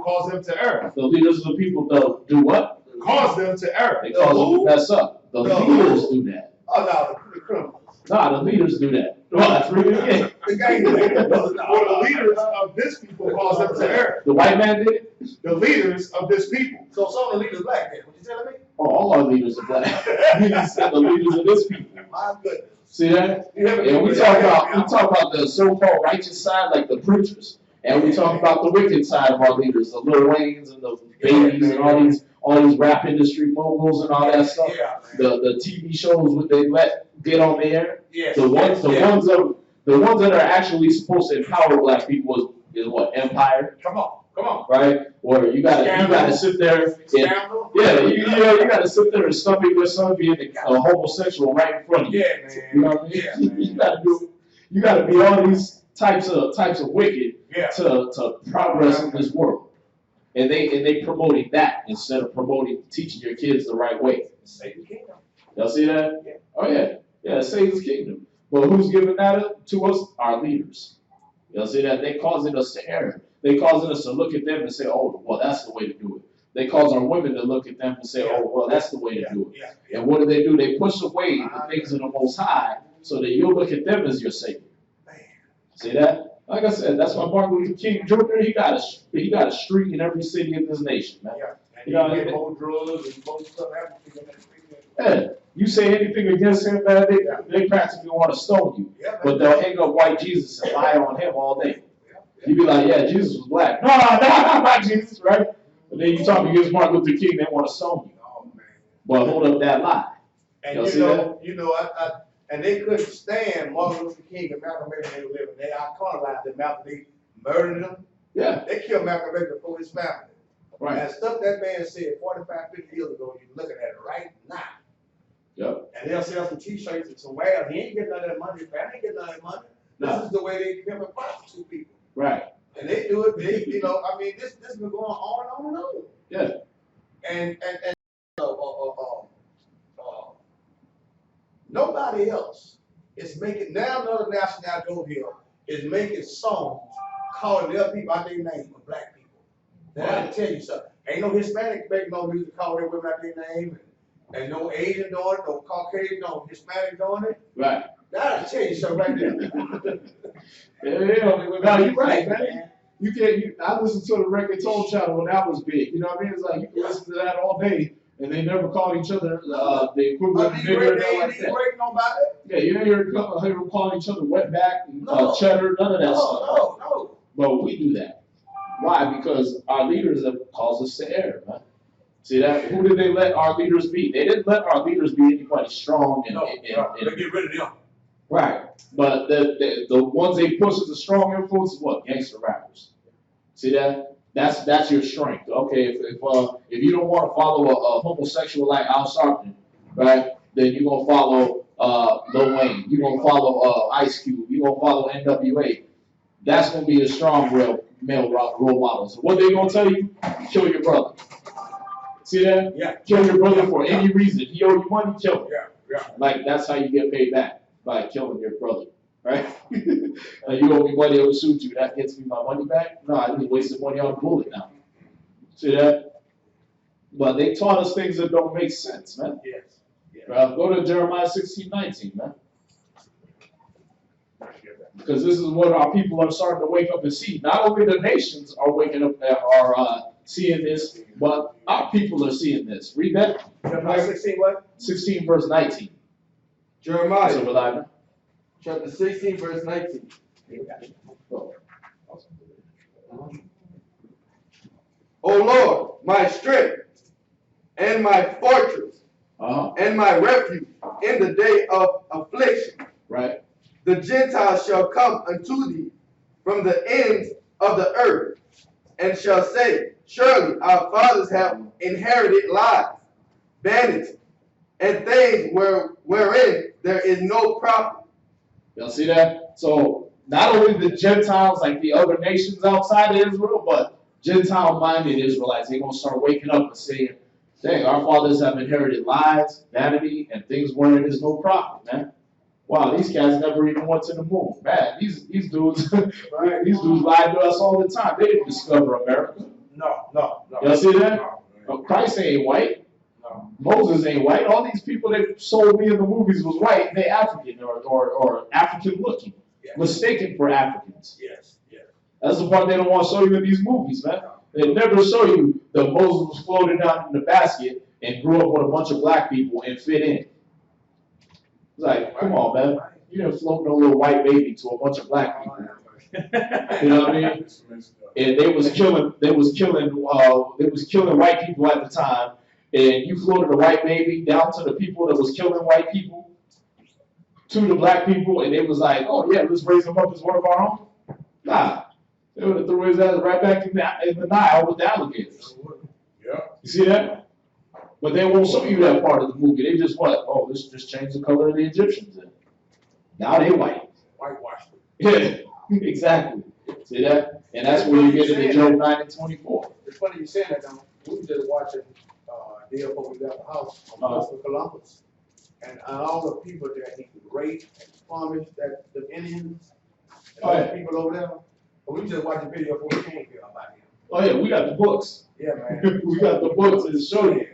cause them to err. The leaders of the people do what? Cause them to err. They cause them to mess up. The leaders do that. Oh, no, the criminals. Nah, the leaders do that. Well, that's really it. The gangsters. Well, the leaders of this people cause them to err. The white man did it? The leaders of this people. So some of the leaders black then, what you telling me? Oh, all our leaders are black. He said the leaders of this people. My goodness. See that? And we talk about the so-called righteous side, like the preachers, and we talk about the wicked side of our leaders, the Lil Waynes and the Babies and all these rap industry moguls and all that stuff. Yeah, the TV shows what they let get on the air. Yes. The ones that are actually supposed to empower black people is what? Empire. Come on. Right? Or you gotta sit there. Scandal. You gotta sit there and stomach your son being a homosexual right in front of you. Yeah, man. You know what I mean? Yeah, you gotta be all these types of wicked to progress in this world. And they promoting that instead of teaching your kids the right way. Satan's kingdom. Y'all see that? Yeah. Oh yeah. Yeah, Satan's kingdom. But who's giving that to us? Our leaders. Y'all see that? They causing us to err. They causing us to look at them and say, oh, well, that's the way to do it. They cause our women to look at them and say, oh, well, that's the way to do it. And what do? They push away the things of the Most High so that you'll look at them as your Savior. See that? Like I said, that's why Martin Luther King Jr. He got a street in every city in this nation, man. Yeah. And you get more drugs and more stuff happening in that street. Yeah. You say anything against him, man, they practically want to stone you. But they'll hang up white Jesus and lie on him all day. You be like, yeah, Jesus was black. No, not Jesus, right? But then you talk against Martin Luther King, they want to stone you. Oh, man. But hold up that lie. And and they couldn't stand Martin Luther King and Malcolm X when they were living. They iconized them Malcolm. They murdered them. Yeah. They killed Malcolm X before his family. Right. And stuff that man said 45, 50 years ago, you're looking at it right now. Yep. And they'll sell some t-shirts and some wares. He ain't getting none of that money. His family ain't getting none of that money. No. This is the way they pimp and prostitute people. Right. And they do it, this has been going on and on and on. Yeah. And nobody else is making, now another national go here is making songs calling their people out their name for black people. Now I can tell you something. Ain't no Hispanic making no music calling their women out their name, and no Asian doing it, no Caucasian, no Hispanic doing it. Right. That'll tell you something right there. No, you're right, man. I listened to the reggaeton channel when that was big. You know what I mean? It's like you can listen to that all day, and they never called each other the equivalent of nigger or nothing like that. Yeah, you ain't hear them calling each other wetback and cheddar, none of that stuff. No. But we do that. Why? Because our leaders have caused us to err, man. See that? Who did they let our leaders be? They didn't let our leaders be anybody strong and they get rid of them. Right. But the ones they push as a strong influence is what? Gangster rappers. See that? That's your strength. Okay, if you don't want to follow a homosexual like Al Sharpton, right? Then you're gonna follow Lil Wayne. You're gonna follow Ice Cube. You're gonna follow NWA. That's gonna be a strong male role model. So what they gonna tell you? Kill your brother. See that? Yeah. Kill your brother for any reason. He owe you money, kill him. Yeah. Like that's how you get paid back, by killing your brother. Right? You owe me money, I will shoot you. That gets me my money back? No, I just wasted money on a bullet now. See that? But they taught us things that don't make sense, man. Yes. Go to Jeremiah 16:19, man. Because this is what our people are starting to wake up and see. Not only the nations are waking up, are seeing this, but our people are seeing this. Read that. Jeremiah 16 what? 16 verse 19. Jeremiah chapter 16 verse 19. O Lord, my strength and my fortress and my refuge in the day of affliction. Right. The Gentiles shall come unto thee from the ends of the earth, and shall say, surely our fathers have inherited lies, vanity, and things wherein there is no profit. Y'all see that? So not only the Gentiles, like the other nations outside of Israel, but Gentile-minded Israelites, they're going to start waking up and saying, dang, our fathers have inherited lies, vanity, and things wherein there is no profit, man. Wow, these guys never even went to the moon. Man, these dudes, these dudes lied to us all the time. They didn't discover America. No. Y'all see that? Christ ain't white. Moses ain't white. All these people that sold me in the movies was white. They African or African looking, mistaken for Africans. Yes, yes. That's the part they don't want to show you in these movies, man. They never show you that Moses was floated down in the basket and grew up with a bunch of black people and fit in. It's like, come on, man. You didn't float no little white baby to a bunch of black people. You know what I mean? And they was killing white people at the time. And you floated a white baby down to the people that was killing white people, to the black people, and it was like, oh yeah, let's raise him up as one of our own. Nah, they would have threw his ass right back in the Nile with the alligators. Yeah. You see that? But they won't show you that part of the movie. They just what? Oh, let's just change the color of the Egyptians then. Now they white. Whitewashed. Yeah, exactly. See that? And that's where you get into Job 9 and 24. It's funny you say that, though. We were just watching day before we left the house on Christopher Columbus. And all the people that he raped and punished, that the Indians, and all the people over there. But we just watched the video before we came here about him. Oh yeah, we got the books. Yeah, man. We got the books to show you.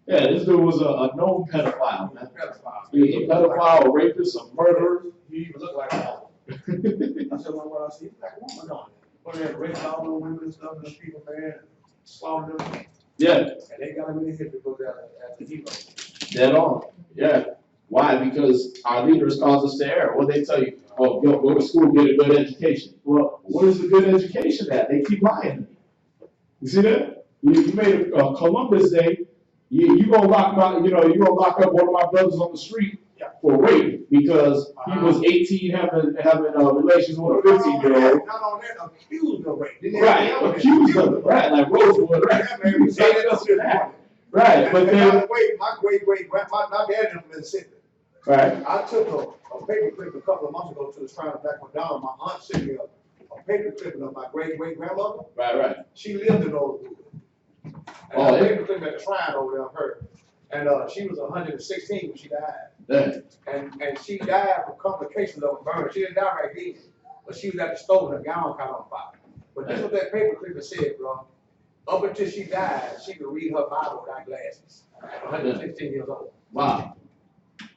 Yeah, Yeah, this dude was a known pedophile, man. pedophile. He was a pedophile, a rapist, a murderer. He even looked like a woman. I said, well, what I see, he's like a woman on it. But they had raped all those women and stuff, and those people, man, slaughtered them. Yeah, And they got him in the history book as a hero. dead on. Yeah. Why? Because our leaders cause us to err. What they tell you? Oh, go to school, get a good education. Well, what is a good education at? They keep lying to me. You see that? You made a Columbus Day. You gonna lock up one of my brothers on the street for rape because he was 18 having relations with a 15-year-old. Not on that, accused of rape. Right, accused of it, right, like Rosewood, right? Yeah, man, we say that. Right, but then, My great-great-grandma, my dad in Mississippi. right, I took a paper clip a couple of months ago to the shrine of Black Madonna. My aunt sent me a paper clipping of my great-great-grandmother. right. She lived in Rosewood. And a paper clip at the shrine over there of her. And she was 116 when she died. Yeah. And she died from complications of a burn. She didn't die right then, but she was at the stove and her gown caught on fire. But this is what that paper clip said, bro. Up until she died, she could read her Bible without glasses. 116 years old. Wow.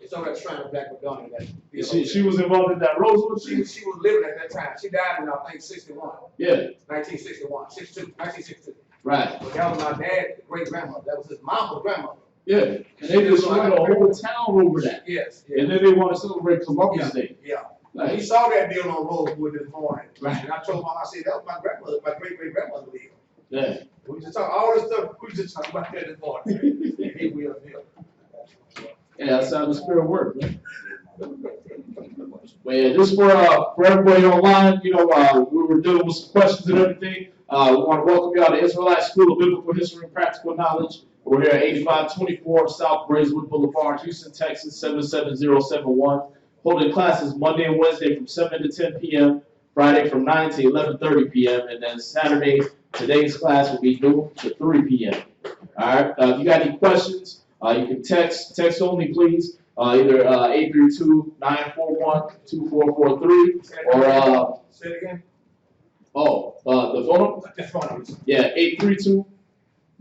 It's over that shrine of Black Madonna. She was involved in that Rosewood? She was living at that time. She died in, I think, 61. Yeah. 1961. 1962. Right. But that was my dad's great grandmother. That was his mama's grandmother. Yeah. And they destroyed a whole town over that. Yes. And then they want to celebrate Columbus Day. Yeah. Like, He saw that deal on Rosewood this morning. Right. And I told Mom, I said, that was my grandmother, my great-great-grandmother deal. yeah. We just talk all this stuff, we just talk about that this morning. And he will deal. Yeah, that's how the spirit works, man. But yeah, just for everybody online, we were dealing with some questions and everything. We want to welcome y'all to Israelite School of Biblical History and Practical Knowledge. We're here at 8524 South Braeswood Boulevard, Houston, Texas, 77071. Holding classes Monday and Wednesday from 7 to 10 p.m., Friday from 9 to 11:30 p.m., and then Saturday, today's class will be noon to 3 p.m. All right, if you got any questions, you can text only, please. Either 832-941-2443 or Say it again. the phone number? That's fine. Yeah,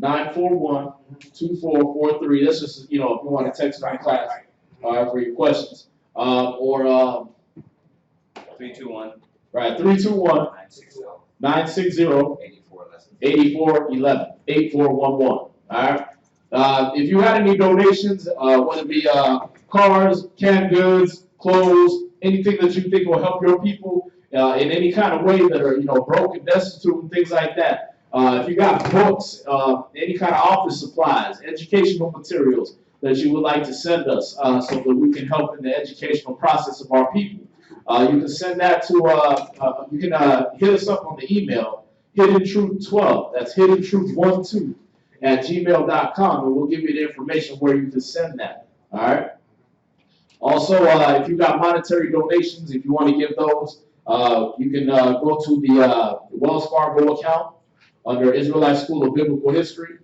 832-941-2443. That's just, if you want to text my class for your questions. Or 321 right, 321-960-8411. 8411. All right. If you had any donations, whether it be cars, canned goods, clothes, anything that you think will help your people in any kind of way that are, broken, destitute, and things like that. If you got books, any kind of office supplies, educational materials that you would like to send us so that we can help in the educational process of our people, you can send that to, you can hit us up on the email, hiddentruth12, that's hiddentruth12 @gmail.com, and we'll give you the information where you can send that. All right. Also, if you got monetary donations, if you want to give those, you can go to the Wells Fargo account under Israelite School of Biblical History,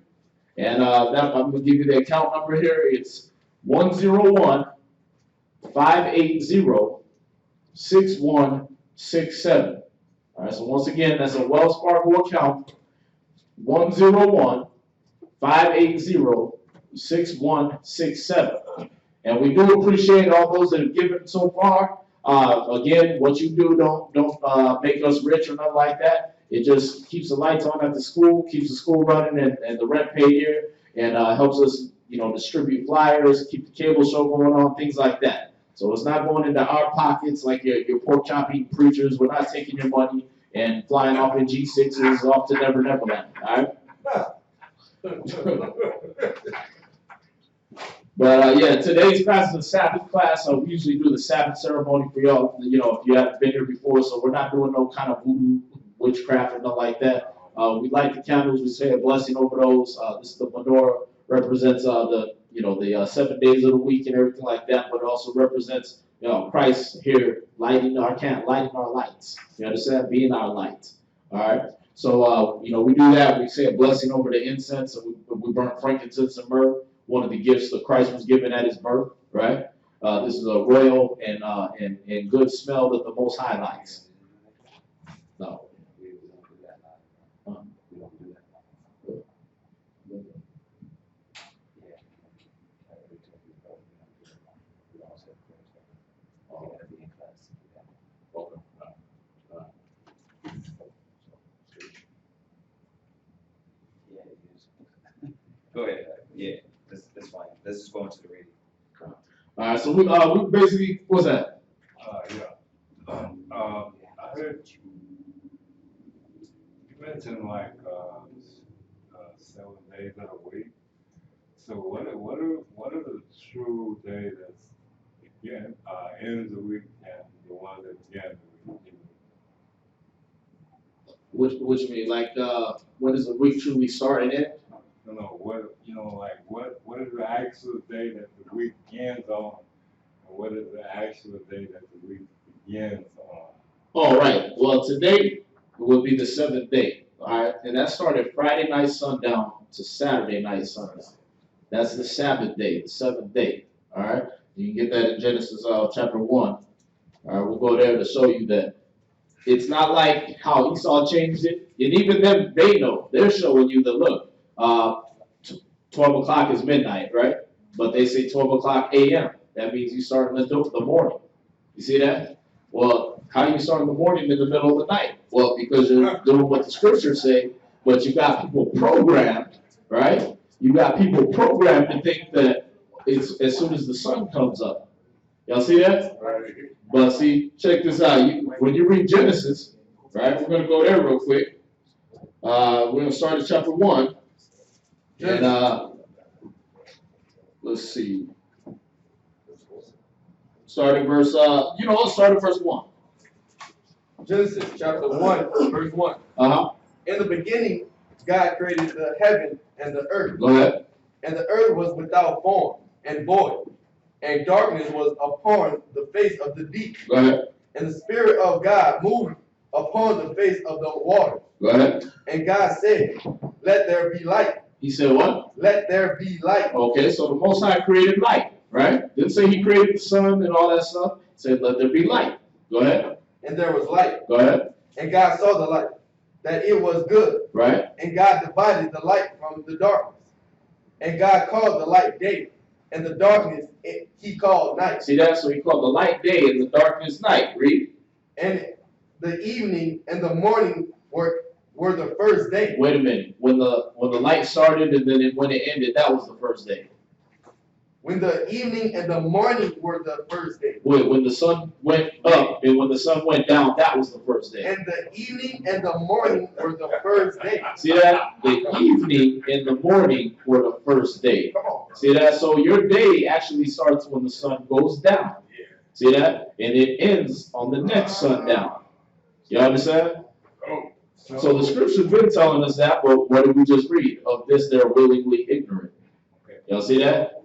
and I'm going to give you the account number here. It's 101-580-6167. All right. So once again, that's a Wells Fargo account. 101-580-6167. And we do appreciate all those that have given so far. Again, what you do don't make us rich or nothing like that. It just keeps the lights on at the school, keeps the school running, and the rent paid here, and helps us, distribute flyers, keep the cable show going on, things like that. So it's not going into our pockets like your pork chop eating preachers. We're not taking your money and flying off in G6s off to Never Neverland. All right. But yeah, today's class is a Sabbath class. So we usually do the Sabbath ceremony for y'all. If you haven't been here before, so we're not doing no kind of voodoo, witchcraft, or nothing like that. We light the candles. We say a blessing over those. This is the menorah, represents the 7 days of the week and everything like that. But it also represents Christ here lighting our lights. You understand? Being our light. All right. So we do that. We say a blessing over the incense, and we burn frankincense and myrrh. One of the gifts that Christ was given at his birth, right? This is a royal and good smell that the Most High likes. No. Go ahead. Yeah, that's fine. Let's just go into the reading. All right, so we basically, what's that? I heard you mentioned like 7 days of the week. So what are the true days that's again ends the week and the one that begins the week? Which you mean, like when does the week truly start and end? No, what is the actual day that the week ends on, and what is the actual day that the week begins on? Oh, right. Well, today will be the 7th day. All right, and that started Friday night sundown to Saturday night sundown. That's the Sabbath day, the 7th day. All right, you can get that in Genesis chapter 1. All right, we'll go there to show you that it's not like how Esau changed it, and even them, they know. They're showing you that look. 12 o'clock is midnight, right? But they say 12 o'clock a.m. That means you start in the morning. You see that? Well, how do you start in the morning in the middle of the night? Well, because you're doing what the scriptures say, but you got people programmed, right? You got people programmed to think that it's as soon as the sun comes up. Y'all see that? Right. But see, check this out. When you read Genesis, right? We're going to go there real quick. We're going to start at chapter 1. And let's see. Starting verse, let's start at verse 1. Genesis chapter 1, verse 1. In the beginning, God created the heaven and the earth. Go ahead. And the earth was without form and void, and darkness was upon the face of the deep. Go ahead. And the Spirit of God moved upon the face of the water. Go ahead. And God said, "Let there be light." He said what? Let there be light. Okay, so the Most High created light, right? Didn't say he created the sun and all that stuff. He said, let there be light. Go ahead. And there was light. Go ahead. And God saw the light, that it was good. Right. And God divided the light from the darkness. And God called the light day, and the darkness he called night. See that? So he called the light day and the darkness night. Read. And the evening and the morning were the first day. Wait a minute. When the light started and then when it ended, that was the first day. When the evening and the morning were the first day. When the sun went up and when the sun went down, that was the first day. And the evening and the morning were the first day. See that? The evening and the morning were the first day. Come on. See that? So your day actually starts when the sun goes down. See that? And it ends on the next sundown. You understand? So the scripture's been telling us that, but what did we just read? Of this they're willingly ignorant. Y'all see that?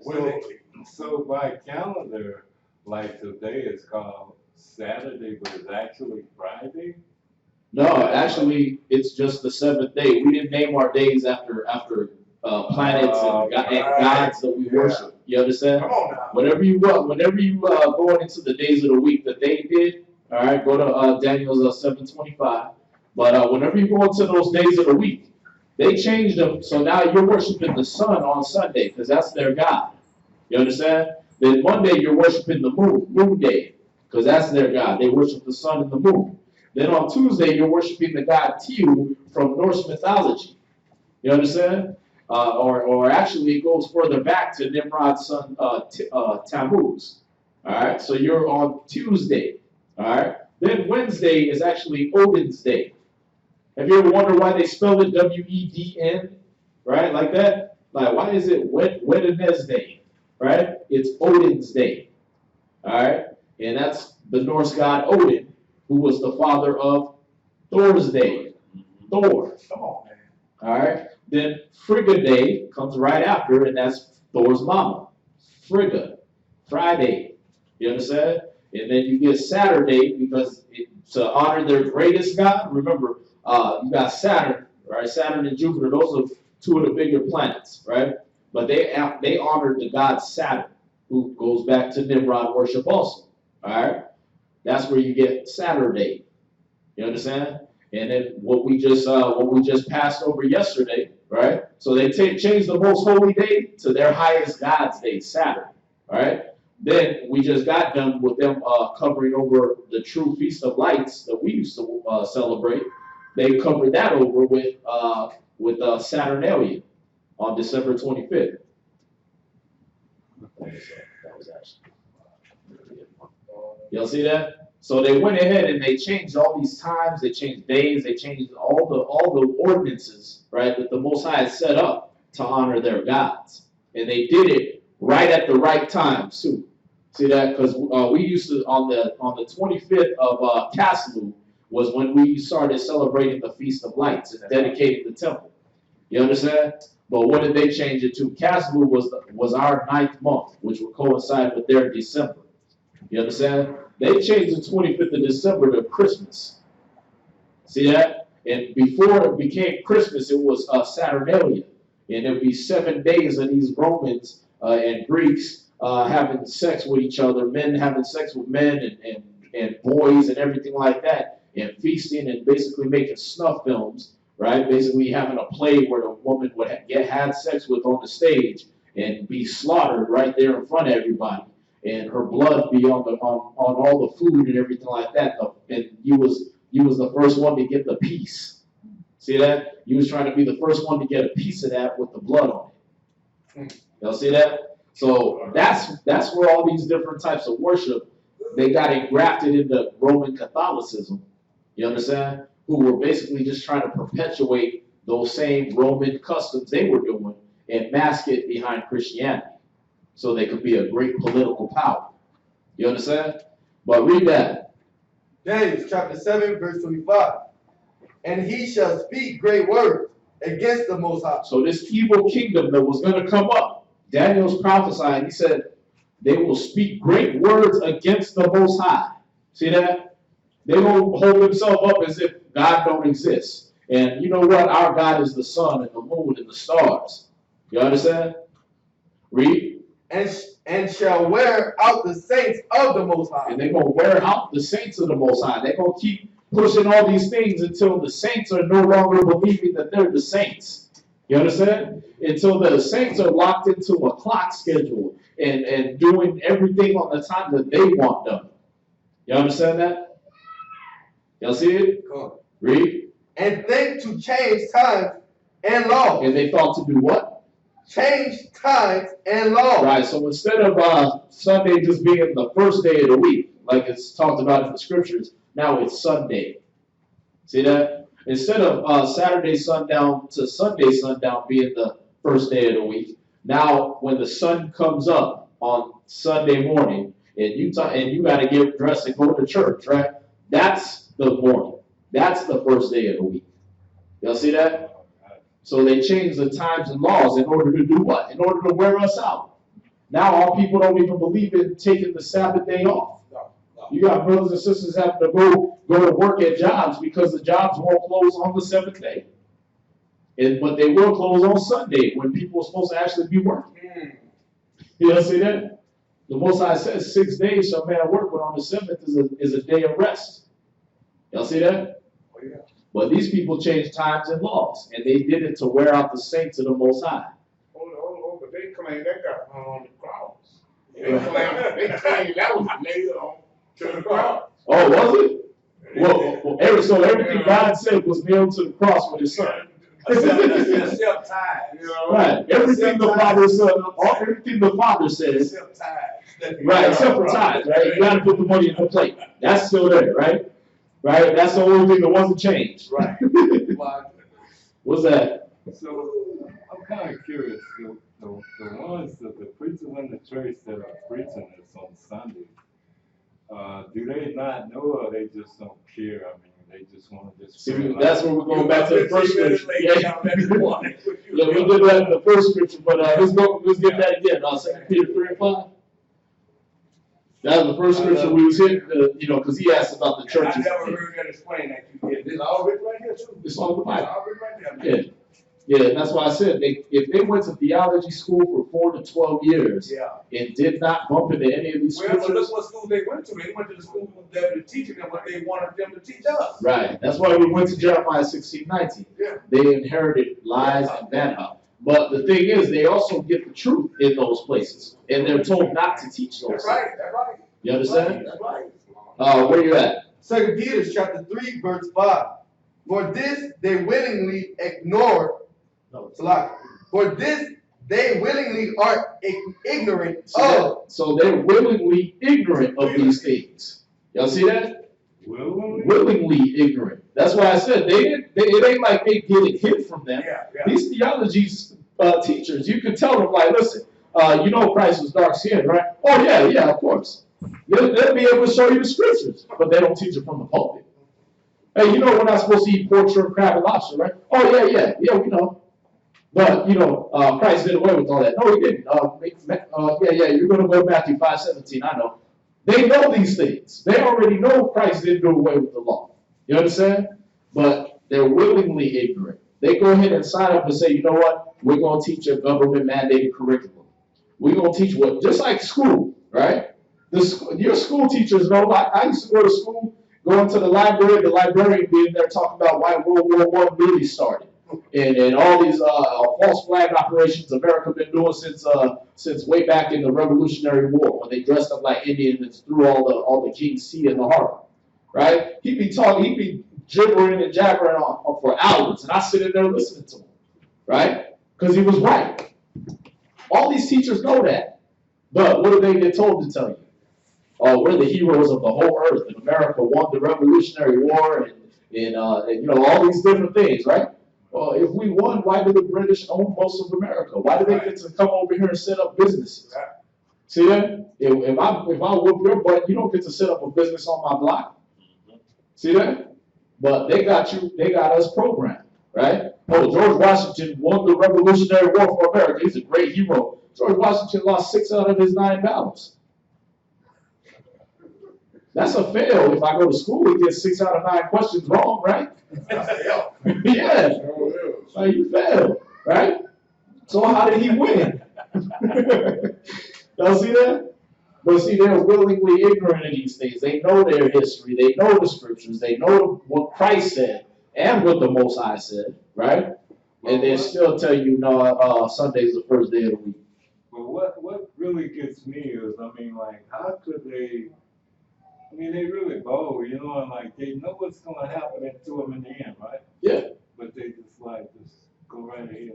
So by calendar, like today is called Saturday, but it's actually Friday? No, actually, it's just the 7th day. We didn't name our days after planets and gods that we worship. You understand? Come on now. Whenever you going into the days of the week that they did, all right, go to Daniel's 7:25. But whenever you go into those days of the week, They changed them, so now you're worshiping the sun on Sunday because that's their God. You understand? Then Monday you're worshiping the moon day, because that's their God. They worship the sun and the moon. Then on Tuesday you're worshiping the god Tiu from Norse mythology. You understand? Or actually it goes further back to Nimrod's son Tammuz. All right, so you're on Tuesday. All right, then Wednesday is actually Odin's day. Have you ever wondered why they spell it Wedn, right? Like that? Like, why is it Wednesday, right? It's Odin's day, all right? And that's the Norse god Odin, who was the father of Thor's day, Thor. Come on, man. All right? Then Frigga day comes right after, and that's Thor's mama, Frigga, Friday. You understand? And then you get Saturday because to honor their greatest god. Remember, you got Saturn, right? Saturn and Jupiter, those are two of the bigger planets, right? But they honored the god Saturn, who goes back to Nimrod worship also. All right? That's where you get Saturday. You understand? And then what we just passed over yesterday, right? So they changed the most holy day to their highest God's day, Saturn. All right? Then we just got done with them covering over the true Feast of Lights that we used to celebrate. They covered that over with Saturnalia on December 25th. That was actually. Y'all see that? So they went ahead and they changed all these times. They changed days. They changed all the ordinances, right, that the Most High had set up to honor their gods, and they did it right at the right time too. See that? Because we used to on the 25th of Caslu was when we started celebrating the Feast of Lights and dedicating the temple. You understand? But what did they change it to? Caslu was our 9th month, which would coincide with their December. You understand? They changed the 25th of December to Christmas. See that? And before it became Christmas, it was Saturnalia. And it would be 7 days of these Romans and Greeks having sex with each other, men having sex with men and boys and everything like that, and feasting and basically making snuff films, right? Basically having a play where the woman would had sex with on the stage and be slaughtered right there in front of everybody. And her blood be on all the food and everything like that. And you was the first one to get the piece. See that? You was trying to be the first one to get a piece of that with the blood on it. Y'all see that? So that's where all these different types of worship, they got engrafted into Roman Catholicism. You understand? Who were basically just trying to perpetuate those same Roman customs they were doing and mask it behind Christianity, so they could be a great political power. You understand? But read that. Daniel chapter 7, verse 25. And he shall speak great words against the Most High. So this evil kingdom that was going to come up, Daniel's prophesying, he said, they will speak great words against the Most High. See that? They don't hold themselves up as if God don't exist. And you know what? Our God is the sun and the moon and the stars. You understand? Read. And shall wear out the saints of the Most High. And they're going to wear out the saints of the Most High. They're going to keep pushing all these things until the saints are no longer believing that they're the saints. You understand? Until the saints are locked into a clock schedule and doing everything on the time that they want done. You understand that? Y'all see it? Come on. Read. And think to change times and laws. And they thought to do what? Change times and laws. Right, so instead of Sunday just being the first day of the week, like it's talked about in the scriptures, now it's Sunday. See that? Instead of Saturday sundown to Sunday sundown being the first day of the week, now when the sun comes up on Sunday morning and you got to get dressed and go to church, right? That's the morning. That's the first day of the week. Y'all see that? So they changed the times and laws in order to do what? In order to wear us out. Now our people don't even believe in taking the Sabbath day off. You got brothers and sisters having to go to work at jobs because the jobs won't close on the 7th day. But they will close on Sunday when people are supposed to actually be working. You see that? The Most High says 6 days shall man work, but on the 7th is a day of rest. Y'all see that? Oh, yeah. But these people changed times and laws, and they did it to wear out the saints of the Most High. Oh, but they claim that got hung on the cross. They claim that was nailed on to the cross. Oh, was it? Well, so everything God said was nailed to the cross with His Son. Self-tied. Right. Everything the Father said, everything the Father says. Self-tied. Right, except for tithes, right? You gotta put the money in the plate. That's still there, right? Right? That's the only thing that wasn't changed. Right. What's that? So I'm kind of curious. The ones that the preachers in the church that are preaching this on Sunday, do they not know or they just don't care? I mean, they just want to just. See, that's where we're going back to the first scripture. Yeah, we did that in the first scripture, but let's get that again. 2 Peter 3:5. That was the first scripture we was hitting, because he asked about the churches. I never heard that explained that you did. This is all written right here too. It's all the It's Bible. all written right there. Yeah, that's why I said if they went to theology school for 4 to 12 years and did not bump into any of these Well, but scriptures. look what school they went to. They went to the school that were teaching them what they wanted them to teach us. Right. That's why we went to Jeremiah 16:19. Yeah. They inherited lies and vanity. But the thing is, they also get the truth in those places, and they're told not to teach those. That's right. That's right. You understand? That's right. Where you at? 2 Peter chapter 3, verse 5. For this they willingly ignore. For this they willingly are ignorant of. So they're willingly ignorant of these things. Y'all see that? Willingly ignorant. That's why I said it ain't like they get it hid from them. These theology teachers, you can tell them like, listen, Christ was dark skinned, right? Oh yeah, of course. They'll be able to show you the scriptures, but they don't teach it from the pulpit. Hey, we're not supposed to eat pork, shrimp, crab, and lobster, right? Oh yeah, we know. But Christ did away with all that. No, he didn't. You're going to go to Matthew 5:17. I know. They know these things. They already know Christ didn't do away with the law. You understand? But they're willingly ignorant. They go ahead and sign up and say, you know what? We're going to teach a government mandated curriculum. We're going to teach just like school, right? Your school teachers know. I used to go to school, going to the librarian being there talking about why World War I really started. And all these false flag operations America been doing since way back in the Revolutionary War when they dressed up like Indians and threw all the king's tea in the harbor, right? He'd be gibbering and jabbering on for hours, and I sit in there listening to him, right? Because he was right. All these teachers know that, but what do they get told to tell you? Oh, we're the heroes of the whole earth, and America won the Revolutionary War, and all these different things, right? Well, if we won, why do the British own most of America? Why do they get to come over here and set up businesses? See that? If I whoop your butt, you don't get to set up a business on my block. See that? But they got us programmed, right? Oh, George Washington won the Revolutionary War for America. He's a great hero. George Washington lost 6 out of his 9 battles. That's a fail. If I go to school and get 6 out of 9 questions wrong, right? Yeah. You failed, right? So how did he win? Y'all see that? But see, they're willingly ignorant of these things. They know their history. They know the scriptures. They know what Christ said and what the Most High said, right? And they still tell you, no, Sunday's the first day of the week. But what really gets me is, how could they? They really bold, and they know what's going to happen to them in the end, right? Yeah. But they just go right ahead.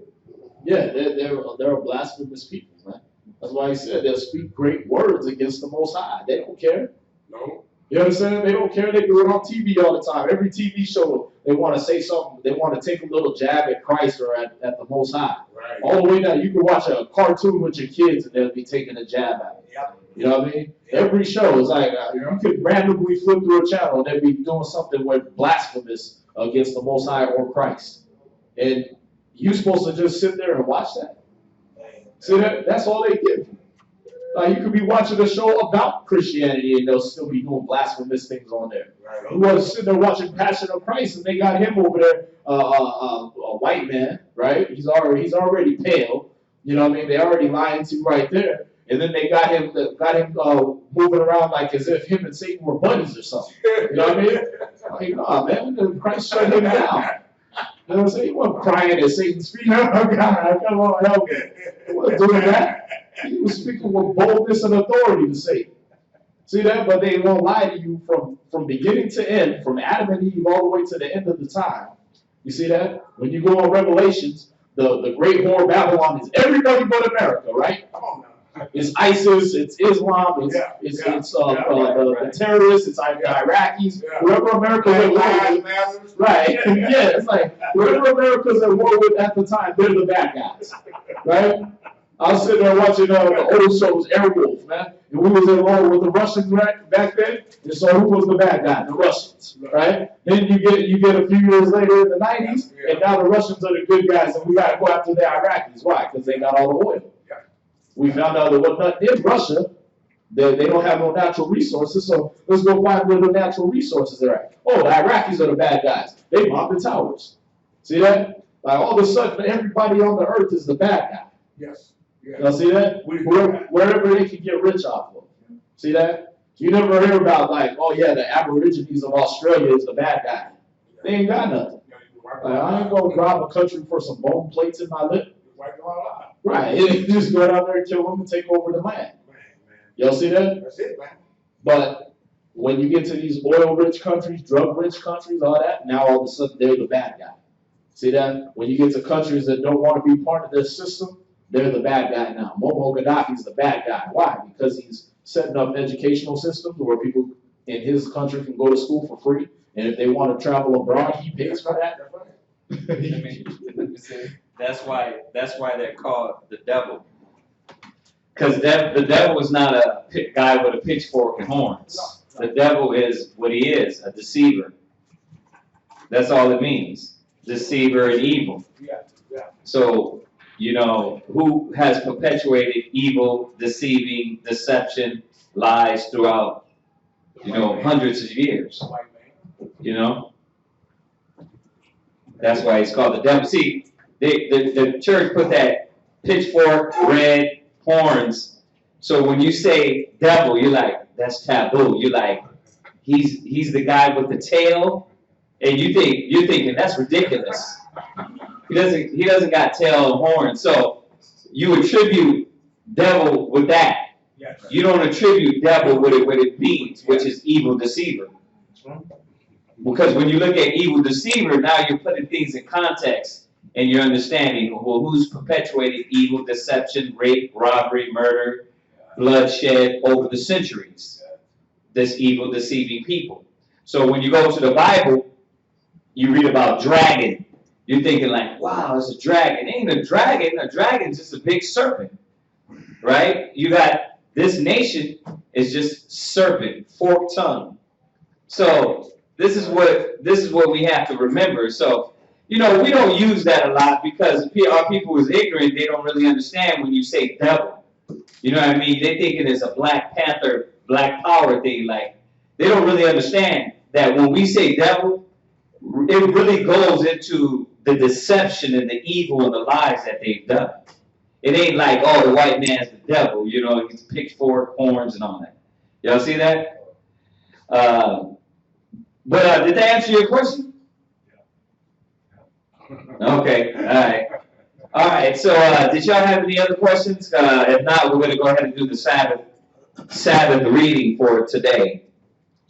Yeah, they're a blasphemous people, man. That's why he said they'll speak great words against the Most High. They don't care. No. You understand? They don't care. They do it on TV all the time. Every TV show, they want to say something. They want to take a little jab at Christ or at the Most High. Right. All the way down. You can watch a cartoon with your kids and they'll be taking a jab at it. Yep. You know what I mean? Every show is like, you could randomly flip through a channel and they'll be doing something with blasphemous against the Most High or Christ. And you're supposed to just sit there and watch that? See, that's all they give you. You could be watching a show about Christianity and they'll still be doing blasphemous things on there. Right. You was sitting there watching Passion of Christ and they got him over there, a white man, right? He's already pale. You know what I mean? They already lying to you right there. And then they got him moving around like as if him and Satan were buddies or something. You know what I mean? Like, nah, man, Christ shut him down. You know what I'm saying? He wasn't crying at Satan's feet. Oh, God, come on, help me. He wasn't doing that. He was speaking with boldness and authority to Satan. See that? But they won't lie to you from beginning to end, from Adam and Eve all the way to the end of the time. You see that? When you go on Revelations, the great whore Babylon is everybody but America, right? Come on now. It's ISIS, it's Islam, it's the terrorists, it's the Iraqis, whoever America's at war with, right? Yeah, it's like whoever America's at war with at the time, they're the bad guys, right? I was sitting there watching the old shows, Airwolf, man, and we was at war with the Russians back then, and so who was the bad guy? The Russians, right? Then you get a few years later in the 90s, and now the Russians are the good guys, and we got to go after the Iraqis. Why? Because they got all the oil. We found out that what in Russia, they don't have no natural resources, so let's go find where the natural resources are at. Oh, the Iraqis are the bad guys. They bombed the towers. See that? Like all of a sudden, everybody on the earth is the bad guy. Yes. Y'all see that? Wherever they can get rich off of. See that? You never hear about like, oh yeah, the Aborigines of Australia is the bad guy. They ain't got nothing. Like, I ain't gonna rob a country for some bone plates in my lip. Right, you just go down there and kill them and take over the land. Y'all see that? That's it, man. But when you get to these oil-rich countries, drug-rich countries, all that, now all of a sudden they're the bad guy. See that? When you get to countries that don't want to be part of their system, they're the bad guy now. Muammar Gaddafi's the bad guy. Why? Because he's setting up educational systems where people in his country can go to school for free, and if they want to travel abroad, he pays for that. That's why they're called the devil. Because the devil is not a guy with a pitchfork and horns. The devil is what he is, a deceiver. That's all it means. Deceiver and evil. So, you know, who has perpetuated evil, deceiving, deception, lies throughout, you know, hundreds of years? You know? That's why it's called the devil. See, the church put that pitchfork, red, horns. So when you say devil, you're like, that's taboo. You're like, he's the guy with the tail, and you're thinking that's ridiculous. He doesn't got tail and horns. So you attribute devil with that. You don't attribute devil with what it means, which is evil deceiver. Because when you look at evil deceiver, now you're putting things in context and you're understanding, well, who's perpetuated evil, deception, rape, robbery, murder, bloodshed over the centuries. This evil, deceiving people. So when you go to the Bible, you read about dragon. You're thinking like, wow, it's a dragon. It ain't a dragon. A dragon's just a big serpent, right? You got this nation is just serpent, forked tongue. So this is what we have to remember. So, you know, we don't use that a lot because our people is ignorant. They don't really understand when you say devil. You know what I mean? They thinking it's a Black Panther, Black Power thing. Like, they don't really understand that when we say devil, it really goes into the deception and the evil and the lies that they've done. It ain't like, oh, the white man's the devil, you know, he's pitchfork, horns, and all that. Y'all see that? But did that answer your question? Okay, all right. All right, so did y'all have any other questions? If not, we're going to go ahead and do the Sabbath reading for today,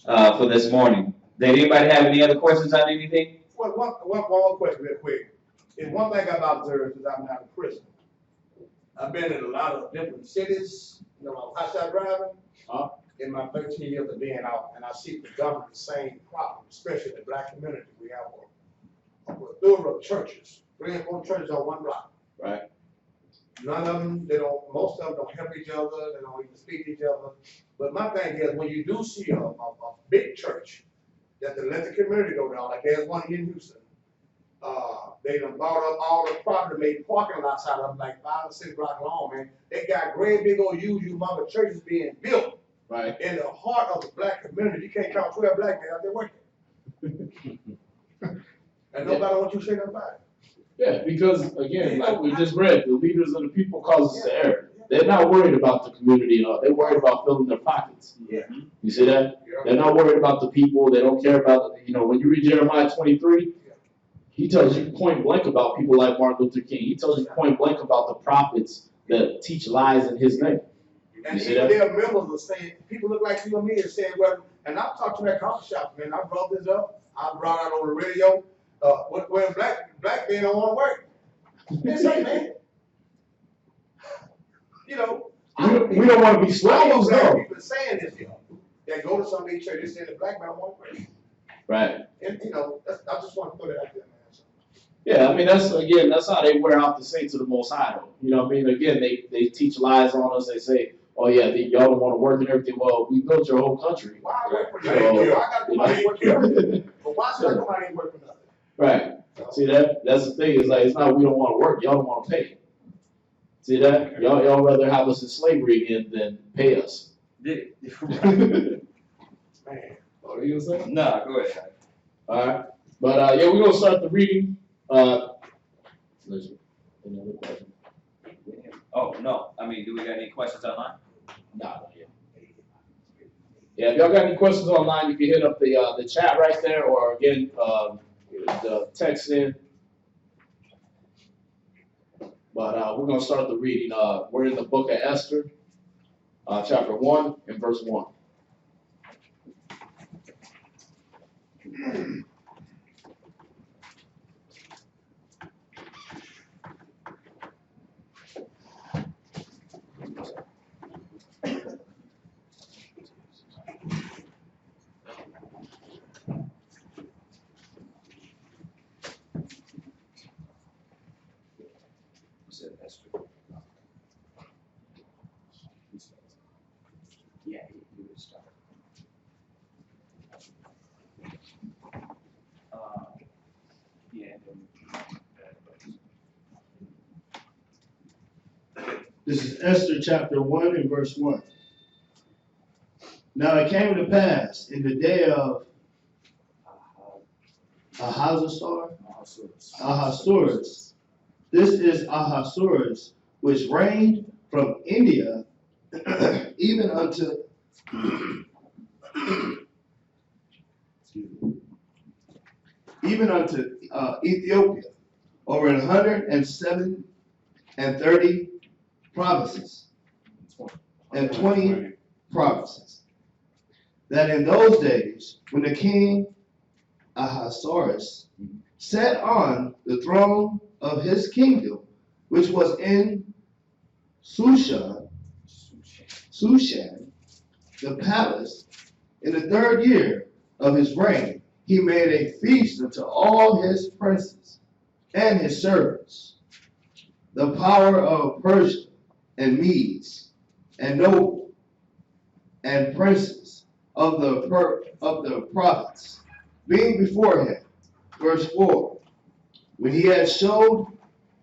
for this morning. Did anybody have any other questions on anything? Well, one more question real quick. Is one thing I've observed since I'm out of prison. I've been in a lot of different cities, you know, outside driving, in my 13 years of being out, and I see the government the same problem, especially in the Black community. We have a plethora of churches, 3 or 4 churches on one block. Right. None of them, most of them don't help each other, they don't even speak to each other. But my thing is, when you do see a big church, that to let the community go down, like there's one in Houston, they done bought up all the property, made parking lots out of them, like 5 or 6 blocks long, man. They got great big old mama churches being built. Right. In the heart of the Black community. You can't count 12 Black men out there working. And nobody wants you to say nothing about it. Yeah, because again, like we just read, the leaders of the people cause us to err. They're not worried about the community and all. They're worried about filling their pockets. Yeah. You see that? Yeah. They're not worried about the people. They don't care about, when you read Jeremiah 23, he tells you point blank about people like Martin Luther King. He tells you point blank about the prophets that teach lies in his name. And You see even that? their members are saying, people look like you and me and saying, well, and I've talked to that coffee shop, man. I brought this up. I brought it on the radio. When black men don't want to work. They say, man. We don't want to be slaves, though. People are saying this, They go to some of these churches saying the black man don't want to work. Right. And, I just want to put it out there, man. Yeah, I mean, that's how they wear out the saints of the Most High, though. You know what I mean? Again, they teach lies on us. They say, oh, yeah, y'all don't want to work and everything. Well, we built your whole country. Why I work for So, nothing? Why I got somebody work for nothing? But why should I nobody ain't work for nothing? Right. See that? That's the thing. It's not we don't want to work. Y'all don't want to pay. See that? Y'all rather have us in slavery again than pay us. Man. What are you saying? No, go ahead. All right. But, we're going to start the reading. Another question? Oh, no. I mean, do we got any questions online? Nah, not yet. Yeah, if y'all got any questions online, you can hit up the chat right there, or again, the text in. But we're going to start the reading. We're in the book of Esther, chapter 1 and verse 1. Yeah, you would start. This is Esther chapter 1 and verse 1. Now it came to pass in the day of Ahasuerus. This is Ahasuerus, which reigned from India even unto Ethiopia, over 130 provinces and 20 provinces. That in those days, when the king Ahasuerus sat on the throne of his kingdom, which was in Shushan, the palace, in the 3rd year of his reign, he made a feast unto all his princes and his servants, the power of Persia and Medes and noble and princes of the province, being before him. Verse 4. When he had showed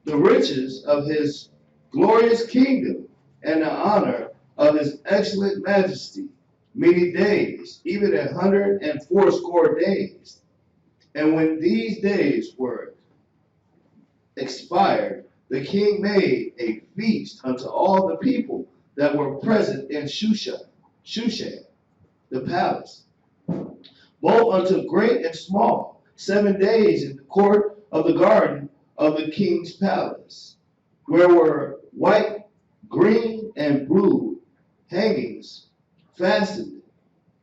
the riches of his glorious kingdom and the honor of his excellent majesty many days, even 180 days. And when these days were expired, the king made a feast unto all the people that were present in Shushan, the palace, both unto great and small, 7 days in the court of the garden of the king's palace, where were white, green, and blue hangings fastened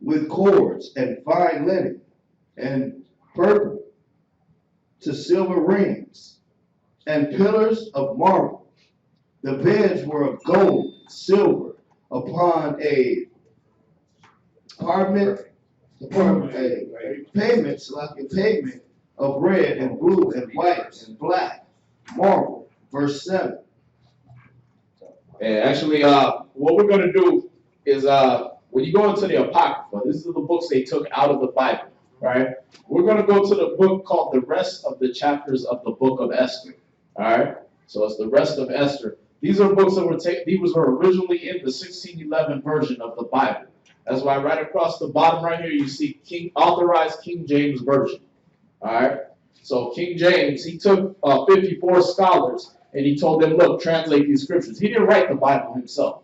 with cords and fine linen, and purple to silver rings, and pillars of marble. The beds were of gold, silver, upon a pavement of red and blue and white and black marble. Verse 7. And actually, what we're going to do is when you go into the Apocrypha, these are the books they took out of the Bible, right? We're going to go to the book called the rest of the chapters of the book of Esther, all right? So it's the rest of Esther. These are books that were these were originally in the 1611 version of the Bible. That's why right across the bottom right here, you see authorized King James Version, all right? So King James, he took 54 scholars, and he told them, look, translate these scriptures. He didn't write the Bible himself.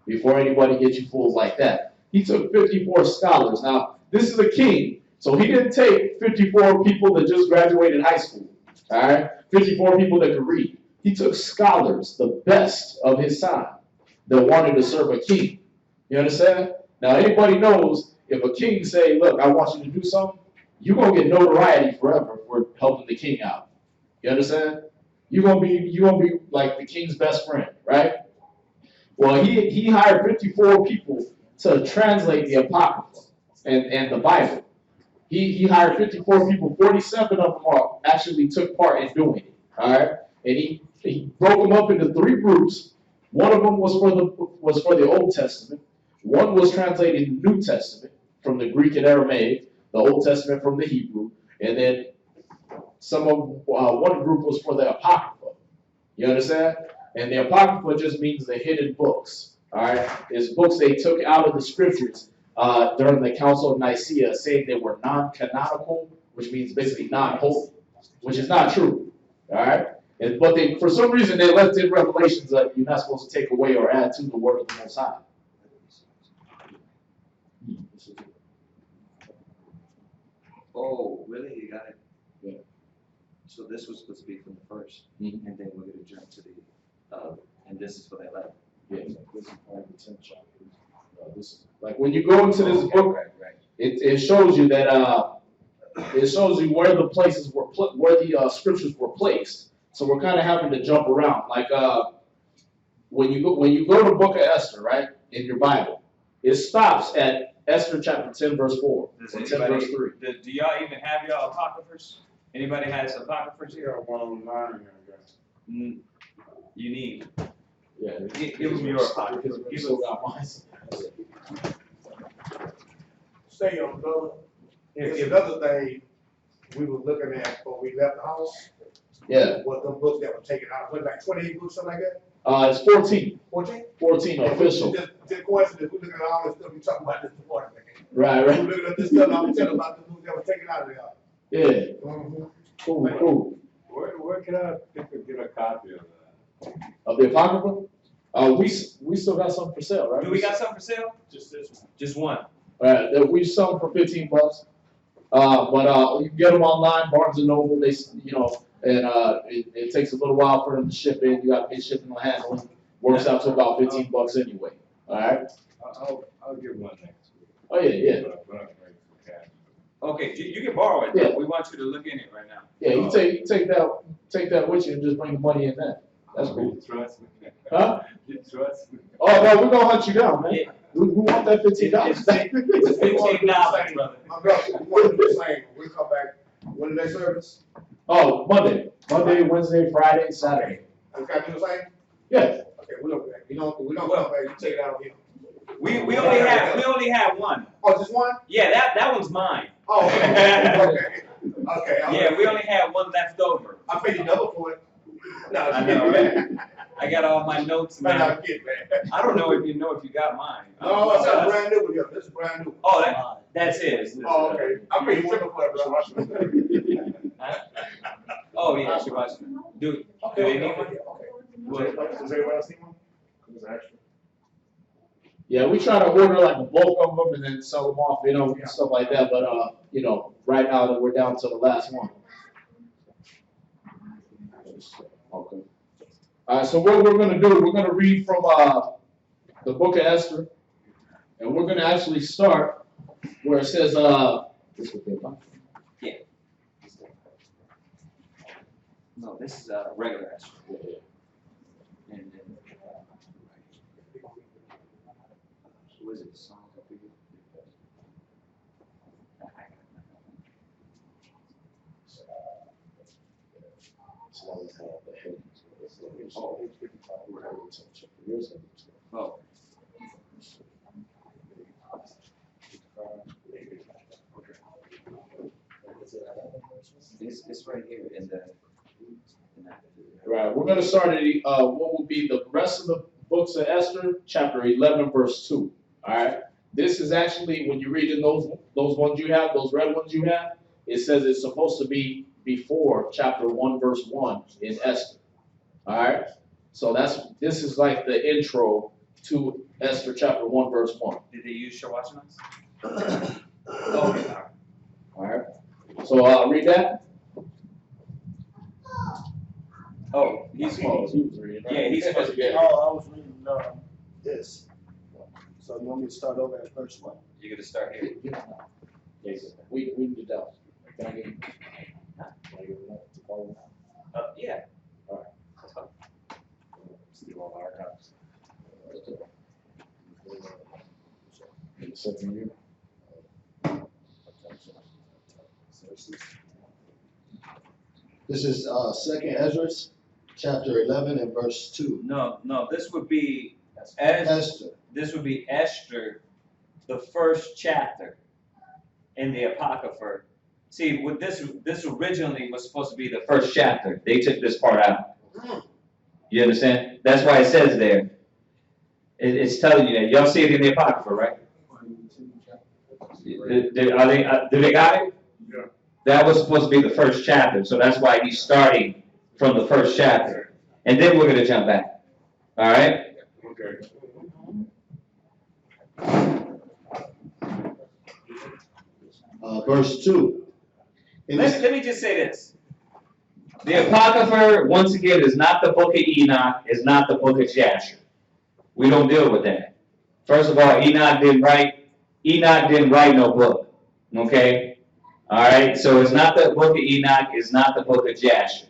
Before anybody gets you fools like that. He took 54 scholars. Now, this is a king, so he didn't take 54 people that just graduated high school. All right? 54 people that could read. He took scholars, the best of his time, that wanted to serve a king. You understand? Now, anybody knows if a king say, look, I want you to do something, you're going to get notoriety forever for helping the king out. You understand? You're gonna be like the king's best friend, right? Well, he hired 54 people to translate the Apocrypha and the Bible. He hired 54 people. 47 of them actually took part in doing it. All right, and he broke them up into 3 groups. One of them was for the Old Testament. One was translating the New Testament from the Greek and Aramaic. The Old Testament from the Hebrew, and then one group was for the Apocrypha. You understand? And the Apocrypha just means the hidden books. All right, it's books they took out of the scriptures during the Council of Nicaea, saying they were non-canonical, which means basically non-holy, which is not true. All right, but for some reason they left in Revelations that you're not supposed to take away or add to the word of the Most High. Oh, really? You got it? Yeah. So this was supposed to be from the first, Mm-hmm. and then we're going to jump to the, and this is for the 11. Yeah, this is part of the 10 chapters. This is like when you go into this book, it shows you that it shows you where the places were where the scriptures were placed. So we're kind of having to jump around. Like when you go to the book of Esther, right, in your Bible, it stops at Esther chapter 10 verse 4 Does or 10 anybody, verse 3. do y'all even have y'all apocryphers? Anybody has apocryphers Yeah, here? one online, I guess. You need. Yeah, Give them your apocryphers. We Give still them. got mine. Say, brother, Here, it's give another thing we were looking at before we left the house. Yeah, Was the books that were taken out. Was it like 28 books, something like that? it's 14. 14? 14 official. Just coincidence, we're looking at all this stuff we talking about this morning. Right, We're right. looking at this stuff, I'm telling about the books that were taken out of there. Yeah, Mm-hmm. cool. Where can people get a copy of that? Of the Apocrypha? We still got some for sale, right? Do we got something for sale? Just this one. Just one. That we sell them for $15. But you can get them online, Barnes and Noble. They, and it takes a little while for them to ship in. You got to pay shipping and handling. Works out to about $15 anyway. All right. I'll get one next week. Oh yeah. But I'm bringing some cash. Okay, you can borrow it. Yeah. We want you to look in it right now. Yeah, you take that with you and just bring the money in there. That's cool. You trust me? Huh? You trust me? Oh no, we're gonna hunt you down, man. Yeah. We want that $15. It's $15, brother. My brother, we want to do the same. We'll come back. When the next service? Oh, Monday, Wednesday, Friday, Saturday. We got to do the same? Yeah. Okay, we don't come back. You take it out of here. We only have one. Oh, just one? Yeah, that one's mine. Oh, okay. Okay. Yeah, we only have one left over. I paid you double for it. No, I know, right? I got all my notes Man, now. I'm kidding, man. I don't know if you got mine. No, that's a brand new one. Yeah, this is brand new. Oh, that's his. Oh, okay. I paid you triple for it, bro. Oh yeah, Shabbat. Do Okay, they okay, need okay, one? okay. What? Does anyone else need one? It was extra. Yeah, we try to order like a bulk of them and then sell them off, and stuff like that. But right now that we're down to the last one. Okay. All right. So what we're gonna do? We're gonna read from the book of Esther, and we're gonna actually start where it says this would be about. No, this is regular Esther. And then, who is it? Psalms, I forget. Oh, it's right here in the. Right. We're gonna start at what will be the rest of the books of Esther, chapter 11, verse 2. All right. This is actually when you read in those ones you have, those red ones you have. It says it's supposed to be before chapter 1, verse 1 in Esther. All right. So this is like the intro to Esther chapter 1 verse 1. Did they use Shawashmas? Oh, Okay. All right. So read that. Oh, he's supposed. He was reading, right? Yeah, he's supposed to be. Oh, I was reading this. So you want me to start over at verse 1? You're gonna start here. Yes, we need to know. Can I get can I get a note to follow? Yeah. All right. That's fine. Steal all our copies. In the second year. This is second Ezra, chapter 11 and verse 2. No, this would be Esther. this would be Esther, the first chapter in the Apocrypha. See, with this originally was supposed to be the first chapter. They took this part out. You understand? That's why it says there. It's telling you that. Y'all see it in the Apocrypha, right? Do they got it? Yeah. That was supposed to be the first chapter, so that's why he's starting from the first chapter. And then we're going to jump back. All right? Okay. Verse 2. Let me just say this. The Apocrypha, once again, is not the book of Enoch, is not the book of Jasher. We don't deal with that. First of all, Enoch didn't write no book. Okay? All right? So it's not the book of Enoch, it's not the book of Jasher.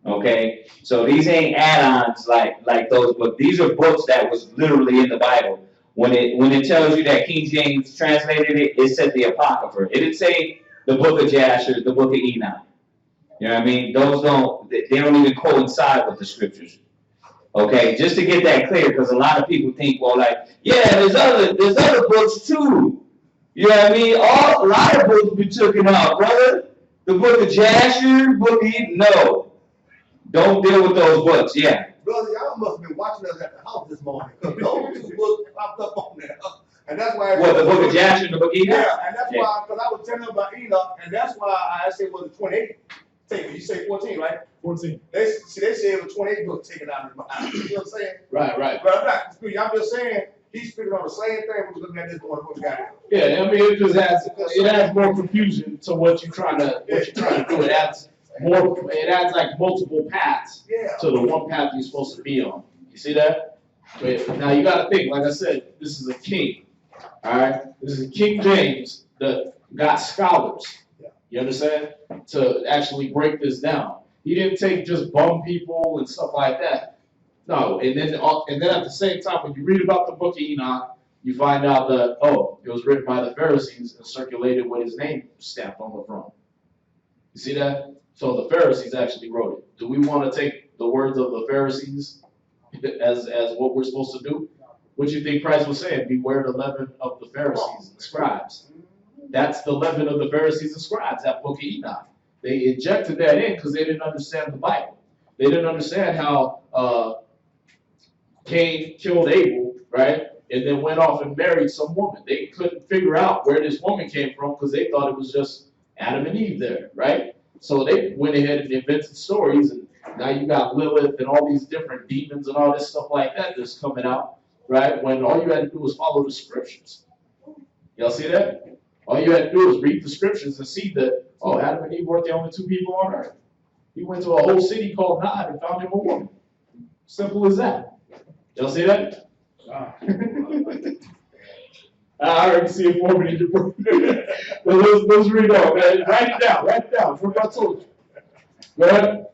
Okay? So these ain't add-ons like those books. These are books that was literally in the Bible. When it tells you that King James translated it, it said the Apocrypha. It didn't say the book of Jasher, the book of Enoch. You know what I mean? Those they don't even coincide with the scriptures. Okay, just to get that clear, because a lot of people think, well, like, yeah, there's other books too. You know what I mean? A lot of books be taken out, brother. The book of Jasher, book of Enoch, no. Don't deal with those books, yeah. Brother, y'all must have been watching us at the house this morning, because those two books popped up on there. And that's why. What, the book of Jasher and the book of Enoch? Yeah, and that's why, because I was telling them about Enoch, and that's why I said, was it 28? You say 14, right? 14. They said it was 28 books taken out of the Bible. You know what I'm saying? Right. But I'm not speaking, I'm just saying, he's speaking on the same thing we're looking at this one guy. Yeah, I mean it just adds more confusion to what you're trying to do. It adds like multiple paths to the one path you're supposed to be on. You see that? But now you gotta think, like I said, this is a king. Alright? This is King James that got scholars. You understand? To actually break this down. He didn't take just bum people and stuff like that. No, and then at the same time, when you read about the book of Enoch, you find out that, it was written by the Pharisees and circulated with his name stamped on the front. You see that? So the Pharisees actually wrote it. Do we want to take the words of the Pharisees as what we're supposed to do? What do you think Christ was saying? Beware the leaven of the Pharisees and the scribes. That's the leaven of the Pharisees and scribes, that book of Enoch. They injected that in because they didn't understand the Bible. They didn't understand how Cain killed Abel, right? And then went off and married some woman. They couldn't figure out where this woman came from because they thought it was just Adam and Eve there, right? So they went ahead and invented stories, and now you got Lilith and all these different demons and all this stuff like that that's coming out, right? When all you had to do was follow the scriptures. Y'all see that? All you had to do was read the scriptures and see that, Adam and Eve weren't the only two people on earth. He went to a whole city called Nod and found him a woman. Simple as that. Y'all see that? I already see it forming in your brain. Let's read on, man. Write it down. From what I told you. Go ahead.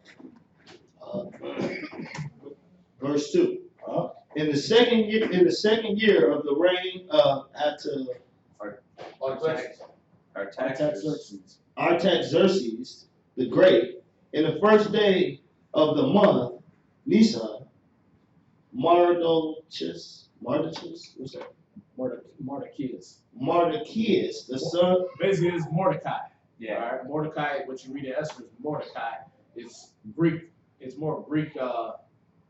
Verse 2. In the second year of the reign of Artaxerxes the Great, in the first day of the month, Nisan, Mardochus, what's that? Mardochus, the son. Basically, it's Mordecai. Yeah. All right. Mordecai, what you read in Esther is Mordecai. It's Greek. It's more Greek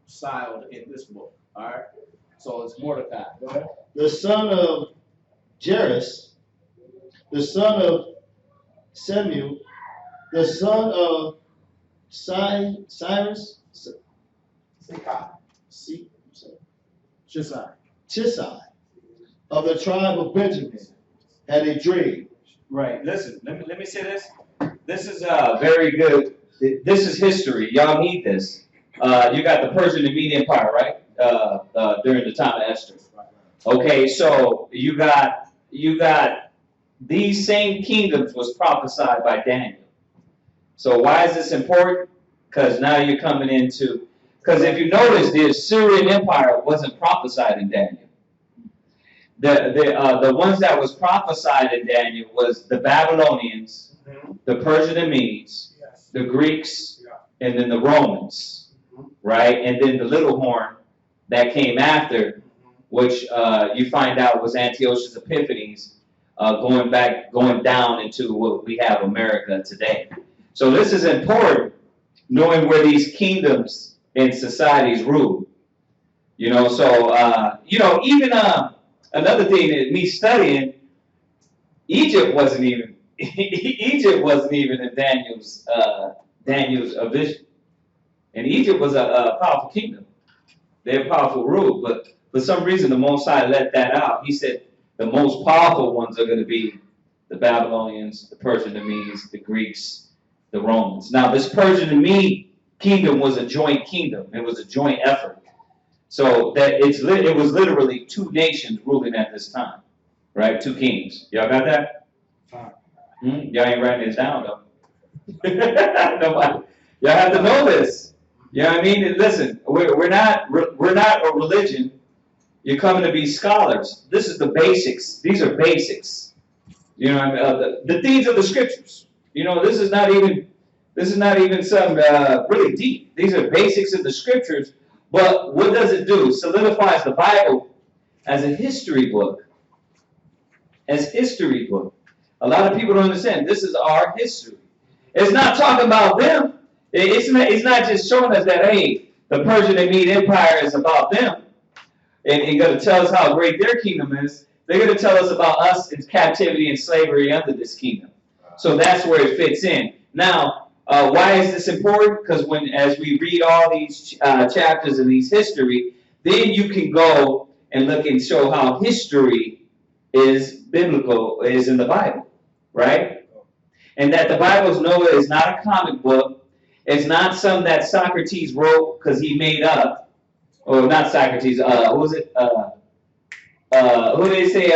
styled in this book. All right. So it's Mordecai. Go ahead. The son of Jairus, the son of Samuel, the son of Cyrus, Chisai of the tribe of Benjamin had a dream. Right. Listen, let me say this. This is very good. This is history. Y'all need this. You got the Persian and Median Empire, right? During the time of Esther. Okay, so you got these same kingdoms was prophesied by Daniel. So why is this important? Because now you're coming into, because if you notice, the Assyrian Empire wasn't prophesied in Daniel. The ones that was prophesied in Daniel was the Babylonians, the Persian and Medes, the Greeks, and then the Romans, right? And then the little horn that came after, which you find out was Antiochus Epiphanes, going down into what we have America today. So this is important, knowing where these kingdoms and societies rule. You know, so even another thing that me studying, Egypt wasn't even in Daniel's vision, and Egypt was a powerful kingdom. They had powerful rule, but for some reason the Most High let that out. He said the most powerful ones are going to be the Babylonians, the Persian and Medes, the Greeks, the Romans. Now this Persian and Mede kingdom was a joint kingdom. It was a joint effort. So that it was literally two nations ruling at this time, right? Two kings. Y'all got that? Y'all ain't writing this down though. Nobody. Y'all have to know this. You know what I mean? And listen, we're not a religion. You're coming to be scholars. This is the basics. These are basics. You know, what I mean? The things of the scriptures. You know, this is not even some really deep. These are basics of the scriptures. But what does it do? It solidifies the Bible as a history book. As history book. A lot of people don't understand. This is our history. It's not talking about them. It's not just showing us that, hey, the Persian and Mede Empire is about them. And going to tell us how great their kingdom is. They're going to tell us about us in captivity and slavery under this kingdom. So that's where it fits in. Now, why is this important? Because as we read all these chapters in these history, then you can go and look and show how history is biblical, is in the Bible, right? And that the Bible is not a comic book. It's not something that Socrates wrote because he made up. Or not Socrates, who was it? Who did they say?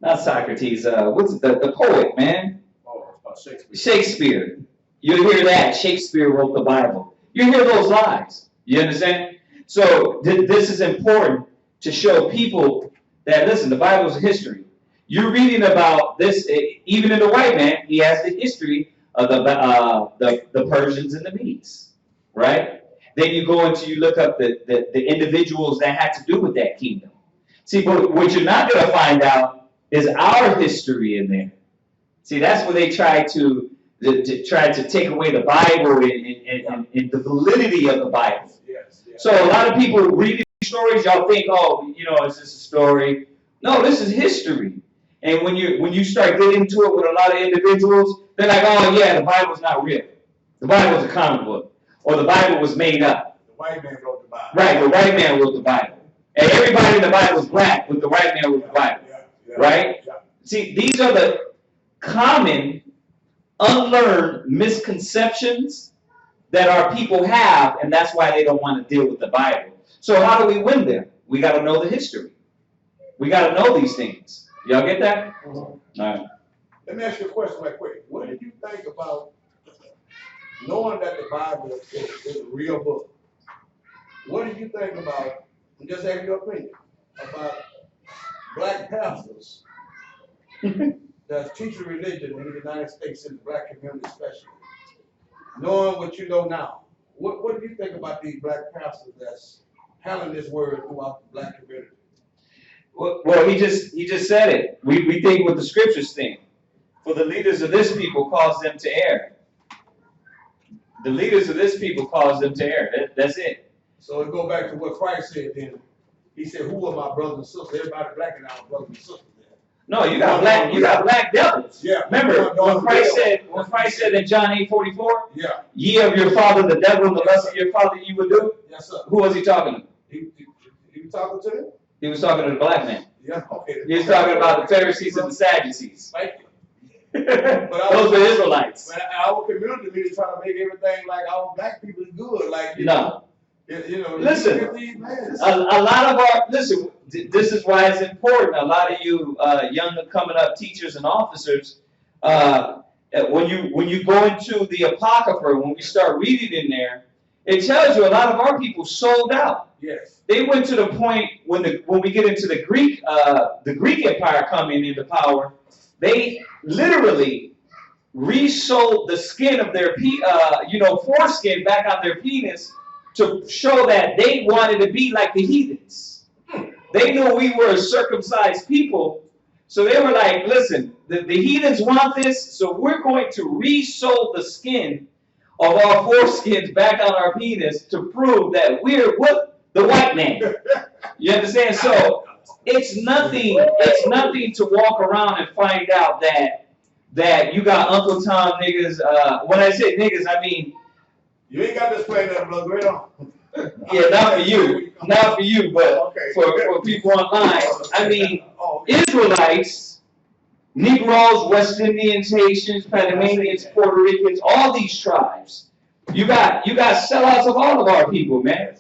Not Socrates, what's the poet, man? Shakespeare. You hear that. Shakespeare wrote the Bible. You hear those lies. You understand? So this is important to show people that, listen, the Bible is a history. You're reading about this, even in the white man, he has the history of the Persians and the Medes, right? Then you look up the individuals that had to do with that kingdom. See, but what you're not going to find out is our history in there. See, that's where they try to take away the Bible and the validity of the Bible. Yes. So a lot of people read these stories, y'all think, oh, it's just a story. No, this is history. And when you start getting into it with a lot of individuals, they're like, oh yeah, the Bible's not real. The Bible's a comic book, or the Bible was made up. The white man wrote the Bible. Right, the white man wrote the Bible, and everybody in the Bible is black, but the white man wrote the Bible. Right? Yeah. See, these are the common, unlearned misconceptions that our people have, and that's why they don't want to deal with the Bible. So how do we win them? We got to know the history. We got to know these things. Y'all get that? Mm-hmm. All right. Let me ask you a question right quick. What do you think about knowing that the Bible is a real book? What do you think about, and just have your opinion, about black pastors that teach a religion in the United States, in the black community especially? Knowing what you know now, what do you think about these black pastors that's handling this word throughout the black community? Well, he just said it. We think what the scriptures think. For the leaders of this people cause them to err. The leaders of this people cause them to err. That's it. So it go back to what Christ said then. He said, who are my brothers and sisters? Everybody black and our brothers and sisters there. No, you got black devils. Yeah. Remember when Christ said in John 8:44, Yeah. ye of your father the devil, and the lust of your father you would do. Yes, sir. Who was he talking to? He was talking to them? He was talking to the black man. Yeah, okay. He was talking about the Pharisees and the Sadducees. Thank you. Those were Israelites. But our community is trying to make everything like our black people is good. Like, No. You know, Listen, a lot of our, listen, this is why it's important. A lot of you young coming up teachers and officers, when you go into the Apocrypha, when we start reading in there, it tells you a lot of our people sold out. Yes. They went to the point when we get into the Greek Empire coming into power, they literally resold the skin of their foreskin back on their penis to show that they wanted to be like the heathens. They knew we were a circumcised people, so they were like, listen, the heathens want this, so we're going to resew the skin of our foreskins back on our penis to prove that we're what? The white man. You understand? So it's nothing to walk around and find out that you got Uncle Tom niggas. When I say niggas, I mean, you ain't got this play that blood great on. Yeah, not for you, but okay. for people online. I mean, Israelites, Negroes, West Indians, Haitians, Panamanians, Puerto Ricans, all these tribes. You got sellouts of all of our people, man.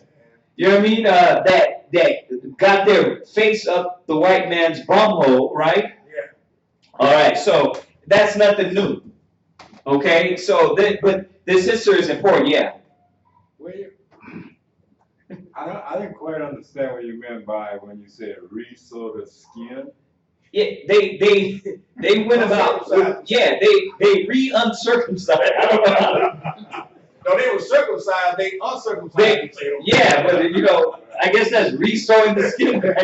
You know what I mean? That got their face up the white man's bumhole, right? Yeah. All right, so that's nothing new. Okay, so but this history is important, yeah. Well, I didn't quite understand what you meant by when you said re-sew the skin. Yeah, they went about. Yeah, they re-uncircumcised. I don't know how to. No, they were circumcised. They uncircumcised. Yeah, but I guess that's re-sewing the skin back.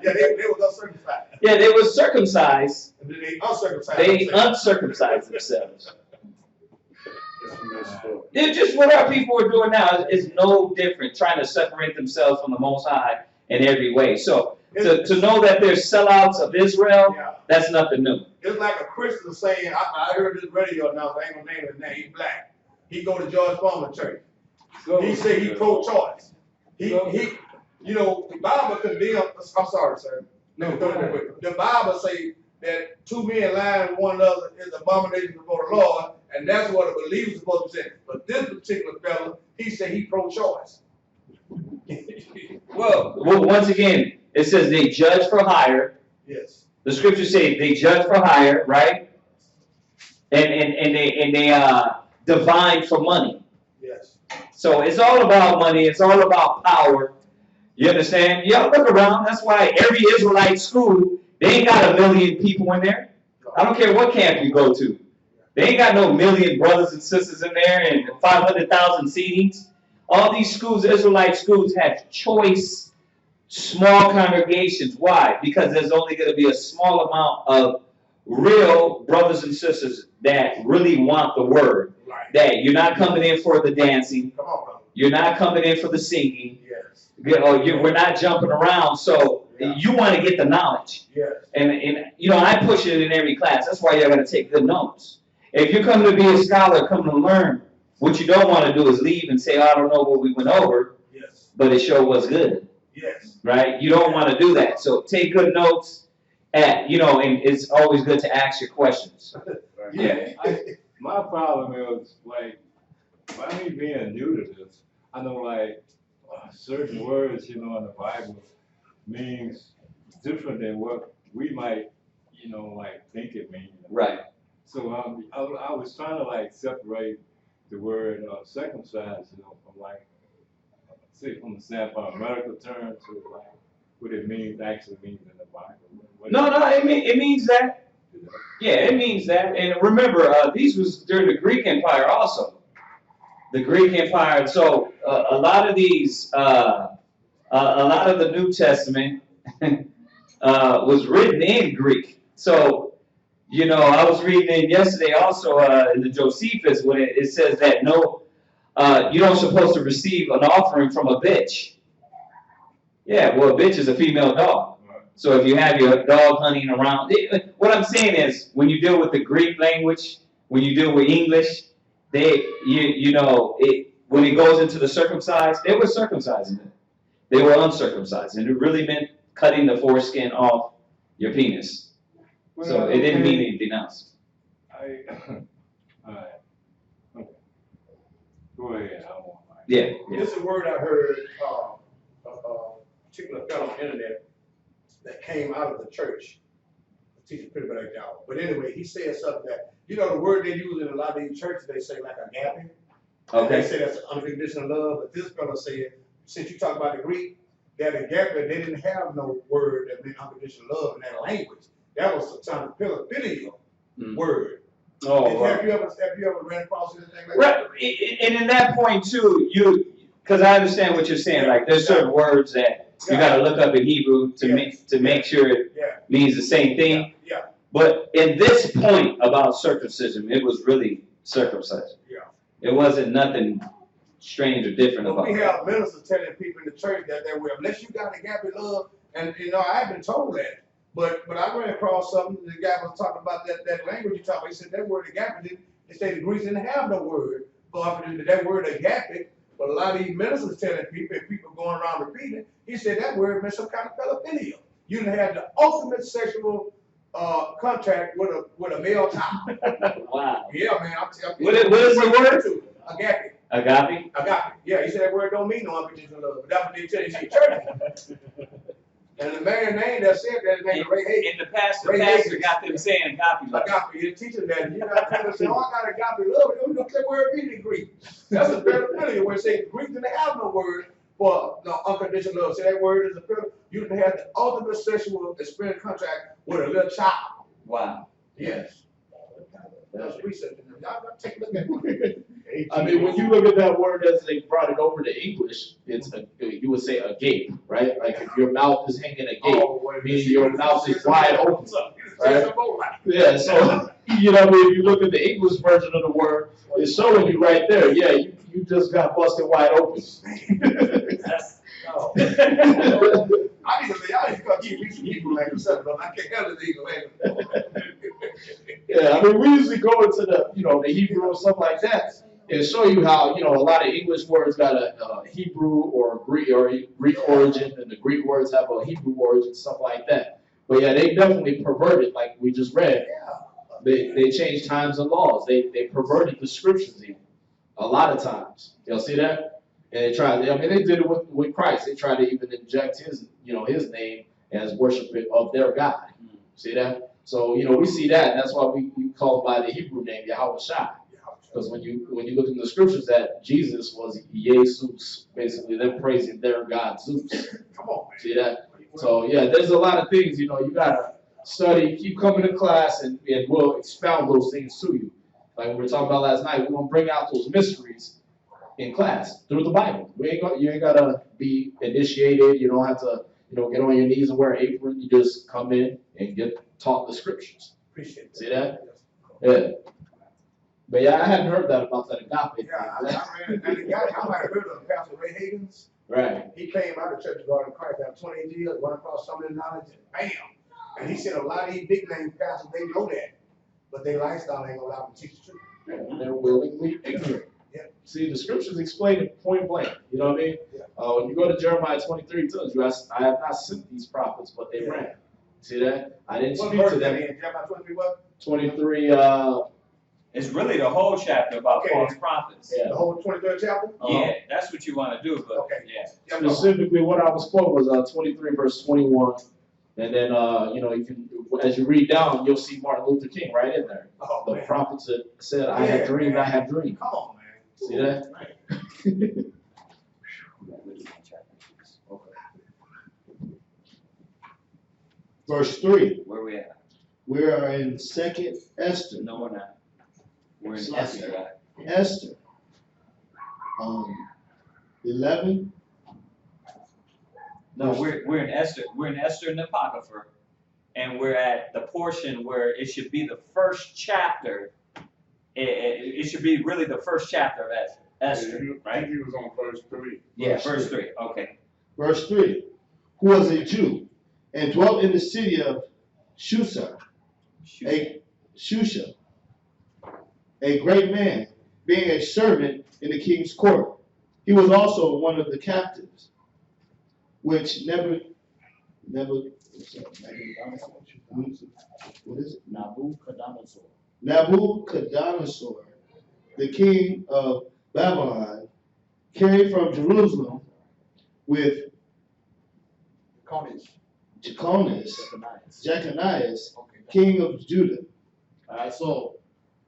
Yeah, they were uncircumcised. Yeah, they were circumcised. And then they uncircumcised. They uncircumcised themselves. It's just what our people are doing now is no different, trying to separate themselves from the Most High in every way. So to know that there's sellouts of Israel, that's nothing new. It's like a Christian saying, I heard this radio announcer, I ain't gonna name his name, he's black. He go to George Foreman Church. He say he pro-choice. The Bible condemns, I'm sorry, sir. No, the Bible say that two men lying with one another is abomination before the Lord, and that's what a believer is supposed to say. But this particular fellow, he said he pro-choice. Well, once again, it says they judge for hire. Yes. The scriptures say they judge for hire, right? And they divine for money. Yes. So it's all about money. It's all about power. You understand? Y'all look around. That's why every Israelite school, they ain't got 1 million people in there. I don't care what camp you go to. They ain't got no 1 million brothers and sisters in there and 500,000 seatings. All these schools, Israelite schools, have choice, small congregations. Why? Because there's only going to be a small amount of real brothers and sisters that really want the word. Right. That you're not coming in for the dancing. Come on, brother. You're not coming in for the singing. Yes. We're not jumping around. So you want to get the knowledge. Yes. And I push it in every class. That's why you're going to take good notes. If you're coming to be a scholar, coming to learn, what you don't want to do is leave and say, I don't know what we went over, Yes. but it sure was good. Yes. Right? You don't want to do that. So take good notes, and it's always good to ask your questions. Yeah. My problem is, like, by me being new to this, I know, like, certain words, in the Bible means different than what we might, think it means. Right. So I was trying to, like, separate the word circumcised, from, like, say, from the standpoint of medical terms to, like, what it actually means in the Bible. No, it means that. Yeah, it means that. And remember, these was during the Greek Empire also. The Greek Empire. So a lot of these, a lot of the New Testament was written in Greek. So, I was reading it yesterday also in the Josephus when it says that you don't supposed to receive an offering from a bitch. Yeah, well, a bitch is a female dog. So if you have your dog hunting around, what I'm saying is, when you deal with the Greek language, when you deal with English, when it goes into the circumcised, they were circumcising it. They were uncircumcised, and it really meant cutting the foreskin off your penis. So it didn't mean anything else. Alright. Okay. Go ahead. I want mine. Yeah. This is a word I heard, a particular fellow on the internet that came out of the church. Teacher pretty much like y'all. But anyway, he said something that, the word they use in a lot of these churches, they say like agape. Okay. They say that's unconditional love, but this fellow said, since you talk about the Greek, that agape, they didn't have no word that meant unconditional love in that language. That was some kind of philia word. Oh, Have you ever ran across anything like right. that? And in that point too, because I understand what you're saying. Like there's certain words that you got to look up in Hebrew to make sure it means the same thing. Yeah. But in this point about circumcision, it was really circumcision. Yeah. It wasn't nothing strange or different about We it. have ministers telling people in the church that they will, unless you got agape love, and I've been told that. But I ran across something, the guy was talking about that language you talk about. He said that word agape, they say the Greeks didn't have no word for that word agape. But a lot of these ministers telling people, and people going around repeating it, he said that word meant some kind of pedophilia. You didn't have the ultimate sexual contact with a male child. Wow. Yeah, man. I'm What is the word? Agape. Agape? Agape. Yeah, he said that word don't mean no unconditional love, but that's what they tell you in church. And the man name that said that is named Ray Hayes. And the pastor got them saying agape love. Agape, you're teaching that. You got people say, oh, I got agape love. You don't know that word mean in Greek. That's a pedophilia where it says the Greeks didn't have no word for no unconditional love. So that word is a pedophilia. You didn't have the ultimate sexual experience contract with a little child. Wow. Yes. That's research. Y'all take a look at it. I mean, when you look at that word as they brought it over to English, you would say agape, right? Like if your mouth is hanging agape, meaning your mouth is wide open, right? Yeah, so, if you look at the English version of the word, it's showing you right there, yeah, you just got busted wide open. I need to come keep reaching people like yourself, but I can't handle the English. Yeah, I mean, we usually go into the Hebrew or something like that and show you how, a lot of English words got a Hebrew or Greek origin, and the Greek words have a Hebrew origin, stuff like that. But yeah, they definitely perverted, like we just read. They changed times and laws. They perverted the scriptures even, a lot of times. Y'all see that? And they did it with Christ. They tried to even inject his name as worship of their God. See that? So, we see that, and that's why we call him by the Hebrew name, Yahweh Shai. Because when you look in the scriptures that Jesus was Jesus, basically them praising their God Zeus. Come on, man. See that? So yeah, there's a lot of things, you gotta study, keep coming to class, and we'll expound those things to you. Like we were talking about last night, we're gonna bring out those mysteries in class through the Bible. You ain't gotta be initiated, you don't have to, get on your knees and wear an apron, you just come in and get taught the scriptures. Appreciate it. See that? Yeah. But yeah, I hadn't heard that about that agape. Yeah, I might have heard of Pastor Ray Havens. Right. He came out of Church of God in Christ after 28 years, went across some of the knowledge, and bam. And he said a lot of these big name pastors, they know that, but their lifestyle ain't gonna allow them to teach the truth. Yeah, they're willingly ignorant. Yeah. See, the scriptures explain it point blank. You know what I mean? Yeah. When you go to Jeremiah 23, it tells you, I have not sent these prophets, but they ran. See that? I didn't What speak verse to them. that in? Jeremiah 23 what? 23, It's really the whole chapter about Okay. false prophets. Yeah. The whole 23rd chapter? Yeah, that's what you want to do, but Okay. yeah. specifically what I was quoting was 23 verse 21. And then, you can, as you read down, you'll see Martin Luther King right in there. Oh, The man. prophets that said, I have dreamed, man. I have dreamed. Come on, man. See that? Man. Verse 3. Where we at? We are in 2nd Esther. No, we're not. We're in Sorry. Esther, right? Esther. 11. No, we're in Esther. We're in Esther and the Apocrypha, and we're at the portion where it should be the first chapter. It should be really the first chapter of Esther, right? He was on verse 3. Yeah, Verse verse 3. 3. Okay. Verse 3. Who was a Jew and dwelt in the city of Shusha, Shusha, a great man, being a servant in the king's court. He was also one of the captives, which what is it? Nabuchodonosor, the king of Babylon, carried from Jerusalem with Jeconias, king of Judah. Alright, so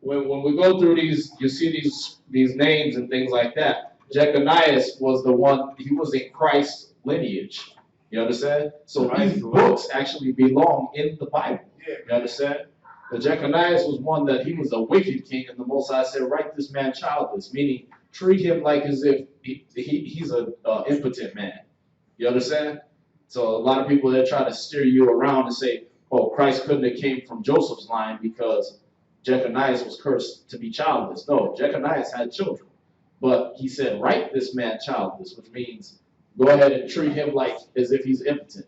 when we go through these, you see these names and things like that. Jeconias was the one, he was in Christ's lineage. You understand? So these books actually belong in the Bible. You understand? But Jeconias was one that he was a wicked king, and the Most High said, write this man childless, meaning treat him like as if he's an impotent man. You understand? So a lot of people, they're trying to steer you around and say, oh, Christ couldn't have came from Joseph's line because Jeconias was cursed to be childless. No, Jeconias had children. But he said, write this man childless, which means go ahead and treat him like as if he's impotent.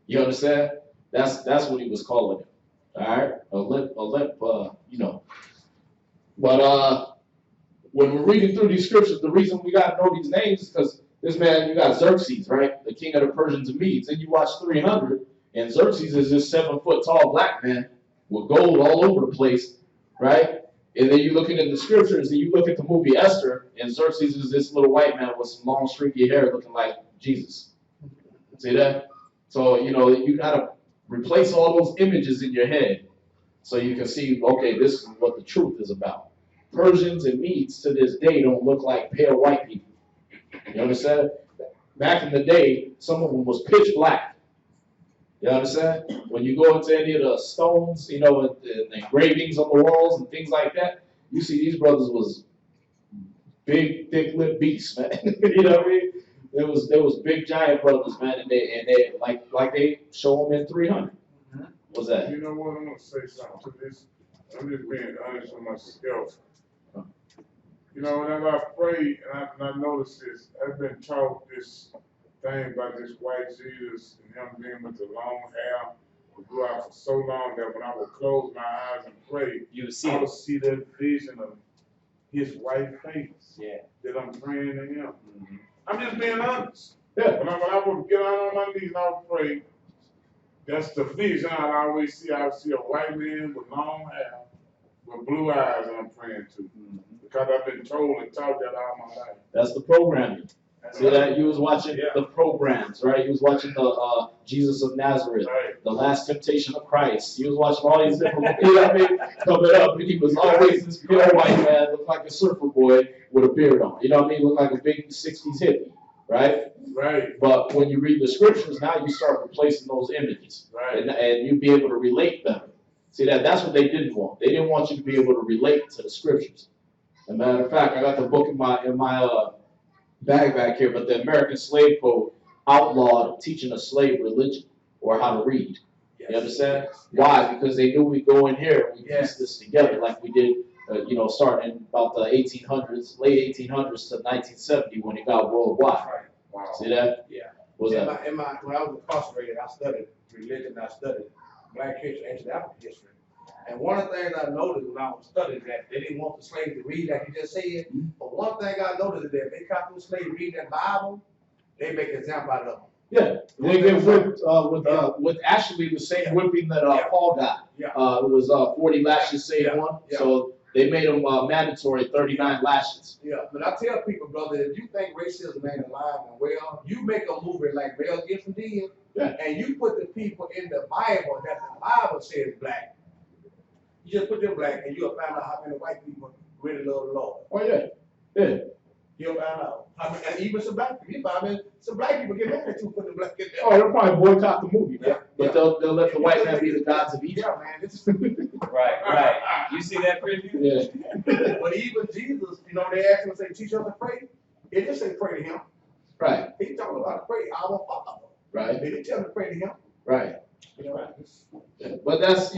You understand? That's what he was calling him. All right? You know. But when we're reading through these scriptures, the reason we got to know these names is because this man, you got Xerxes, right? The king of the Persians and Medes. Then you watch 300, and Xerxes is this 7-foot tall black man with gold all over the place, right? And then you look at the scriptures, and you look at the movie Esther, and Xerxes is this little white man with some long, streaky hair looking like Jesus. See that? So, you know, you got to replace all those images in your head so you can see, okay, this is what the truth is about. Persians and Medes to this day don't look like pale white people. You understand? Back in the day, some of them was pitch black. You understand? When you go into any of the stones, you know, and the engravings on the walls and things like that, you see these brothers was big, thick-lipped beasts, man. You know what I mean? There was big giant brothers, man, and they like they show them in 300. What's that? You know what? I'm gonna say something to this. I'm just being honest with myself. You know, whenever I pray and I notice this, I've been taught this thing about this white Jesus and him being with the long hair, would go out for so long that when I would close my eyes and pray, I would see that vision of his white face. Yeah. That I'm praying to him. Mm-hmm. I'm just being honest. Yeah. When I would get out on my knees and I would pray, that's the vision I always see. I would see a white man with long hair, with blue eyes, and I'm praying to. Mm-hmm. Because I've been told and taught that all my life. That's the programming. See that? You was watching the programs, right? You was watching the Jesus of Nazareth, right. The Last Temptation of Christ. You was watching all these different, you know what I mean, coming up, and he was always this pure white man, looked like a surfer boy with a beard on. You know what I mean? Looked like a big 60s hippie, right? Right. But when you read the scriptures, now you start replacing those images, right? And you be able to relate better. See that's what they didn't want. They didn't want you to be able to relate to the scriptures. As a matter of fact, I got the book in my bag back here, but the American Slave Code outlawed teaching a slave religion or how to read. Yes. You understand? Yes. Why? Because they knew we'd go in here and we'd piece this together like we did, starting in about the 1800s, late 1800s to 1970 when it got worldwide. Right. Wow. See that? Yeah. What's that? When I was incarcerated, I studied religion, I studied Black history, ancient African history. And one of the things I noticed when I was studying that, they didn't want the slaves to read like you just said. Mm-hmm. But one thing I noticed is that if they caught those slaves reading that Bible, they make an example out of them. Yeah, they get whipped with actually the same whipping that Paul got. Yeah. It was 40 lashes, save one. Yeah. So they made them mandatory 39 lashes. Yeah, but I tell people, brother, if you think racism ain't alive and well, you make a movie like Mel Gibson did, and you put the people in the Bible that the Bible says black. You just put them black, and you'll find out how many white people really love the Lord. Oh yeah, yeah. You'll find out. And even some black people. Some black people get mad at you putting the black in there. Oh, they'll probably boycott the movie, man. But they'll let the white man be the gods of Egypt. Yeah, man. Right. You see that preview? Yeah. But even Jesus, they asked him to say, teach us to pray. It didn't say pray to him. Right. He talking about pray our Father. Right. They didn't tell him to pray to him. Right. But that's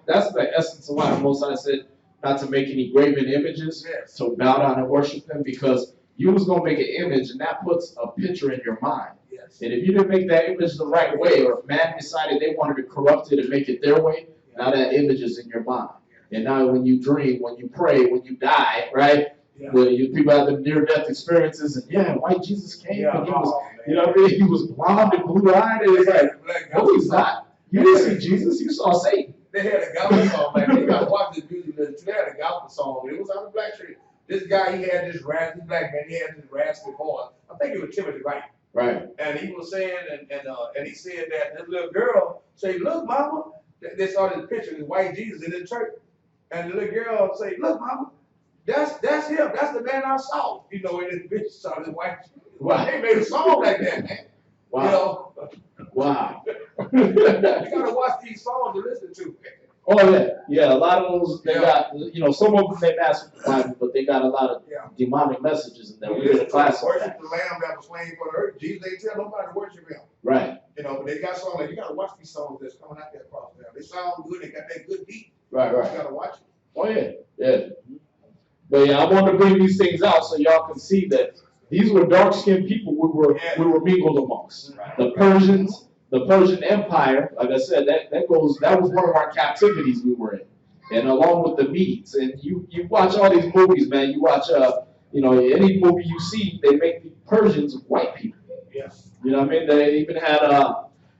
that's the essence of why the Most High said not to make any graven images, to bow down and worship them, because you was gonna make an image and that puts a picture in your mind. Yes. And if you didn't make that image the right way, or if man decided they wanted to corrupt it and make it their way, now that image is in your mind. And now when you dream, when you pray, when you die, right? Yeah. When you people have the near-death experiences, and white Jesus came, and he was, you know what I mean? He was blonde and blue-eyed, and it's like, no, he's not. You didn't see Jesus, you saw Satan. They had a gospel song back then. You gotta watch this music. They had a gospel song. It was on the Black Street. This guy, he had this raspy black man. He had this raspy voice. I think it was Timothy Wright. Right. And he was saying, and he said that this little girl say, "Look, mama." They saw this picture of this white Jesus in the church, and the little girl say, "Look, mama, that's him. That's the man I saw." You know, in this picture, saw this white. Wow. They made a song like that, man. Wow. You know. Wow. You gotta watch these songs to listen to. Oh yeah. A lot of those they got, you know, some of them they match with the Bible, but they got a lot of demonic messages in there. We did a class on Worship that. the Lamb that was slain for the earth. Jesus ain't tell nobody to worship him. Right. You know, but they got songs like you gotta watch these songs that's coming out there across there. They sound good. They got that good beat. Right. You gotta watch it. Oh yeah. But I wanted to bring these things out so y'all can see that these were dark-skinned people we were mingled amongst. Right. The Persians, the Persian Empire, like I said, that was one of our captivities we were in. And along with the Medes. And you watch all these movies, man. You watch you know, any movie you see, they make the Persians white people. Yes. You know what I mean? They even had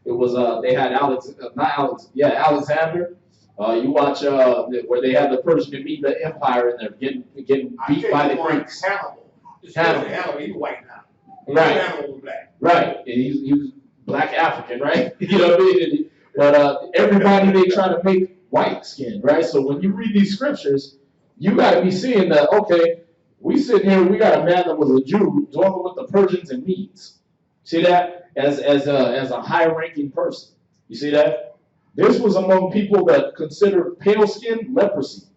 they had Alexander. You watch where they had the Persian and Mede Empire and they're getting beat by the Greeks. Hannibal, he's white now. Right. Hannibal was black. Right. And he was black African, right? You know what I mean? But everybody they try to make white skinned, right? So when you read these scriptures, you got to be seeing that, okay, we sitting here, we got a man that was a Jew dwelling with the Persians and Medes. See that? As a high-ranking person. You see that? This was among people that considered pale skin leprosy.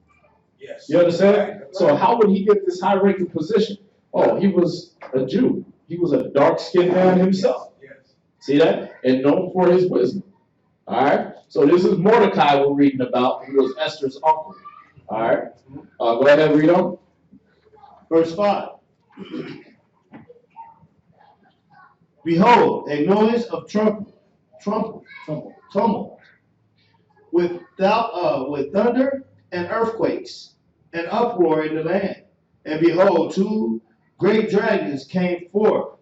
Yes. You understand? Right. So how would he get this high-ranking position? Oh, he was a Jew. He was a dark-skinned man himself. Yes. See that? And known for his wisdom. All right? So this is Mordecai we're reading about, who was Esther's uncle. All right? Go ahead and read on. Verse 5. Behold, a noise of tumult, with thunder and earthquakes, and uproar in the land. And behold, two great dragons came forth,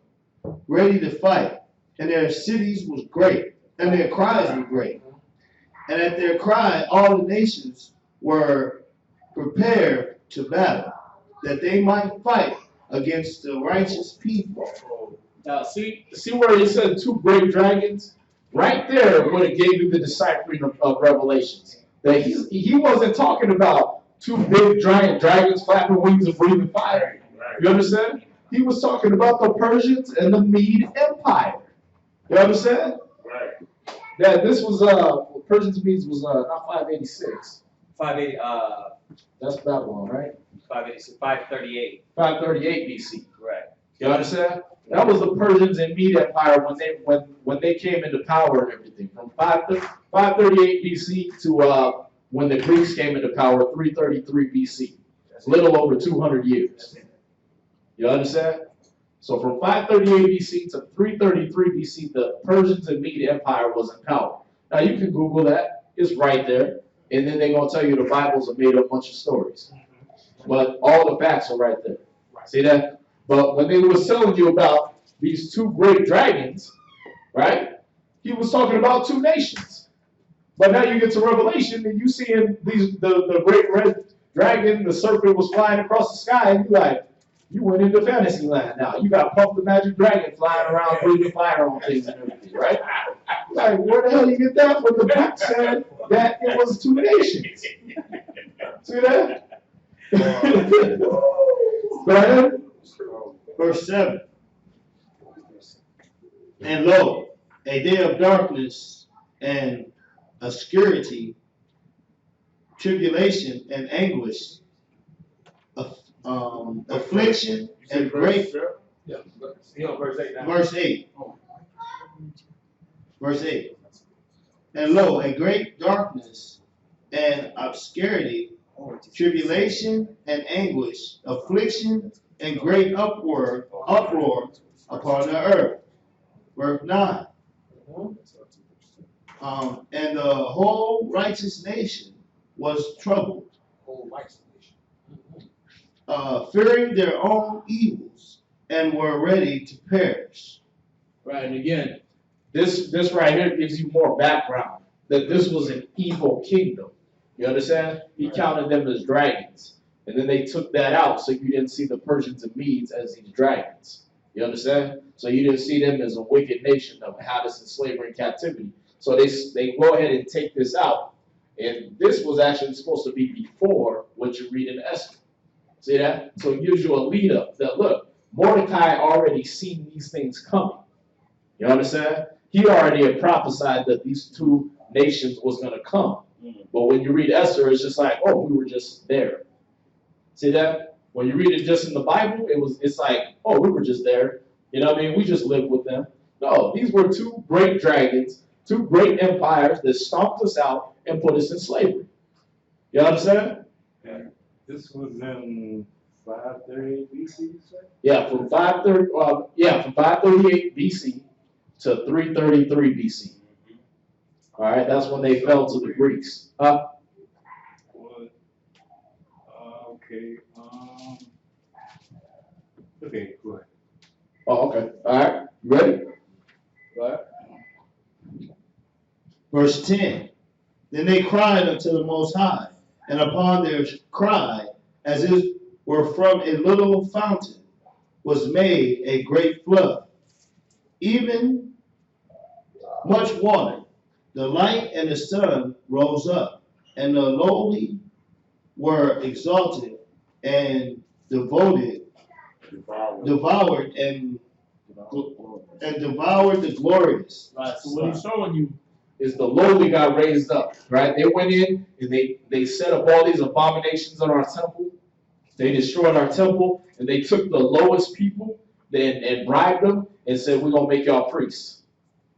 ready to fight, and their cities was great, and their cries were great. And at their cry, all the nations were prepared to battle, that they might fight against the righteous people. Now, see where he said two great dragons? Right there would have gave you the deciphering of Revelations. That he wasn't talking about two big giant dragons flapping wings and breathing fire. You understand? He was talking about the Persians and the Mede Empire. You understand? Right. That this was Persians and Medes was not 586. 580. That's Babylon, right? 586. 538. 538 BC. Right. You understand? That was the Persians and Mede Empire when they came into power and everything. From 538 BC to when the Greeks came into power, 333 BC. It's a little over 200 years. You understand? So from 538 BC to 333 BC, the Persians and Mede Empire was in power. Now you can Google that. It's right there. And then they're going to tell you the Bible's a made up bunch of stories. But all the facts are right there. See that? But when they was telling you about these two great dragons, right? He was talking about two nations. But now you get to Revelation and you seeing the great red dragon, the serpent was flying across the sky, and you're like, you went into fantasy land now. You got Puff the Magic Dragon flying around breathing fire on things and everything, right? Like, where the hell you get that when the book said that it was two nations? See that? Go ahead. Verse 7. And lo, a day of darkness and obscurity, tribulation and anguish, affliction and great. Yeah. Verse 8 now. Verse 8. Verse 8. And lo, a great darkness and obscurity, tribulation and anguish, affliction and great uproar upon the earth. verse 9. And the whole righteous nation was troubled, Whole righteous nation. fearing their own evils, and were ready to perish. Right, and again, this right here gives you more background that this was an evil kingdom. You understand? He counted them as dragons, and then they took that out, so you didn't see the Persians and Medes as these dragons. You understand? So you didn't see them as a wicked nation that had us in slavery and captivity. So they go ahead and take this out, and this was actually supposed to be before what you read in Esther. See that? So it gives you a lead up that look, Mordecai already seen these things coming. You understand? He already had prophesied that these two nations was going to come. But when you read Esther, it's just like, oh, we were just there. See that? When you read it just in the Bible, it's like, oh, we were just there. You know what I mean? We just lived with them. No, these were two great dragons, two great empires that stomped us out and put us in slavery. You understand? Yeah. This was in 538 BC, you said? Yeah, from 538 BC to 333 BC. All right, that's when they fell to the Greeks. What? Okay. Okay, go ahead. Oh, okay. All right, you ready? Go ahead. Verse 10. Then they cried unto the Most High, and upon their cry, as it were from a little fountain, was made a great flood, even much water. The light and the sun rose up, and the lowly were exalted and devoured and devoured the glorious. Right. So what he's showing you is the lowly got raised up. Right. They went in and they set up all these abominations on our temple. They destroyed our temple, and they took the lowest people and bribed them and said, "We're gonna make y'all priests."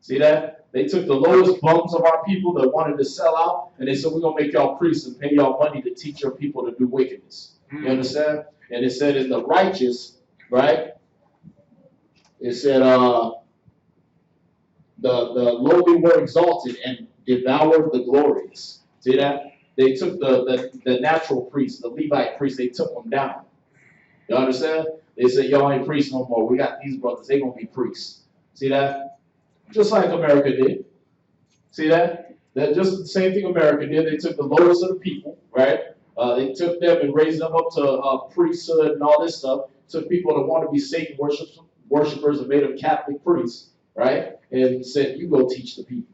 See that? They took the lowest bums of our people that wanted to sell out, and they said, "We're gonna make y'all priests and pay y'all money to teach your people to do wickedness." You understand? And it said in the righteous, right? It said the lowly were exalted and devoured the glorious. See that? They took the natural priests, the Levite priests, they took them down. You understand? They said, y'all ain't priests no more. We got these brothers, they gonna be priests. See that? Just like America did. See that? That just the same thing America did. They took the lowest of the people, right? They took them and raised them up to priesthood and all this stuff. Took people that want to be Satan worshipers and made them Catholic priests, right? And said, you go teach the people.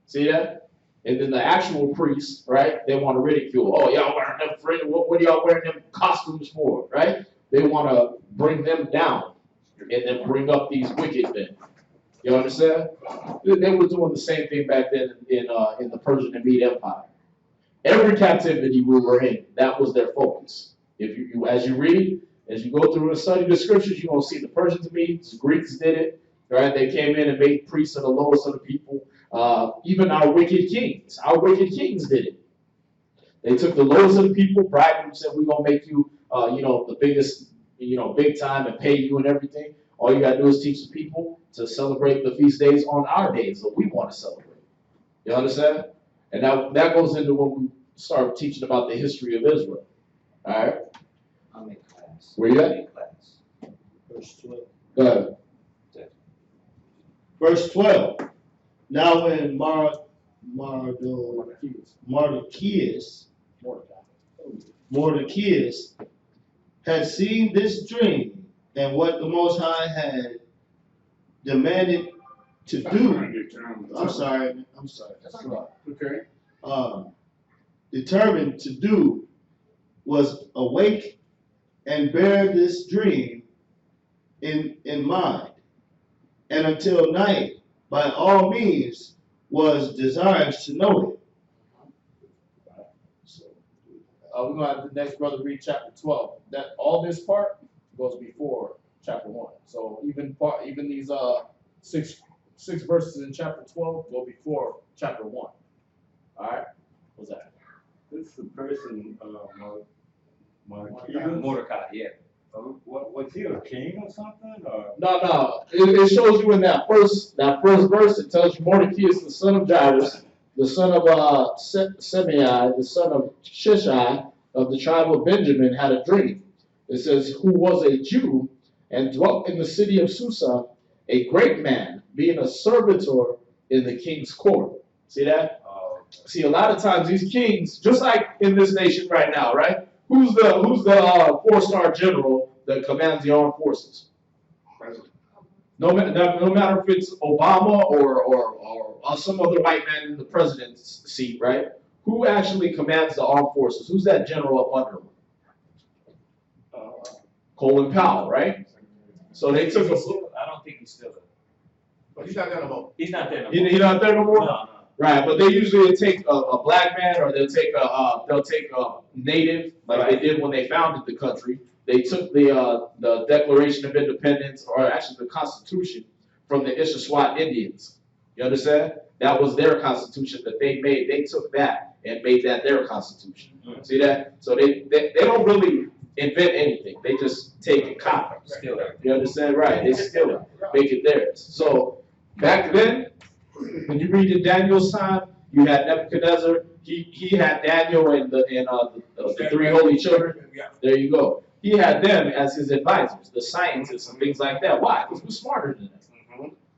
See that? And then the actual priests, right? They want to ridicule. Oh, y'all wearing them fringe? What are y'all wearing them costumes for, right? They want to bring them down and then bring up these wicked men. You understand? They were doing the same thing back then in the Persian and Mede Empire. Every captivity we were in, that was their focus. If you as you read, as you go through and study the scriptures, you're going to see the Persians and Medes, the Greeks did it. Right? They came in and made priests of the lowest of the people. Even our wicked kings did it. They took the lowest of the people, bribed them, and said, we're going to make you, the biggest, big time and pay you and everything. All you got to do is teach the people to celebrate the feast days on our days that we want to celebrate. You understand? And that goes into when we start teaching about the history of Israel. All right? I'm in class. Where you at? I'm in class. Verse 12. Go ahead. Verse 12. Now when Mordecai had seen this dream and what the Most High had demanded to do. I'm sorry. Okay. Determined to do was awake and bear this dream in mind, and until night, by all means, was desirous to know it. So, we're going to have the next brother read chapter 12. That all this part goes before chapter 1. So even these six verses in chapter 12 go before chapter 1. All right? What's that? This is the person, Mordecai, yeah. Was he a king or something? Or? No. It shows you in that first verse. It tells you Mordecai is the son of Jairus, the son of Semei, the son of Shishai of the tribe of Benjamin, had a dream. It says, who was a Jew and dwelt in the city of Susa, a great man, being a servitor in the king's court. See that? See, a lot of times these kings, just like in this nation right now, right? Who's the 4-star general that commands the armed forces? President. No matter if it's Obama or some other white man in the president's seat, right? Who actually commands the armed forces? Who's that general up under him? Colin Powell, right? So they took a. I don't think he's still there. But he's not there no more. He's not there no more. He's not there no more. No. Right, but they usually take a black man, or they'll take a native, like they did when they founded the country. They took the Declaration of Independence, or actually the Constitution, from the Ishawat Indians. You understand? That was their constitution that they made. They took that and made that their constitution. Mm-hmm. See that? So they don't really invent anything. They just take and copy. Still there. You understand? Right. They steal it, make it theirs. So back then, when you read in Daniel's time, you had Nebuchadnezzar. He had Daniel and the 3 holy children. There you go. He had them as his advisors, the scientists and things like that. Why? Because we're smarter than them.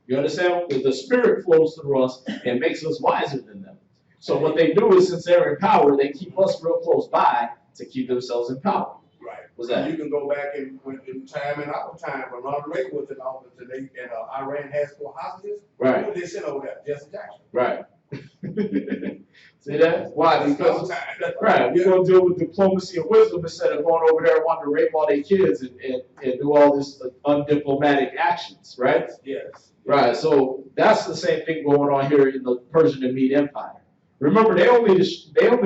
You understand? Because the Spirit flows through us and makes us wiser than them. So what they do is, since they're in power, they keep us real close by to keep themselves in power. Right. What's that? You can go back in time in our time when Ronald Reagan was in office and Iran had 4 hostages. Right. Who did they send over there? Jesse Jackson. Right. See that? Why? Because right, we're gonna deal with diplomacy and wisdom instead of going over there and wanting to rape all their kids and do all this undiplomatic actions, right? Yes. Right. So that's the same thing going on here in the Persian and Mede Empire. Remember, they only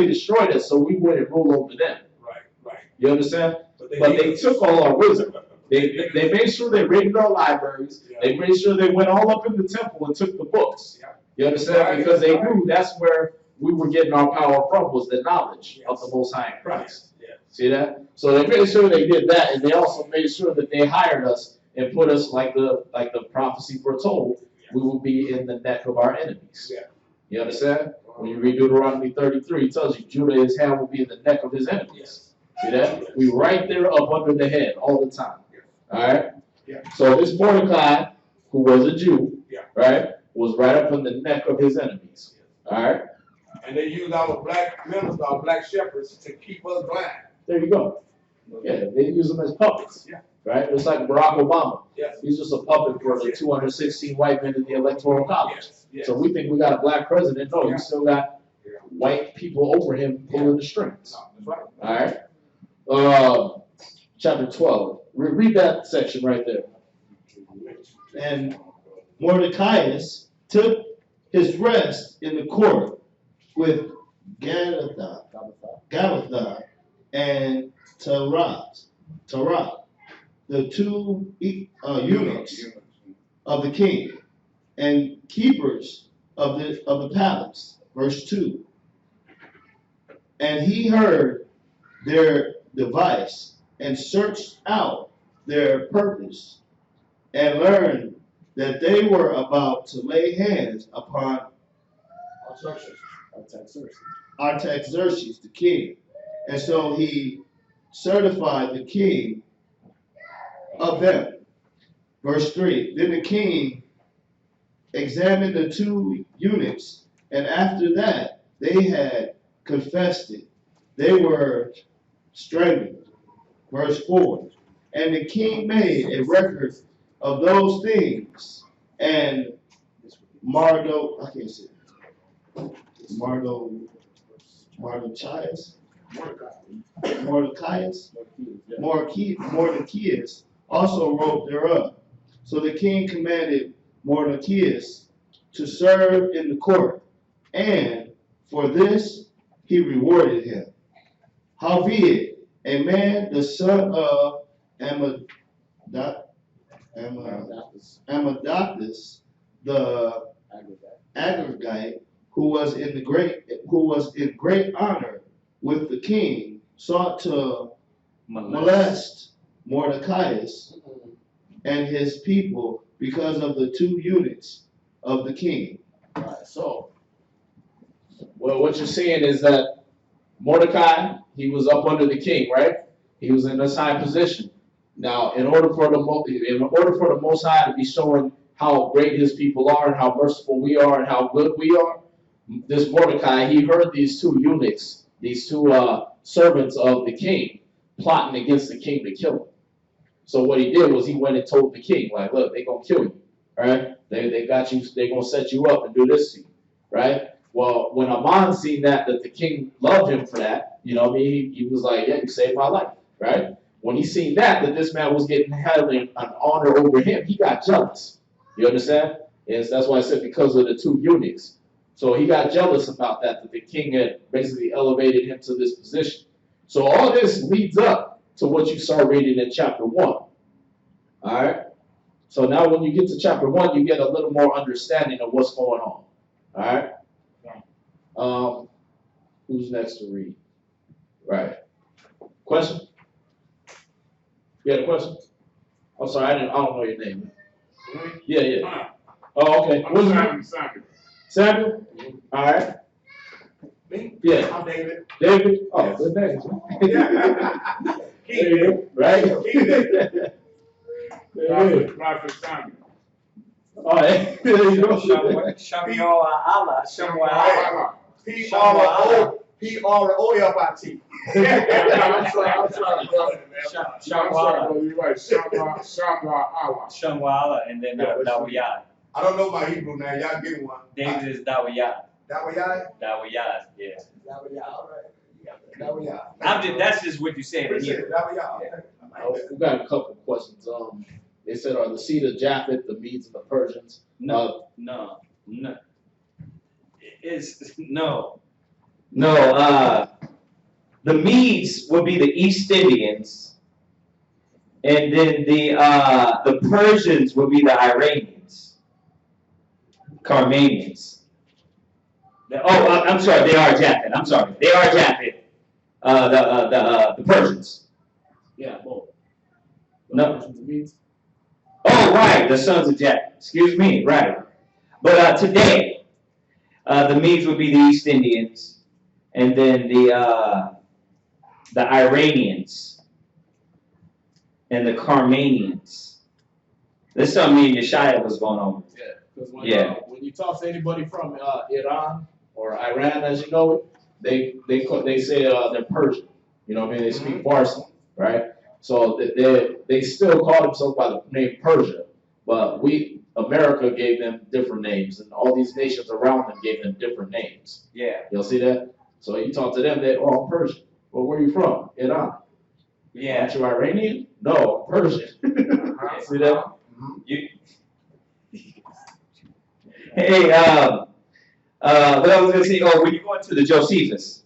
destroyed us so we wouldn't rule over them. Right. You understand? But they took all our wisdom. They made sure they raided our libraries. Yeah. They made sure they went all up in the temple and took the books. Yeah. You understand? Because they knew that's where we were getting our power from, was the knowledge of the Most High in Christ. Yes. See that? So they made sure they did that, and they also made sure that they hired us and put us, like the prophecy foretold, we will be in the neck of our enemies. Yeah. You understand? When you read Deuteronomy 33, it tells you Judah, his hand will be in the neck of his enemies. Yes. See that? We right there up under the head all the time. All right? Yeah. So this Mordecai, who was a Jew, right, was right up in the neck of his enemies. All right? And they used our black members, our black shepherds, to keep us blind. There you go. Yeah, they use them as puppets. Yeah. Right? Just like Barack Obama. Yes. He's just a puppet for the 216 white men in the Electoral College. Yes. Yes. So we think we got a black president. No, we still got white people over him pulling the strings. No, that's right. All right? Chapter 12. Read that section right there. And Mordecai took his rest in the court with Galathah and Tarat, the 2 eunuchs of the king, and keepers of the palace. Verse 2. And he heard their device and searched out their purpose, and learned that they were about to lay hands upon Artaxerxes, the king. And so he certified the king of them. Verse 3. Then the king examined the 2 eunuchs, and after that they had confessed it, they were strangled. Verse 4. And the king made a record of those things, and Mordecai, also wrote thereof. So the king commanded Mordecai to serve in the court, and for this he rewarded him. Howbeit, a man, the son of Amadatus, the Agagite, who was in great honor with the king, sought to molest Mordecai and his people because of the 2 eunuchs of the king. Right. So, well, what you're saying is that Mordecai, he was up under the king, right? He was in this high position. Now, in order for the Most High to be showing how great His people are and how merciful we are and how good we are, this Mordecai, he heard these 2 eunuchs, these 2 servants of the king, plotting against the king to kill him. So what he did was he went and told the king, like, look, they're gonna kill you, right? They got you, they're gonna set you up and do this to you, right? Well, when Aman seen that the king loved him for that, you know what I mean? He was like, yeah, you saved my life, right? When he seen that this man was getting having an honor over him, he got jealous. You understand? And that's why I said because of the 2 eunuchs. So he got jealous about that the king had basically elevated him to this position. So all this leads up to what you saw reading in chapter 1. All right? So now when you get to chapter 1, you get a little more understanding of what's going on. All right? Who's next to read? Right. Question? You had a question? I'm sorry, I don't know your name. Yeah. Oh, okay. What's your name? Samuel? All right. Me? Yeah. I'm David. David? Oh, good name. King David. Right? King David. Prophet Samuel. All right. There you go. Shamuel Allah. Shamuel. P-R-O-F-I-T. I'm sorry, brother. You're right. Shamla Allah. Shamuel and then Dawiyad. I don't know my Hebrew name. Y'all give me one. David is Dawiyad. Dawiyad? Dawiyad, yeah. Dawiyad, all right. Dawiyad. That's just what you say in Appreciate it. Hebrew. Dawiyad. We got a couple questions. They said, are the seed of Japheth the Medes and the Persians? No. The Medes would be the East Indians, and then the Persians would be the Iranians, Carmanians. I'm sorry, they are Japheth. I'm sorry, they are Japheth. The Persians. Yeah, both. No. Persians and Medes? Oh, right, the sons of Japheth. Excuse me, right. But today, the Medes would be the East Indians, and then the Iranians, and the Carmanians. This is something me and Yeshaya was going on. Yeah, because when you talk to anybody from Iran or Iran, as you know it, they say they're Persian. You know what I mean? They speak Farsi, right? So they still call themselves by the name Persia, but America gave them different names, and all these nations around them gave them different names. Yeah. You'll see that? So you talk to them, I'm Persian. Well, where are you from? Iran. Yeah. Aren't you Iranian? No, I'm Persian. See that? Hey, what I was gonna say, when you go into the Josephus,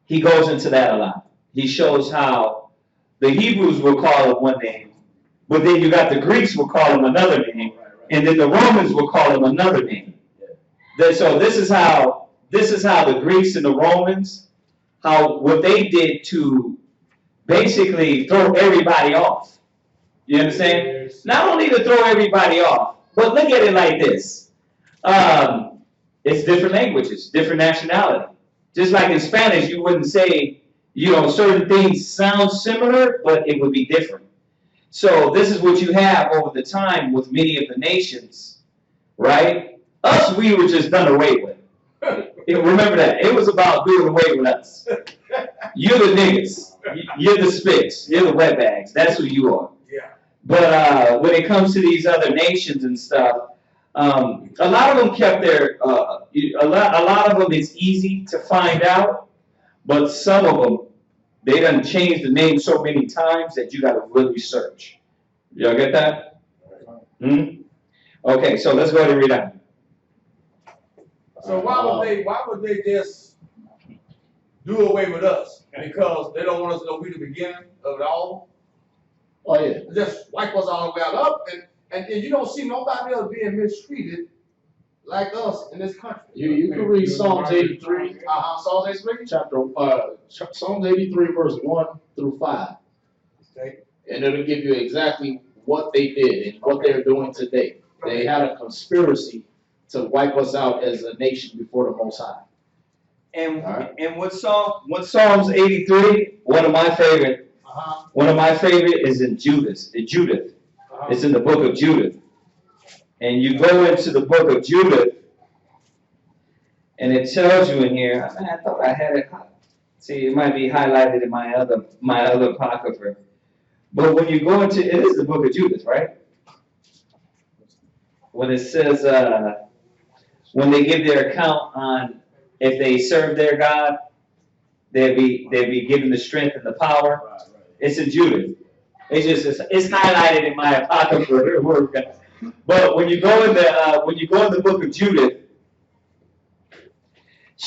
he goes into that a lot. He shows how the Hebrews will call him one name, but then you got the Greeks will call him another name, and then the Romans will call him another name. So this is how the Greeks and the Romans, what they did to basically throw everybody off. You understand? Not only to throw everybody off, but look at it like this. It's different languages, different nationality. Just like in Spanish, you wouldn't say, certain things sound similar, but it would be different. So this is what you have over the time with many of the nations, right? Us, we were just done away with. Remember that. It was about doing away with us. You're the niggas. You're the spits. You're the wetbags. That's who you are. Yeah. But when it comes to these other nations and stuff, a lot of them kept their, a lot of them it's easy to find out, but some of them, they done changed the name so many times that you got to really search. Y'all get that? Okay, so let's go ahead and read that. So why would they just do away with us? Because they don't want us to know we the beginning of it all? Oh, yeah. Just wipe us all the way up, and you don't see nobody else being mistreated like us in this country. You can read Psalms 83. Psalms 83? Psalms 83, verse 1 through 5. Okay. And it'll give you exactly what they did and what they're doing today. They had a conspiracy to wipe us out as a nation before the Most High. And Alright. and what Psalms 83, one of my favorite is in Judith. It's in the book of Judith. And you go into the book of Judith, and it tells you in here, I thought I had it. See, it might be highlighted in my other apocrypha. But when you go into, it is the book of Judith, right? When it says, when they give their account on if they serve their God, they'll be given the strength and the power. Right. It's in Judith. It's highlighted in my apocrypha. But when you go in the book of Judith,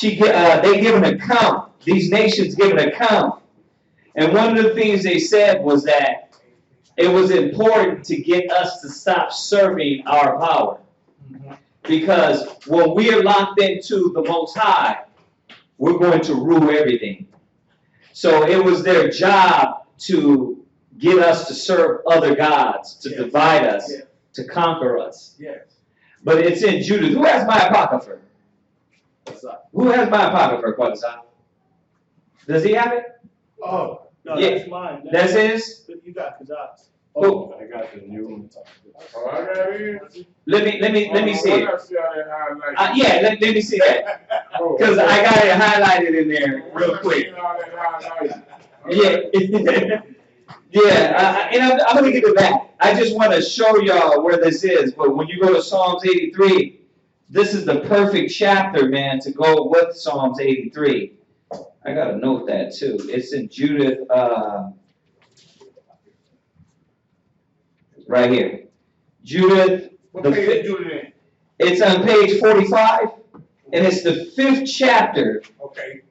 they give an account. These nations give an account, and one of the things they said was that it was important to get us to stop serving our power, because when we are locked into the Most High, we're going to rule everything. So it was their job to get us to serve other gods, to divide us, to conquer us. Yes. But it's in Judith. Who has my apocrypha? Who has my apocrypha, Quadzah? Does he have it? Oh, no, Yeah. that's mine. That's his? You got Kazak's. Who? I got the new one. Oh, I got it. Let me see it. I see how that highlight. Yeah, let me see that. Because I got it highlighted in there real quick. Yeah. And I'm going to give it back. I just want to show y'all where this is. But when you go to Psalms 83, this is the perfect chapter, man, to go with Psalms 83. I got to note that, too. It's in Judith, right here. Judith. What page is Judith in? It's on page 45, and it's the 5th chapter. Okay.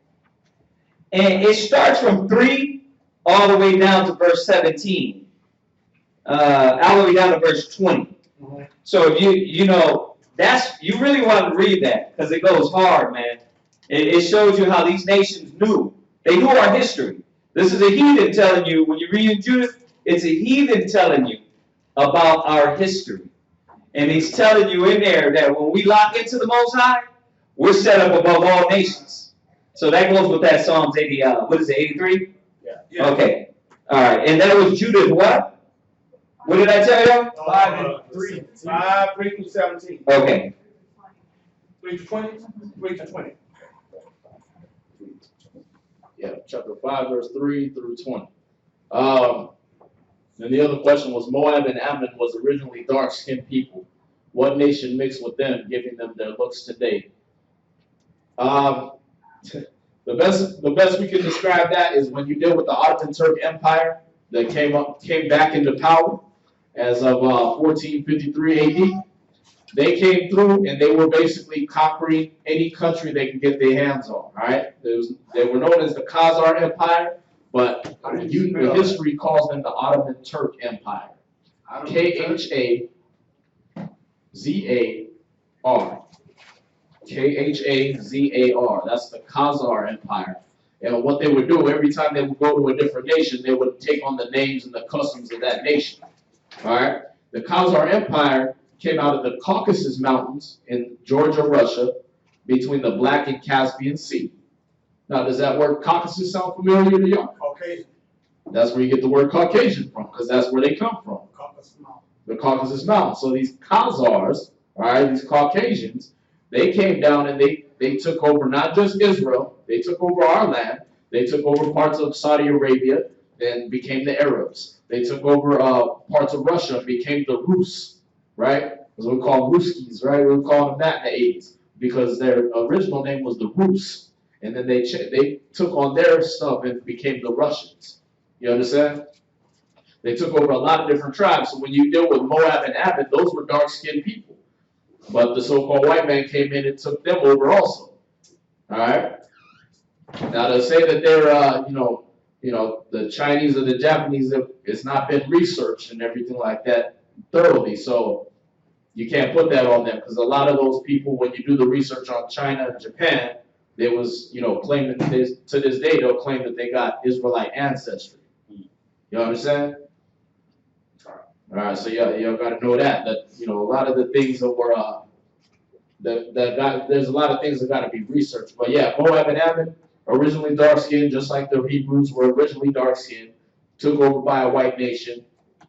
And it starts from 3 all the way down to verse 17. All the way down to verse 20. Mm-hmm. So if you really want to read that, because it goes hard, man. It shows you how these nations knew. They knew our history. This is a heathen telling you, when you read in Judith, it's a heathen telling you about our history. And he's telling you in there that when we lock into the Most High, we're set up above all nations. So that goes with that Psalms 80, 83? Yeah. Okay. All right. And that was Judith what? What did I tell you? 5 through 17. Okay. 3 to 20? 3 to 20. Yeah, chapter 5, verse 3 through 20. And the other question was, Moab and Ammon was originally dark-skinned people. What nation mixed with them, giving them their looks today? The best we can describe that is when you deal with the Ottoman Turk Empire that came back into power as of 1453 AD. They came through and they were basically conquering any country they could get their hands on. All right, they were known as the Khazar Empire, but the history calls them the Ottoman Turk Empire. Khazar. Khazar. That's the Khazar Empire. And what they would do, every time they would go to a different nation, they would take on the names and the customs of that nation. All right? The Khazar Empire came out of the Caucasus Mountains in Georgia, Russia, between the Black and Caspian Sea. Now, does that word Caucasus sound familiar to y'all? Caucasian. That's where you get the word Caucasian from, because that's where they come from. Caucasus Mountain. The Caucasus Mountains. So these Khazars, all right, these Caucasians, they came down and they took over not just Israel, they took over our land, they took over parts of Saudi Arabia and became the Arabs. They took over parts of Russia and became the Rus, right? As we call them Ruskies, right? We call them that in the 80s because their original name was the Rus. And then they took on their stuff and became the Russians. You understand? They took over a lot of different tribes. So when you deal with Moab and Ammon, those were dark-skinned people. But the so-called white man came in and took them over also. All right? Now to say that they're, the Chinese or the Japanese, it's not been researched and everything like that thoroughly. So you can't put that on them because a lot of those people, when you do the research on China and Japan, they was, claiming to this day, they'll claim that they got Israelite ancestry. You understand? All right, so y'all got to know that a lot of the things that were there's a lot of things that got to be researched. But yeah, Moab and Ammon, originally dark skinned, just like the Hebrews were originally dark skinned, took over by a white nation,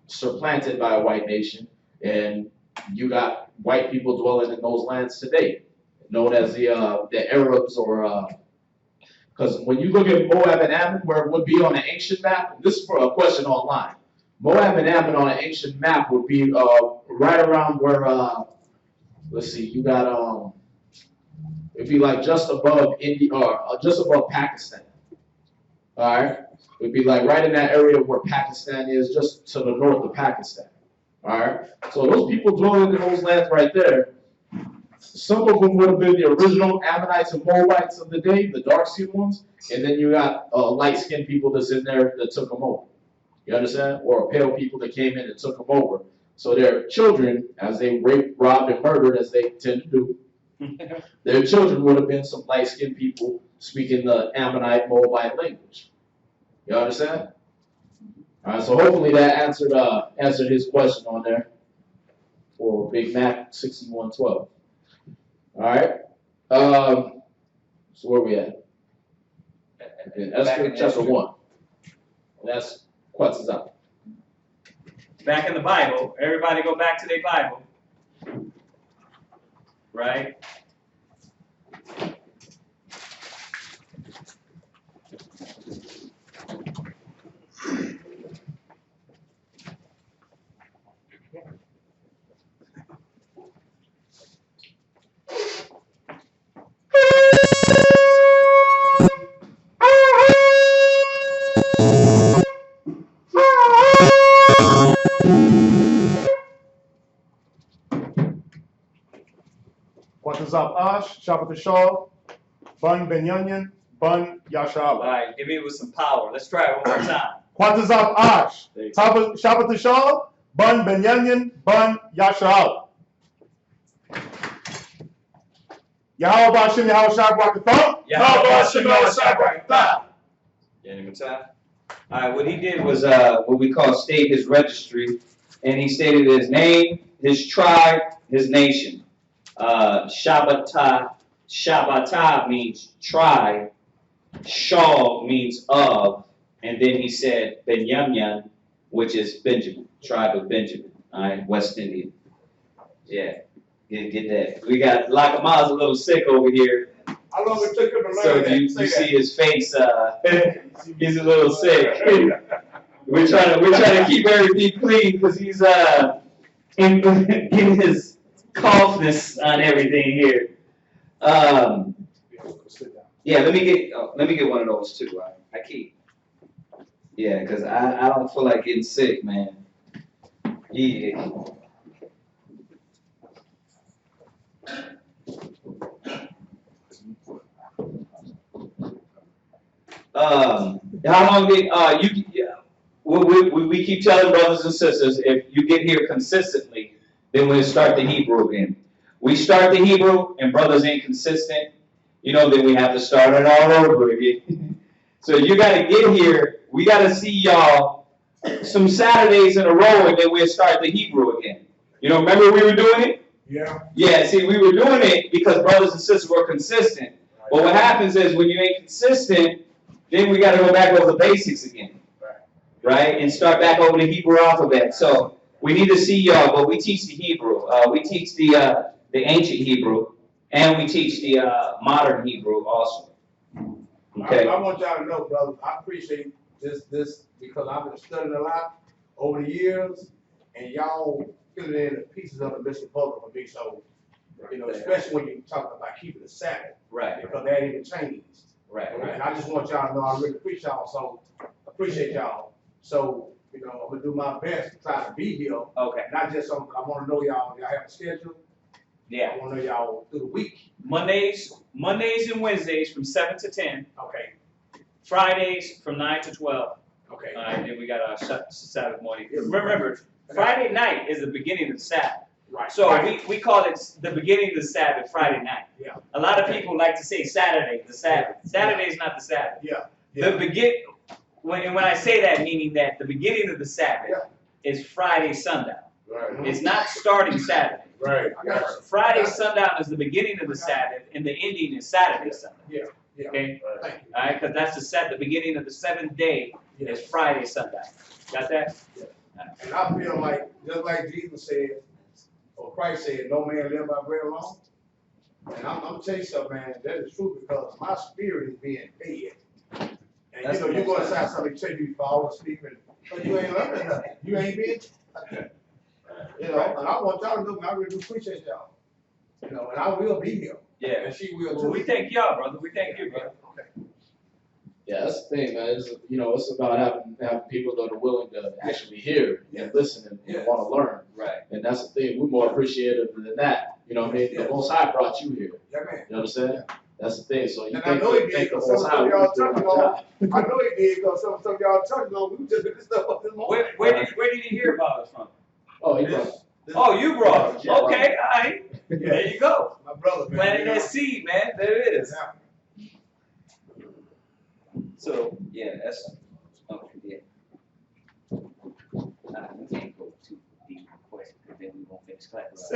supplanted by a white nation, and you got white people dwelling in those lands today, known as the Arabs or. Because when you look at Moab and Ammon, where it would be on an ancient map, this is for a question online. Moab and Ammon on an ancient map would be right around where, let's see, you got, it'd be like just above India, or just above Pakistan. All right? It'd be like right in that area where Pakistan is, just to the north of Pakistan. All right? So those people dwelling in those lands right there, some of them would have been the original Ammonites and Moabites of the day, the dark-skinned ones, and then you got light-skinned people that's in there that took them over. You understand? Or pale people that came in and took them over. So their children, as they raped, robbed, and murdered, as they tend to do, their children would have been some light-skinned people speaking the Ammonite, Moabite language. You understand? All right, so hopefully that answered his question on there for Big Mac 6112. All right. So where we at? In Esther chapter 1. And that's Quetzalcoatl. Back in the Bible. Everybody go back to their Bible. Right? Quatazap Ash, Shabbat Shaw, Bun Benyanyan, Bun All Yashala. right, give me with some power. Let's try it one more time. Quatazap Ash, Shabbat Shaw, Bun Benyanyan, Bun Yashala. Yahweh Bashim Yahweh Shabbat Yahweh Bashim Yahweh Shabbat. All right, what he did was what we call state his registry, and he stated his name, his tribe, his nation. Shabbatah means tribe, Shaw means of, and then he said Benyamin, which is Benjamin, tribe of Benjamin, all right, West Indian. Yeah, get that. We got Lacama's a little sick over here. How long it took him to learn So that? you see his face, he's a little sick. We're trying to keep everything clean because he's in his coughness on everything here. Yeah, let me get one of those too. I keep. Yeah, because I don't feel like getting sick, man. Yeah. How long did we keep telling brothers and sisters, if you get here consistently, then we'll start the Hebrew again. We start the Hebrew and brothers ain't consistent, then we have to start it all over again. So you got to get here. We got to see y'all some Saturdays in a row, and then we'll start the Hebrew again. Remember we were doing it? Yeah. Yeah, see, we were doing it because brothers and sisters were consistent. But what happens is when you ain't consistent, then we got to go back over the basics again, right? And start back over the Hebrew alphabet. So we need to see y'all, but we teach the Hebrew. We teach the ancient Hebrew, and we teach the modern Hebrew also. Okay. I want y'all to know, brothers, I appreciate this because I've been studying a lot over the years, and y'all filling in the pieces of the missing puzzle for me. So, especially when you talk about keeping the Sabbath, Right. because that ain't even changed. Right. And I just want y'all to know I really appreciate y'all. So appreciate y'all. So I'm gonna do my best to try to be here. Okay. Not just something. I want to know y'all. Y'all have a schedule. Yeah. I want to know y'all through the week. Mondays and Wednesdays from 7 to 10. Okay. Fridays from 9 to 12. Okay. All right, then we got our Sabbath morning. Remember, Friday night is the beginning of the Sabbath. Right. So we call it the beginning of the Sabbath, Friday night. Yeah. A lot of people like to say Saturday, the Sabbath. Saturday is not the Sabbath. Yeah. The when I say that, meaning that the beginning of the Sabbath is Friday sundown. Right. It's not starting Saturday. Right. Friday sundown is the beginning of the Sabbath, and the ending is Saturday sundown. Yeah. Okay? Right. All right, because that's the beginning of the seventh day is Friday sundown. Got that? And I feel like, just like Jesus said, or Christ said, no man live by bread alone. And I'm telling you something, man, that is true because my spirit is being fed. And That's you know, you go the inside somebody tell you fall asleep and but you ain't learning nothing. You ain't being, you know, and I want y'all to know, I really do appreciate y'all. You know, and I will be here. Yeah. And she will Well, too. we thank y'all, brother. We thank you, brother. Okay. Yeah, that's the thing, man. It's, you know, it's about having people that are willing to actually hear and listen and want to learn. Right. And that's the thing. We're more appreciative than that. You know what I mean? The Most High brought you here. Yeah, man. You understand? That's the thing. So you And think, I know he did, think the because Most some High of y'all was doing touching our on, job. I know he did, because some of y'all touching on, we just did this stuff up this morning. Where did you hear about us from? Oh, he brought Oh, you brought us. Yeah. Okay, all right. There you go. My brother, man. Planting you know. that seed, man. There it is. Yeah. So, yeah, that's okay, yeah. We can't go too deep in the question, because then we won't finish class.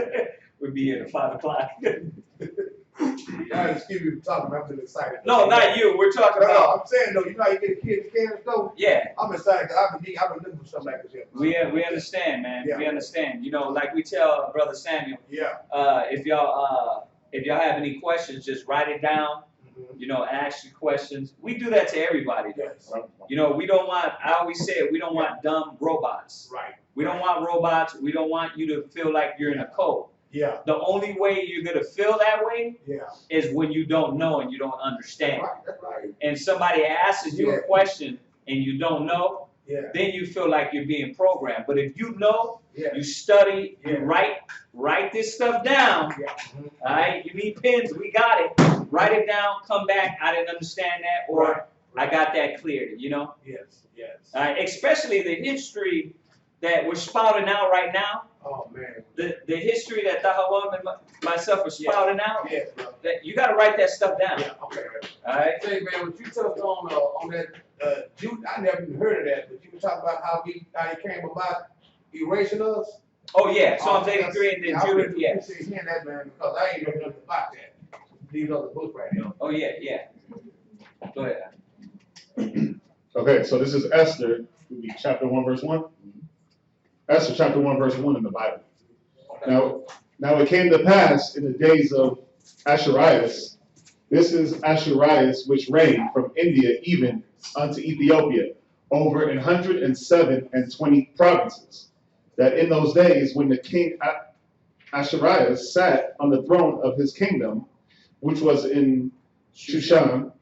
We'll be here at 5 o'clock. Y'all excuse me for talking, I'm just excited. No, not you. We're talking No, about. I'm saying though, you know how you get a kid in the store? Yeah, I'm excited, because I've been looking for something like this here. we understand, man. Yeah. We understand. You know, like we tell Brother Samuel, Yeah. if y'all have any questions, just write it down. Mhm. You know, ask your questions. We do that to everybody, though. Yes. You know, we don't want. I always say it. We don't want dumb robots. Right. We don't want robots. We don't want you to feel like you're in a cult. Yeah. The only way you're gonna feel that way Yeah. is when you don't know and you don't understand. That's right. And somebody asks you a question and you don't know, Yeah. then you feel like you're being programmed. But if you know, Yeah. you study, you Yeah. write this stuff down. Yeah. Mhm. All right, you need pens, we got it. Write it down, come back, I didn't understand that, or Right. I got that cleared, you know? Yes. Yes. All right, especially the history that we're spouting out right now, Oh man. the history that Tahawam and myself are spouting out, Yes, bro. that you gotta write that stuff down. Yeah. Okay. All right? Say, man, what you touched on that Jude, I never even heard of that, but you were talking about how he came about erasing us. Oh yeah, Psalms That's- 83 and then I Judith, really yeah. appreciate hearing that, man, because I ain't know nothing about that. These other books right here. Oh yeah, yeah. Go ahead. Okay, so this is Esther, chapter 1, verse 1. Esther chapter 1, verse 1 in the Bible. Now it came to pass in the days of Ashurias. This is Ashurias, which reigned from India even unto Ethiopia, over 127 provinces. That in those days, when the king Ashurias sat on the throne of his kingdom, which was in Shushan,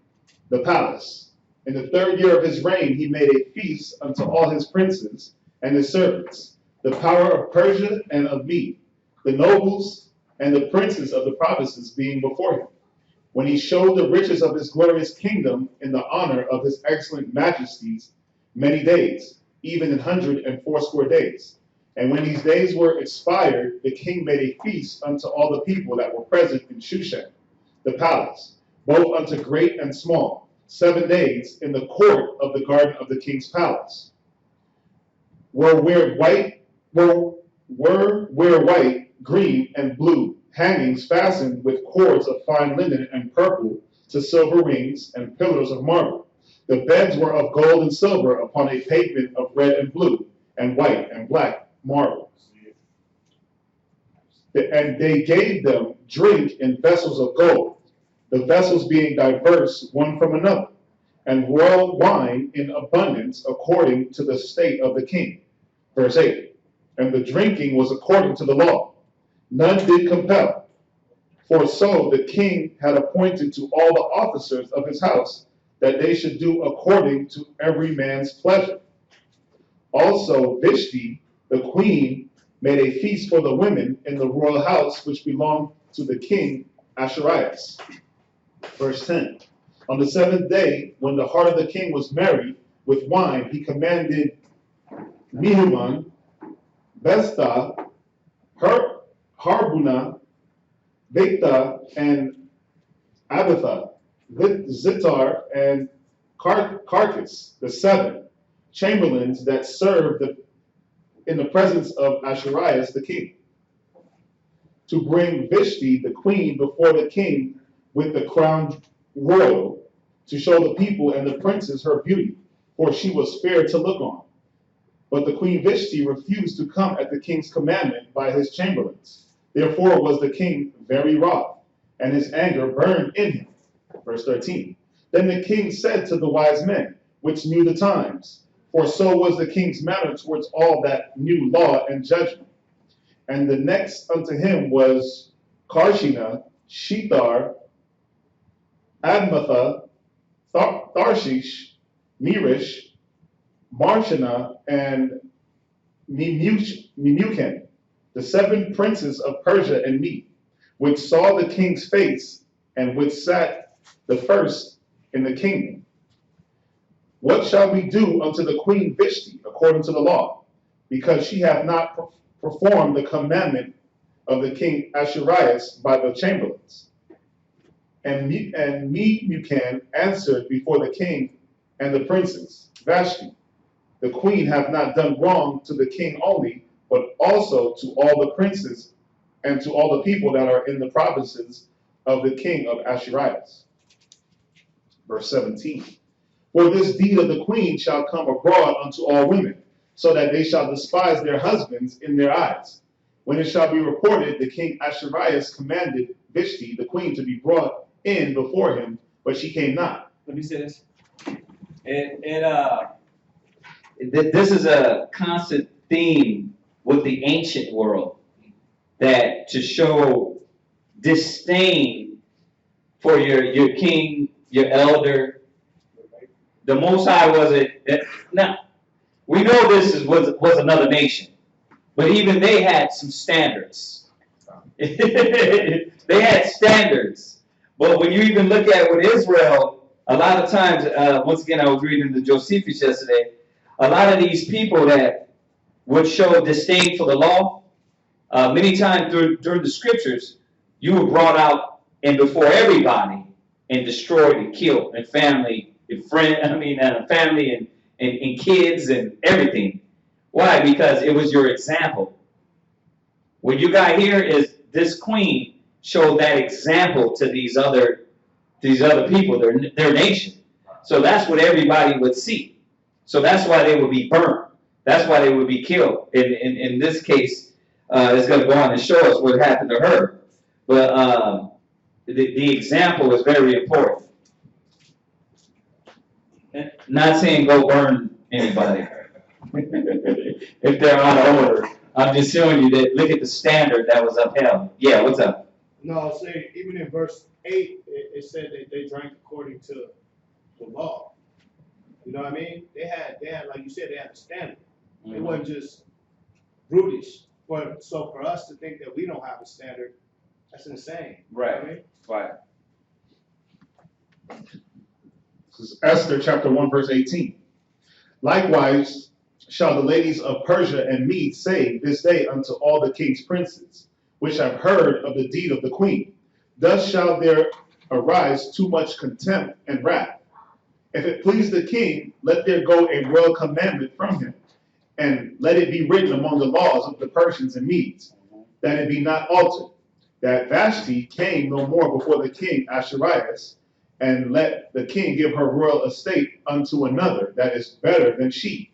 the palace. In the 3rd year of his reign, he made a feast unto all his princes and his servants, the power of Persia and of Mede, the nobles and the princes of the provinces being before him. When he showed the riches of his glorious kingdom in the honor of his excellent majesties many days, even 180 days. And when these days were expired, the king made a feast unto all the people that were present in Shushan, the palace, both unto great and small, 7 days in the court of the garden of the king's palace. Were white, green, and blue hangings fastened with cords of fine linen and purple to silver rings and pillars of marble. The beds were of gold and silver upon a pavement of red and blue and white and black marble. And they gave them drink in vessels of gold, the vessels being diverse one from another, and royal wine in abundance according to the state of the king. Verse 8, and the drinking was according to the law. None did compel. For so the king had appointed to all the officers of his house that they should do according to every man's pleasure. Also Vishti, the queen, made a feast for the women in the royal house which belonged to the king Ashurias. Verse 10, on the 7th day, when the heart of the king was merry with wine, he commanded Mehuman, Besta, Harbuna, Beta, and Abatha, Zittar, and Carcass, the 7 chamberlains that served in the presence of Ashurias the king, to bring Vashti the queen before the king with the crown royal, to show the people and the princes her beauty, for she was fair to look on. But the queen Vashti refused to come at the king's commandment by his chamberlains. Therefore was the king very wroth, and his anger burned in him. Verse 13. Then the king said to the wise men, which knew the times, for so was the king's manner towards all that knew law and judgment. And the next unto him was Karshina, Shethar, Admatha, Tharshish, Mirish, Marshana, and Memucan, the 7 princes of Persia and Mede, which saw the king's face, and which sat the first in the kingdom. What shall we do unto the queen Vashti according to the law? Because she hath not performed the commandment of the king Ashurias by the chamberlains. And Memucan answered before the king and the princes, Vashti, the queen hath not done wrong to the king only, but also to all the princes and to all the people that are in the provinces of the king of Ashurias. Verse 17. For this deed of the queen shall come abroad unto all women, so that they shall despise their husbands in their eyes. When it shall be reported, the king Ashurias commanded Vashti, the queen, to be brought in before him, but she came not. Let me say this. This is a constant theme with the ancient world, that to show disdain for your king, your elder. The Most High now, we know this was another nation, but even they had some standards. They had standards. But when you even look at with Israel, a lot of times, once again, I was reading the Josephus yesterday, a lot of these people that would show disdain for the law, many times during the scriptures, you were brought out and before everybody and destroyed and killed, and family and family and kids and everything. Why? Because it was your example. What you got here is this queen showed that example to these other people, their nation. So that's what everybody would see. So that's why they would be burnt. That's why they would be killed. In this case, it's going to go on and show us what happened to her. But the example is very important. Not saying go burn anybody if they're out of order. I'm just showing you that. Look at the standard that was upheld. Yeah, what's up? No, say even in verse 8, it said that they drank according to the law. You know what I mean? They had like you said, they had a standard. Mm-hmm. It wasn't just brutish. So for us to think that we don't have a standard, that's insane. Right. You know what I mean? Right. This is Esther chapter 1, verse 18. Likewise shall the ladies of Persia and Mede say this day unto all the king's princes, which have heard of the deed of the queen. Thus shall there arise too much contempt and wrath. If it please the king, let there go a royal commandment from him, and let it be written among the laws of the Persians and Medes, that it be not altered, that Vashti came no more before the king Ashurias, and let the king give her royal estate unto another that is better than she.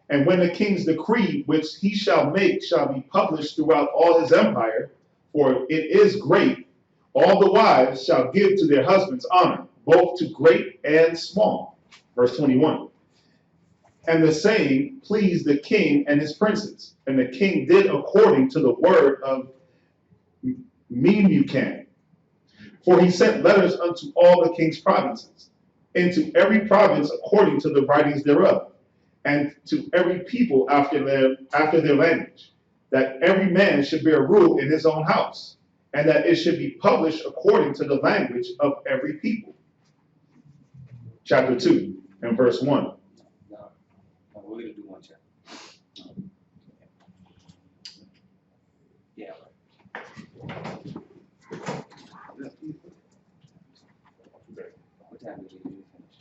And when the king's decree which he shall make shall be published throughout all his empire, for it is great, all the wives shall give to their husbands honor, both to great and small. Verse 21. And the saying pleased the king and his princes, and the king did according to the word of Memucan. For he sent letters unto all the king's provinces, into every province according to the writings thereof, and to every people after their language, that every man should bear rule in his own house, and that it should be published according to the language of every people. Chapter 2 and verse 1. No, we're going to do one chapter. Yeah. What time did you finish?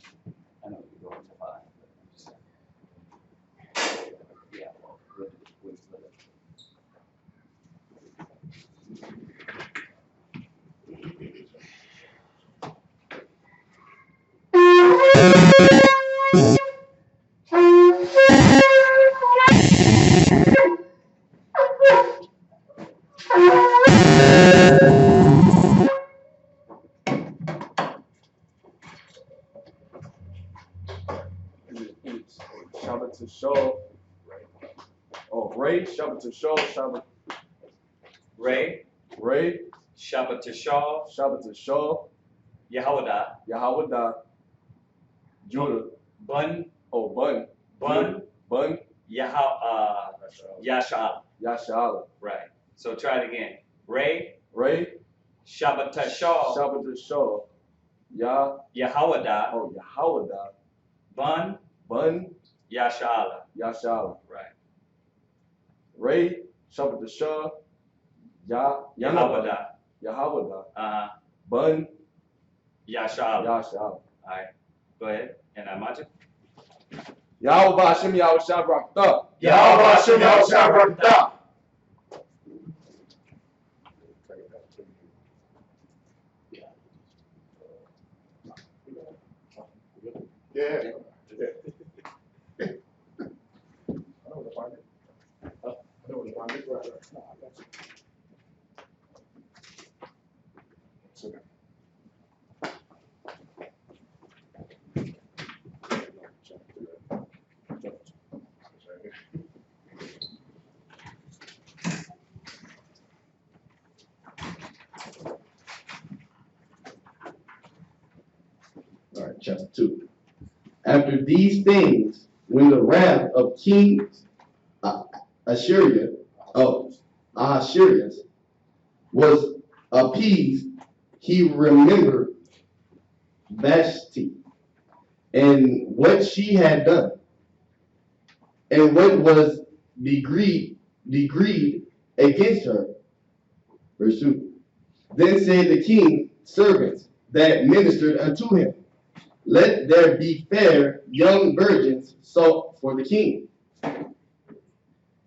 to Shaw. Oh, Ray, Shabbat to Shaw, Shabbat. Ray, Shabbat Shabbat Shaw, to Shaw, Yehowadah, Yahweh, Judah. Bun, Oh, Bun, Yashal. Yashala. Right. So try it again. Ray, Shabbat Shaw, Shabbat to Shaw, Yehowadah, Yahweh, Bun, Bun, Yashala. Yashala. Right. Ray, Shabbat to Shaw, Yehowadah, Yahweh, Bun, Yashala. Yashala. All right. Go ahead. And Imagine. Yahweh Hashem Yahweh Shabbat. Yahweh Hashem Yahweh Shabbat. Yeah. All right, chapter 2. After these things, when the wrath of King Ahasuerus was appeased, he remembered Vashti and what she had done, and what was decreed against her. Verse 2. Then said the king's servants that ministered unto him, let there be fair young virgins sought for the king.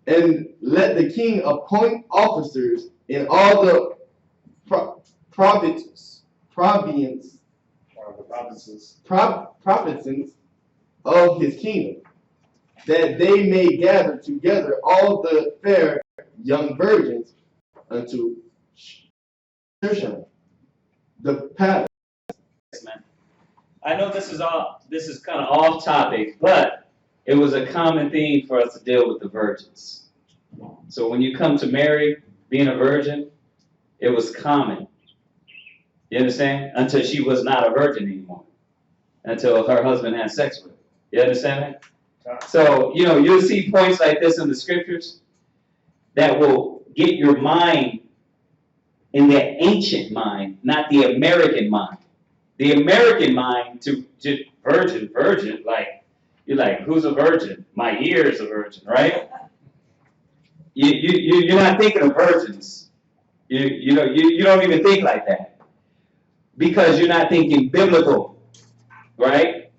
And let the king appoint officers in all the provinces of his kingdom, that they may gather together all the fair young virgins unto Shushan, the palace. I know this is kind of off topic, but it was a common theme for us to deal with the virgins. So when you come to Mary being a virgin, it was common. You understand? Until she was not a virgin anymore. Until her husband had sex with her. You understand that? So, you'll see points like this in the scriptures that will get your mind in the ancient mind, not the American mind. The American mind to virgin, like, you're like, who's a virgin? My ear is a virgin, right? You're not thinking of virgins. You don't even think like that. Because you're not thinking biblical, right?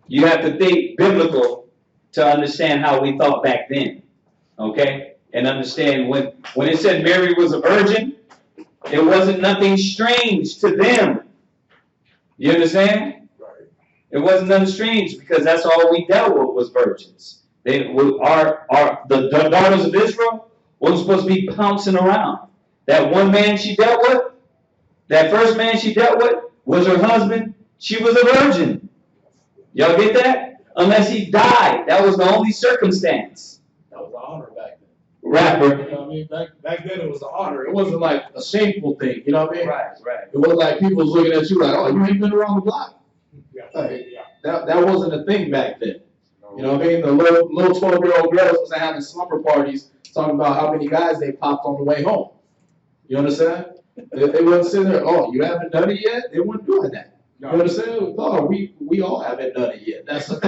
You have to think biblical to understand how we thought back then, okay? And understand when it said Mary was a virgin, it wasn't nothing strange to them. You understand? Right. It wasn't nothing strange because that's all we dealt with was virgins. The daughters of Israel weren't supposed to be pouncing around. That one man she dealt with, that first man she dealt with was her husband. She was a virgin. Y'all get that? Unless he died. That was the only circumstance. That was an honor back then. Rapper. You know what I mean? Back then it was an honor. It wasn't like a shameful thing. You know what I mean? Right. It wasn't like people was looking at you like, oh, you ain't been around the block. Yeah. Like, that wasn't a thing back then. You know what I mean? The little 12-year-old girls was having slumber parties talking about how many guys they popped on the way home. You understand? They wouldn't sit there, oh, you haven't done it yet? They weren't doing that. You understand? Oh, we all haven't done it yet. That's how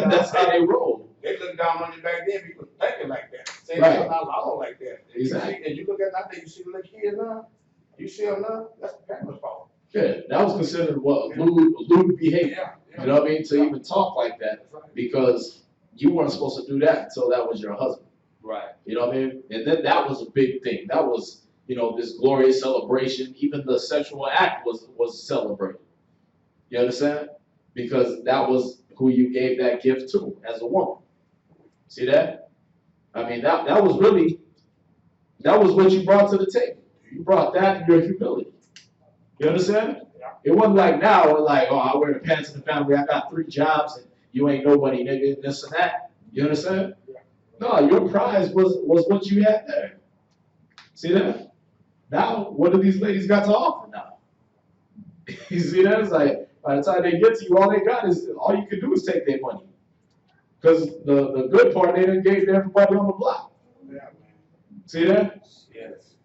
they roll. They look down on you back then, people thinking like that. Saying Right. it's not law like that. Exactly. And you look at that, you see the little kids now, you see them now, that's the parents' fault. Yeah, that was considered what lewd behavior. You know what I mean? To even talk like that, because you weren't supposed to do that until that was your husband. Right. You know what I mean? And then that was a big thing. That was, this glorious celebration. Even the sexual act was celebrated. You understand? Because that was who you gave that gift to as a woman. See that? I mean, that was what you brought to the table. You brought that and your humility. You understand? Yeah. It wasn't like now, we're like, oh, I wear the pants in the family, I got 3 jobs, and you ain't nobody, nigga, this and that. You understand? Yeah. No, your prize was what you had there. See that? Now, what do these ladies got to offer now? You see that? It's like, by the time they get to you, all you can do is take their money. Because the good part, they done gave to everybody on the block. Yeah, man. See that? Yes.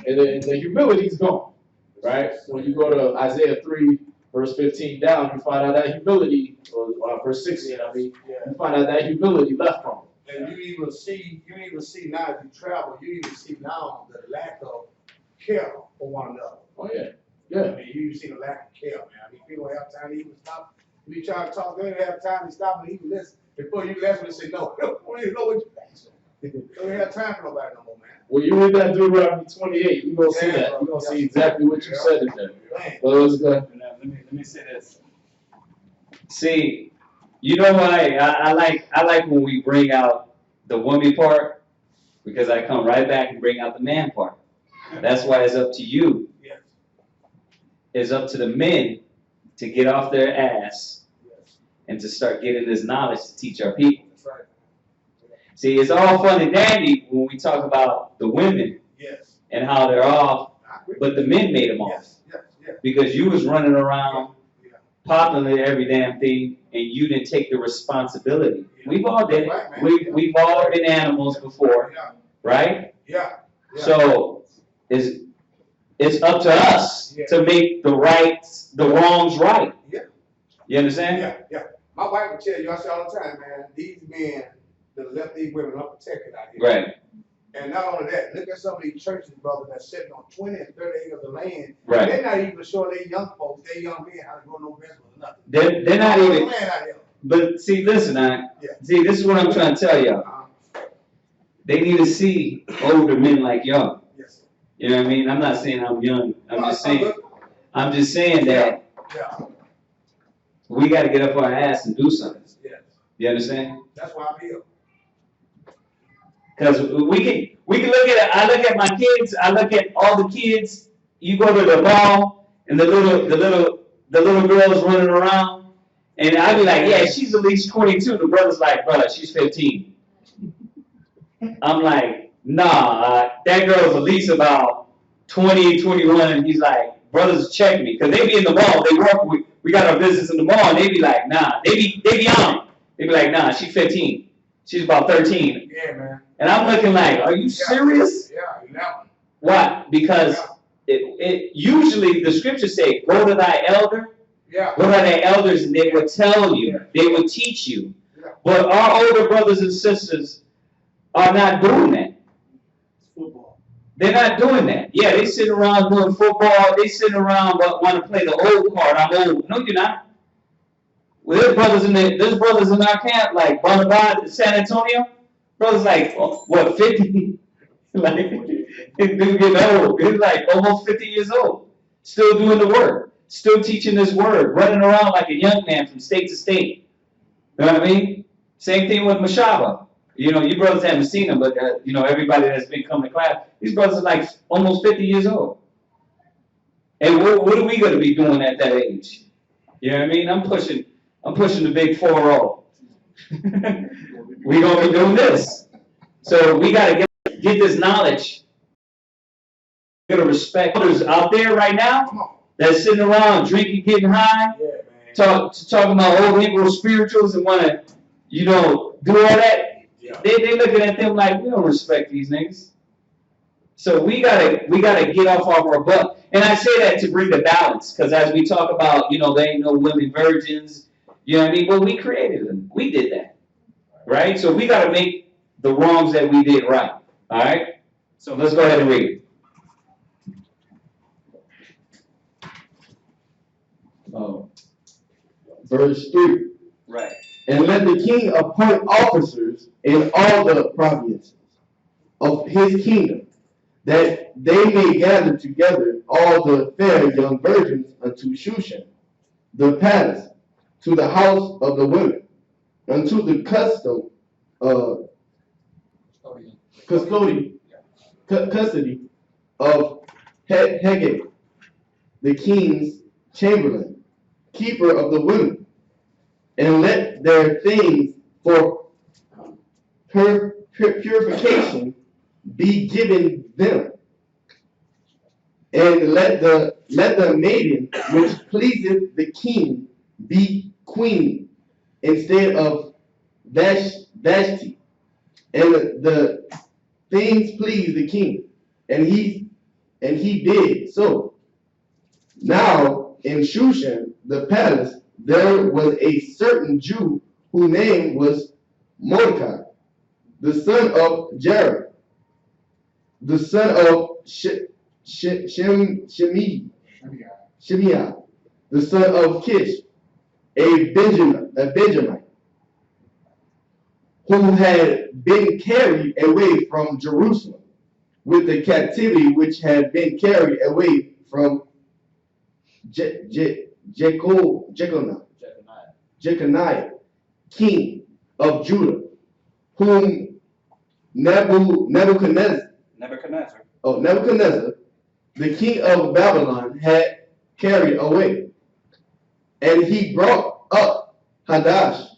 And the humility's gone, right? When you go to Isaiah 3, verse 15 down, you find out that humility, or verse 16, you find out that humility left from them. And you even see now as you travel, you even see now the lack of care for one another. Oh, yeah. I mean, you even see the lack of care, man. I mean, people don't have time to even stop. If you try to talk, they don't have time to stop and even listen. Before you listen, they say, no, we don't even know what you're asking. They don't have time for nobody no more, man. Well, you read that Deuteronomy 28, you're going to see that. You're going to see exactly what you said in there. But it was good. Let me say this. See, you know why I like when we bring out the woman part, because I come right back and bring out the man part. That's why it's up to you. Yes. It's up to the men to get off their ass and to start getting this knowledge to teach our people. That's right. See, it's all fun and dandy when we talk about the women Yes. and how they're off, but the men made them off. Yes. Because you was running around popping every damn thing and you didn't take the responsibility. We've all did it. We've all been animals before, right? Yeah. So it's up to us to make the wrongs right. Yeah. You understand? Yeah. My wife would tell you, I say all the time, man, these men that left these women unprotected out here. Right. And not only that, look at some of these churches, brother, that's sitting on 20 and 30 acres of land. Right. They're not even showing their young folks, their young men how to grow no vegetables or nothing. They're not even. Land out here. But see, listen, see, this is what I'm trying to tell y'all. They need to see older men like y'all. Yes. You know what I mean? I'm not saying I'm young. I'm just saying that we got to get up our ass and do something. Yes. You understand? That's why I'm here. Because we can look at it. I look at my kids. I look at all the kids. You go to the mall and the little girls running around, and I be like, yeah, she's at least 22. The brother's like, brother, she's 15. I'm like, nah, that girl's at least about 20, 21. And he's like, brothers, check me, because they be in the mall. They work. We got our business in the mall, and they be like, nah. They be on. They be like, nah, she's 15. She's about 13. Yeah, man. And I'm looking like, are you serious? Yeah, you know. Why? Because it usually the scriptures say, go to thy elder. Yeah. Go to thy elders, and they will tell you. They will teach you. Yeah. But our older brothers and sisters are not doing that. Football. They're not doing that. Yeah, they sit around doing football. They sit around but want to play the old card. I'm old. No, you're not. Well, there's brothers in our camp like Bonabon, San Antonio. Brothers like, what, 50? Like, dude getting old. He's like almost 50 years old. Still doing the work. Still teaching this word. Running around like a young man from state to state. You know what I mean? Same thing with Mashaba. You know, you brothers haven't seen them, but, everybody that's been coming to class, these brothers are like almost 50 years old. And what are we going to be doing at that age? You know what I mean? I'm pushing the big 4-0. We're going to be doing this. So we got to get this knowledge. We're going to respect others out there right now that's sitting around drinking, getting high, talking about old Negro spirituals and want to, do all that. Yeah. They looking at them like, we don't respect these niggas. So we gotta get off our butt. And I say that to bring the balance, because as we talk about, there ain't no women virgins, you know what I mean? Well, we created them. We did that. Right? So we gotta make the wrongs that we did right. All right? So let's go ahead and read it. Verse 3. Right. And let the king appoint officers in all the provinces of his kingdom, that they may gather together all the fair young virgins unto Shushan, the palace, to the house of the women, unto the custody of Heged, the king's chamberlain, keeper of the women, and let their things for purification be given them, and let the maiden which pleaseth the king be queen instead of Vashti. And the things pleased the king, and he did so. Now in Shushan the palace there was a certain Jew whose name was Mordecai, the son of Jair, the son of Shemaiah, the son of Kish, a Benjamin, who had been carried away from Jerusalem with the captivity which had been carried away from Jeconiah, king of Judah, whom Nebuchadnezzar, the king of Babylon, had carried away. And he brought up Hadassah,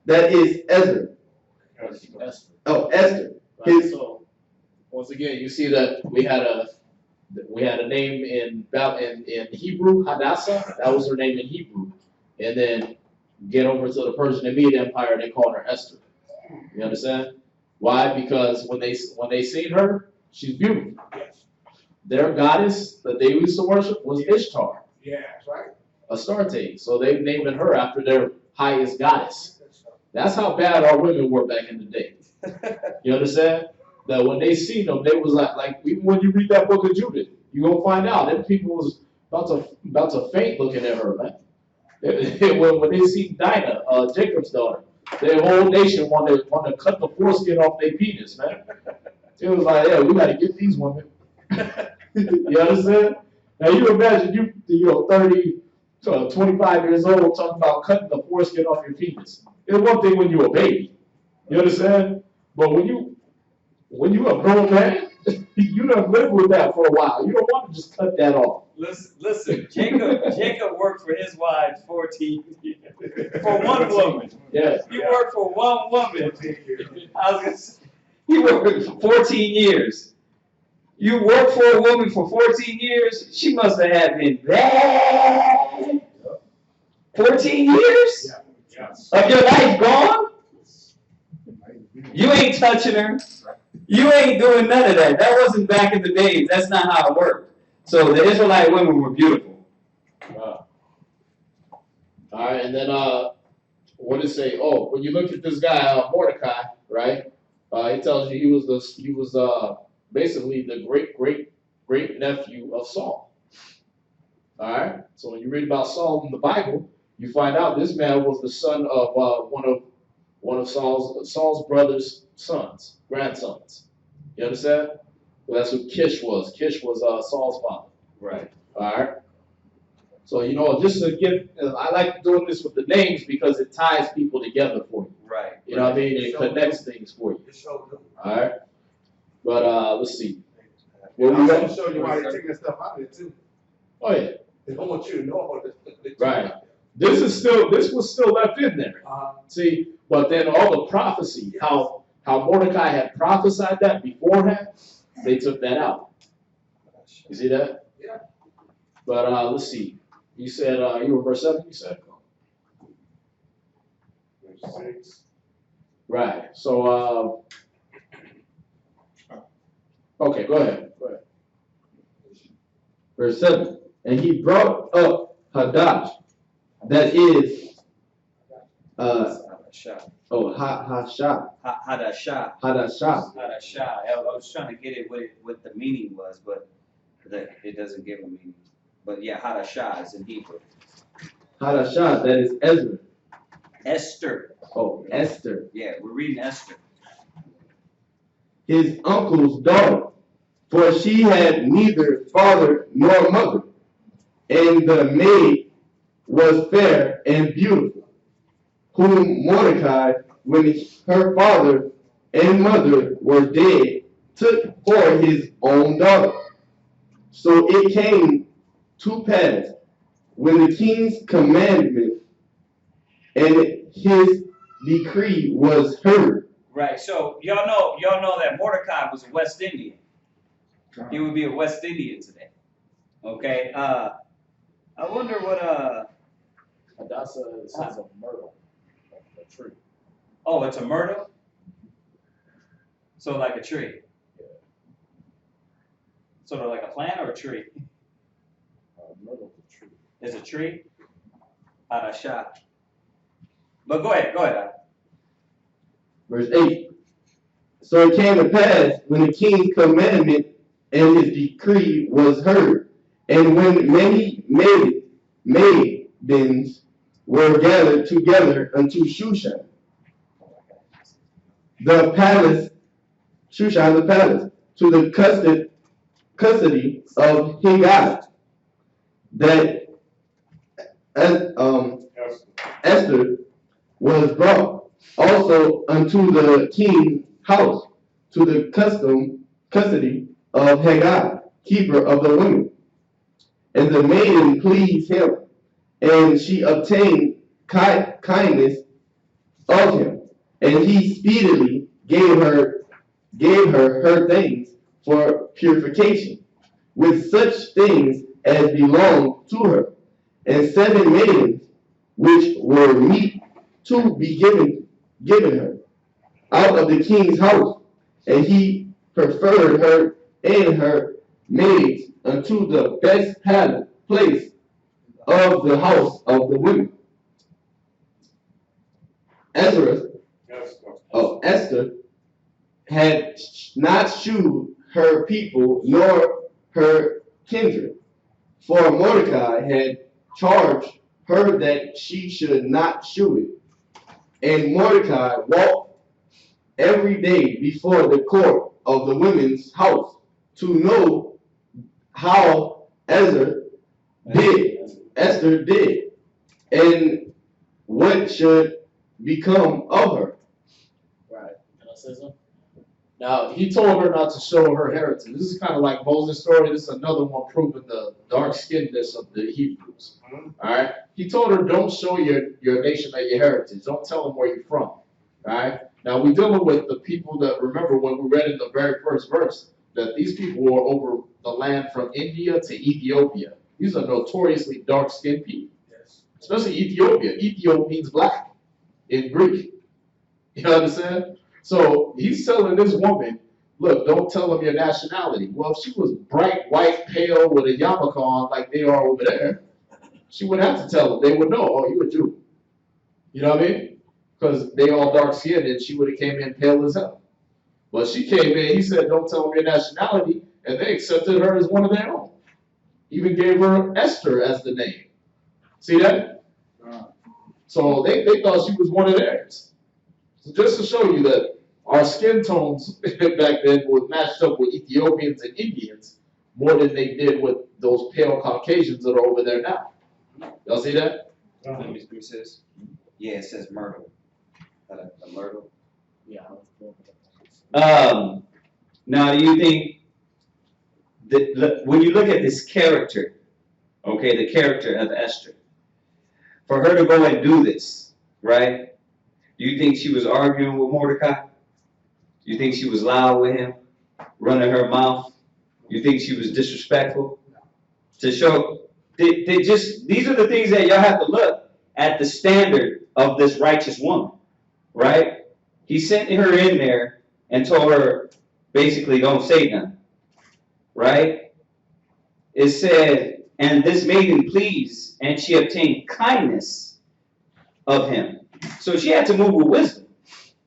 that is Esther. Esther. Right, so once again, you see that we had a name in Hebrew, Hadassah. That was her name in Hebrew, and then get over to the Persian and Mede Empire, they called her Esther. You understand? Why? Because when they seen her, she's beautiful. Their goddess that they used to worship was Ishtar. Yeah, that's right. Astarte. So they named her after their highest goddess. That's how bad our women were back in the day. You understand? That when they seen them, they was like even when you read that book of Judith, you gonna find out that people was about to faint looking at her, man. When they see Dinah, Jacob's daughter, their whole nation want to cut the foreskin off their penis, man. It was like, yeah, we gotta get these women. You understand? Now you imagine you're 30 to 25 years old talking about cutting the foreskin off your penis. It's one thing when you're a baby. You understand? But when you a grown man, you done lived with that for a while. You don't want to just cut that off. Listen, Jacob worked for his wives 14 years. For one woman. Yes. He worked for one woman. I was gonna say, he worked for 14 years. You worked for a woman for 14 years? She must have been bad. 14 years? Of your life gone? You ain't touching her. You ain't doing none of that. That wasn't back in the days. That's not how it worked. So the Israelite women were beautiful. Wow. All right, and then what does it say? Oh, when you look at this guy Mordecai, right? It tells you he was basically the great nephew of Saul. All right. So when you read about Saul in the Bible, you find out this man was the son of one of Saul's brother's grandsons. You understand? Well, that's who Kish was. Kish was Saul's father. Right. All right. So just to get, I like doing this with the names because it ties people together for you. Right. You know what I mean? It connects things for you. All right. But let's see. I'm going to show you why they're taking that stuff out of it too. Oh yeah. They don't want you to know about this. Right. This was still left in there. See, but then all the prophecy, how Mordecai had prophesied that beforehand, they took that out. You see that? Yeah. But let's see. You said you were verse 7, you said? Verse 6. Right. So okay, go ahead. Verse 7. And he brought up Hadash, that is Hashah. Hadashah. Hadashah. I was trying to get it what the meaning was, but it doesn't give a meaning. But yeah, Hadashah is in Hebrew. Hadashah, that is Ezra. Esther. Oh, Esther. Yeah, we're reading Esther. His uncle's daughter, for she had neither father nor mother, and the maid was fair and beautiful, whom Mordecai, when her father and mother were dead, took for his own daughter. So it came to pass, when the king's commandment and his decree was heard. Right. So y'all know that Mordecai was a West Indian. He would be a West Indian today. Okay. I wonder what That's a myrtle, a tree. Oh, it's a myrtle? So like a tree. Yeah. Sort of like a plant or a tree? Myrtle's a tree. Is a tree? Shot. But go ahead. Verse 8. So it came to pass when the king's commandment and his decree was heard, and when many maidens were gathered together unto Shushan, the palace, to the custody of Haggai, that Esther was brought also unto the king's house, to the custody of Haggai, keeper of the women. And the maiden pleased him, and she obtained kindness of him, and he speedily gave her her things for purification, with such things as belonged to her, and 7 maidens which were meet to be given her out of the king's house, and he preferred her and her maids unto the best place of the house of the women. Esther had not shewed her people nor her kindred, for Mordecai had charged her that she should not shew it. And Mordecai walked every day before the court of the women's house to know how Esther did, and what should become of her. Right. Can I say something? Now, he told her not to show her heritage. This is kind of like Moses' story. This is another one proving the dark-skinnedness of the Hebrews. All right? He told her, don't show your nation or your heritage. Don't tell them where you're from. All right? Now, we're dealing with the people that, remember when we read in the very first verse, that these people were over the land from India to Ethiopia. These are notoriously dark-skinned people. Yes. Especially Ethiopia. Ethiop means black in Greek. You understand? So he's telling this woman, look, don't tell them your nationality. Well, if she was bright, white, pale, with a yarmulke on like they are over there, she wouldn't have to tell them. They would know, oh, you're a Jew. You know what I mean? Because they all dark-skinned, and she would have came in pale as hell. But she came in, he said, don't tell them your nationality, and they accepted her as one of their own. Even gave her Esther as the name. See that? So they thought she was one of theirs. So just to show you that our skin tones back then were matched up with Ethiopians and Indians more than they did with those pale Caucasians that are over there now. Y'all see that? Let me see this. Yeah, it says myrtle. A myrtle. Yeah. Now, do you think that when you look at this character, okay, the character of Esther, for her to go and do this, right? Do you think she was arguing with Mordecai? Do you think she was loud with him, running her mouth? You think she was disrespectful? To show, these are the things that y'all have to look at the standard of this righteous woman, right? He sent her in there and told her, basically, don't say nothing, right? It said, and this maiden pleased, and she obtained kindness of him. So she had to move with wisdom.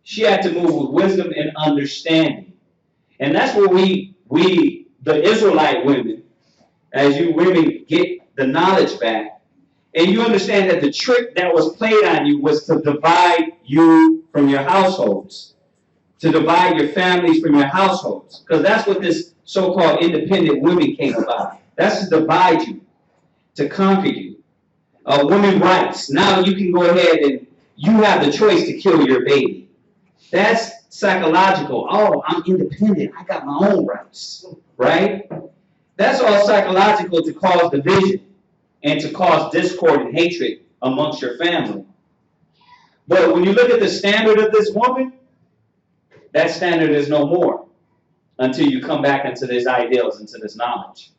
She had to move with wisdom and understanding. And that's where we the Israelite women, as you women get the knowledge back, and you understand that the trick that was played on you was to divide you from your households, to divide your families from your households, because that's what this so-called independent women came about. That's to divide you, to conquer you. Women rights. Now you can go ahead and you have the choice to kill your baby. That's psychological. Oh, I'm independent. I got my own rights, right? That's all psychological to cause division. and to cause discord and hatred amongst your family. But when you look at the standard of this woman, that standard is no more until you come back into these ideals, into this knowledge.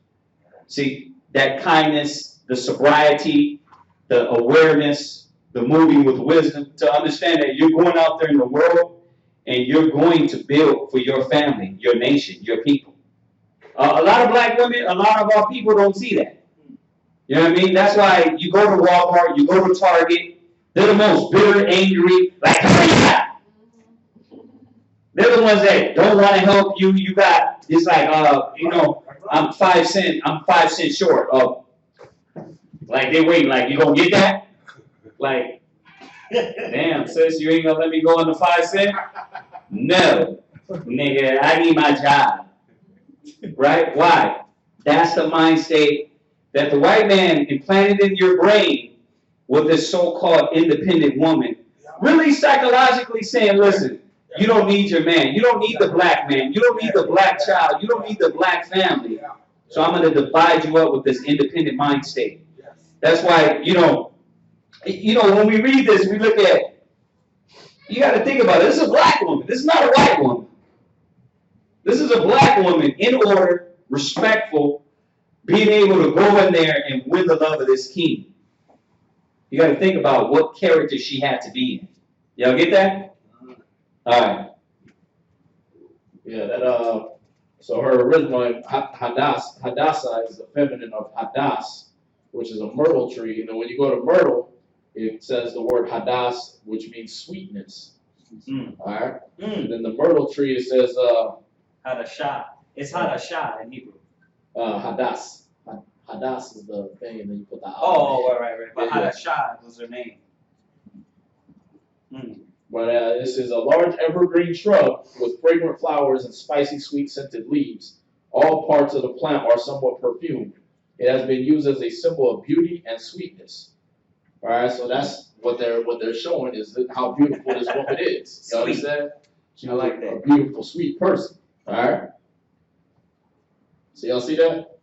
See, that kindness, the sobriety, the awareness, the moving with wisdom, to understand that you're going out there in the world and you're going to build for your family, your nation, your people. A lot of black women, a lot of our people don't see that. You know what I mean? That's why you go to Walmart, you go to Target, they're the most bitter, angry, like, they're the ones that don't want to help you. You got, it's like, I'm 5 cents short of, like, they waiting, like, you gonna get that? Like, damn, sis, you ain't gonna let me go on the 5 cents? No, nigga, I need my job. Right? Why? That's the mind state that the white man implanted in your brain with this so-called independent woman. Really psychologically saying, listen, you don't need your man. You don't need the black man. You don't need the black child. You don't need the black family. So I'm going to divide you up with this independent mind state. That's why, when we read this, we look at, you got to think about it. This is a black woman. This is not a white woman. This is a black woman in order, respectful, being able to go in there and win the love of this king. You got to think about what character she had to be in. Y'all get that? All right. Yeah, so her original name, Hadassah, is the feminine of Hadass, which is a myrtle tree. And then when you go to myrtle, it says the word Hadass, which means sweetness. All right? And then the myrtle tree, it says... Hadashah. It's Hadashah in Hebrew. Hadass. Hadass is the thing, and then you put the... right. But Hadashah was her name. But this is a large evergreen shrub with fragrant flowers and spicy, sweet scented leaves. All parts of the plant are somewhat perfumed. It has been used as a symbol of beauty and sweetness. All right, so that's what they're showing is how beautiful this woman is. You understand? She's like a beautiful, sweet person. All right. So y'all see that?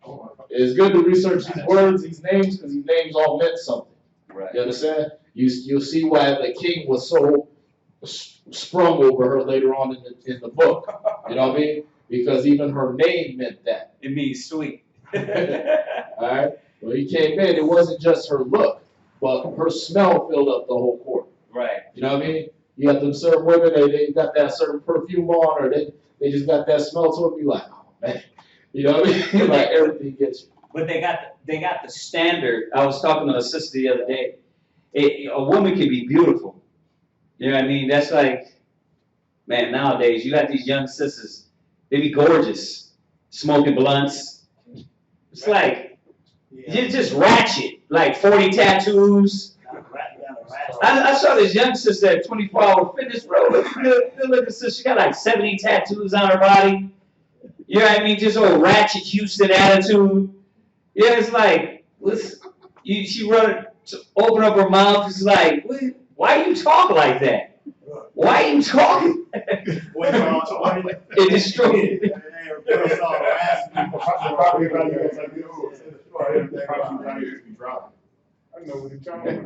It's good to research these words, these names, because these names all meant something. Right. You understand? You'll see why the king was so sprung over her later on in the book. You know what I mean? Because even her name meant that. It means sweet. All right. Well, he came in. It wasn't just her look, but her smell filled up the whole court. Right. You know what I mean? You got them certain women, they got that certain perfume on, or they just got that smell to it. Be like, oh man. You know what I mean? Like everything gets you. But they got the standard. I was talking to a sister the other day. A woman can be beautiful. You know what I mean? That's like, man, nowadays, you got these young sisters, they be gorgeous, smoking blunts. It's like, you're just ratchet, like 40 tattoos. I saw this young sister at 24 Hour Fitness, bro. Good looking sister. She got like 70 tattoos on her body. You know what I mean? Just old ratchet Houston attitude. Yeah, it's like, she run to open up her mouth. It's like, why you talk like that? Why you talking? It destroyed.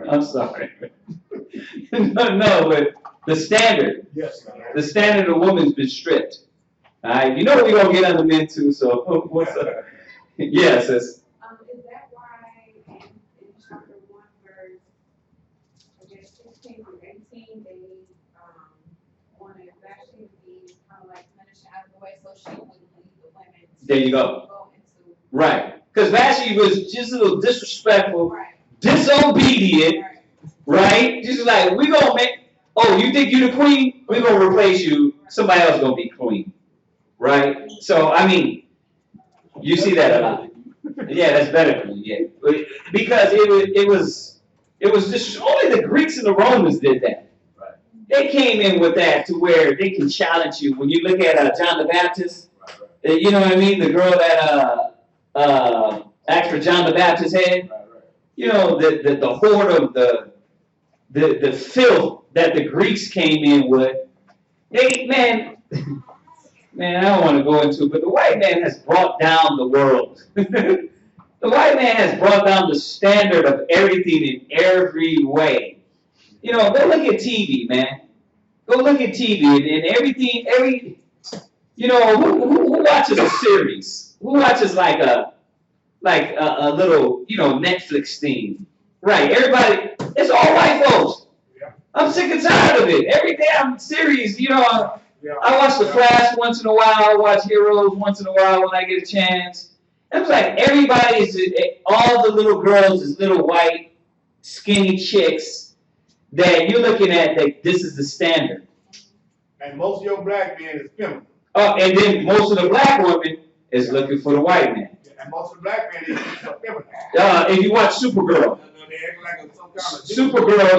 I'm sorry. No, but the standard. Yes. The standard of woman's been stripped. All right, you know we're gonna get on the men too. So what's up? Yes. Is that why in chapter 1, verse, I guess 16 through 18, they wanted Vashti to be kind of like punished out of the way, so she wouldn't lead the women. There you go. Right, because Vashti was just a little disrespectful, disobedient, right? Just like we gonna make. Oh, you think you the queen? We're gonna replace you. Somebody else gonna be queen. Right? So, I mean, you see that a lot. Yeah, that's better for you, yeah. Because it was just, only the Greeks and the Romans did that. Right. They came in with that to where they can challenge you. When you look at John the Baptist, you know what I mean? The girl that asked for John the Baptist's head, you know, the horde of the filth that the Greeks came in with, Man, I don't want to go into it, but the white man has brought down the world. The The white man has brought down the standard of everything in every way. You know, go look at TV, man. Go look at TV and everything, you know, who watches a series? Who watches like a little, you know, Netflix thing? Right, everybody, it's all white folks. I'm sick and tired of it. Every damn series, you know, I watch The Flash once in a while, I watch Heroes once in a while when I get a chance. It's like everybody is, all the little girls is little white, skinny chicks that you're looking at that this is the standard. And most of your black men is feminine. Oh, and then most of the black women is looking for the white man. And most of the black men is feminine. If you watch Supergirl,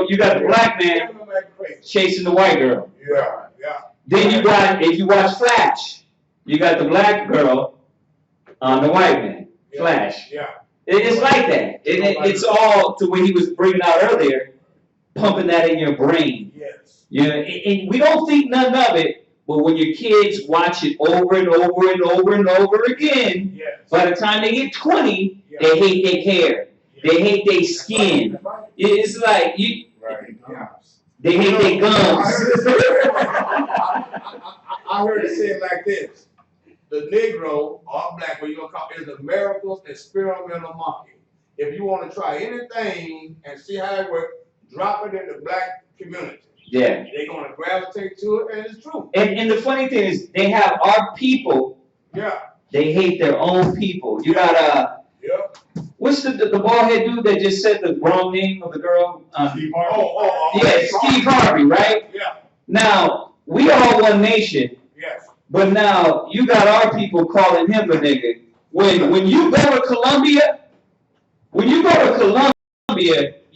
you got the black man chasing the white girl. Yeah, yeah. Then you got, if you watch Flash, you got the black girl on the white man. Flash. Yeah. It's like that. It's all to what he was bringing out earlier, pumping that in your brain. Yes. You know, and we don't think none of it, but when your kids watch it over and over and over and over again, yes. By the time they get 20, they hate their hair. They hate their skin. It's like you. Right. Yeah. They hate their gums. I heard it said like this: the Negro or black, what you gonna call it, is America's experimental monkey. If you want to try anything and see how it works, drop it in the black community. Yeah. They're gonna gravitate to it, and it's true. And the funny thing is, they have our people. Yeah. They hate their own people. You got what's the bald head dude that just said the wrong name of the girl? Steve Harvey. Yeah, Steve Harvey, right? Yeah. Now we are one nation. Yes. But now you got our people calling him a nigga. When you go to Colombia, you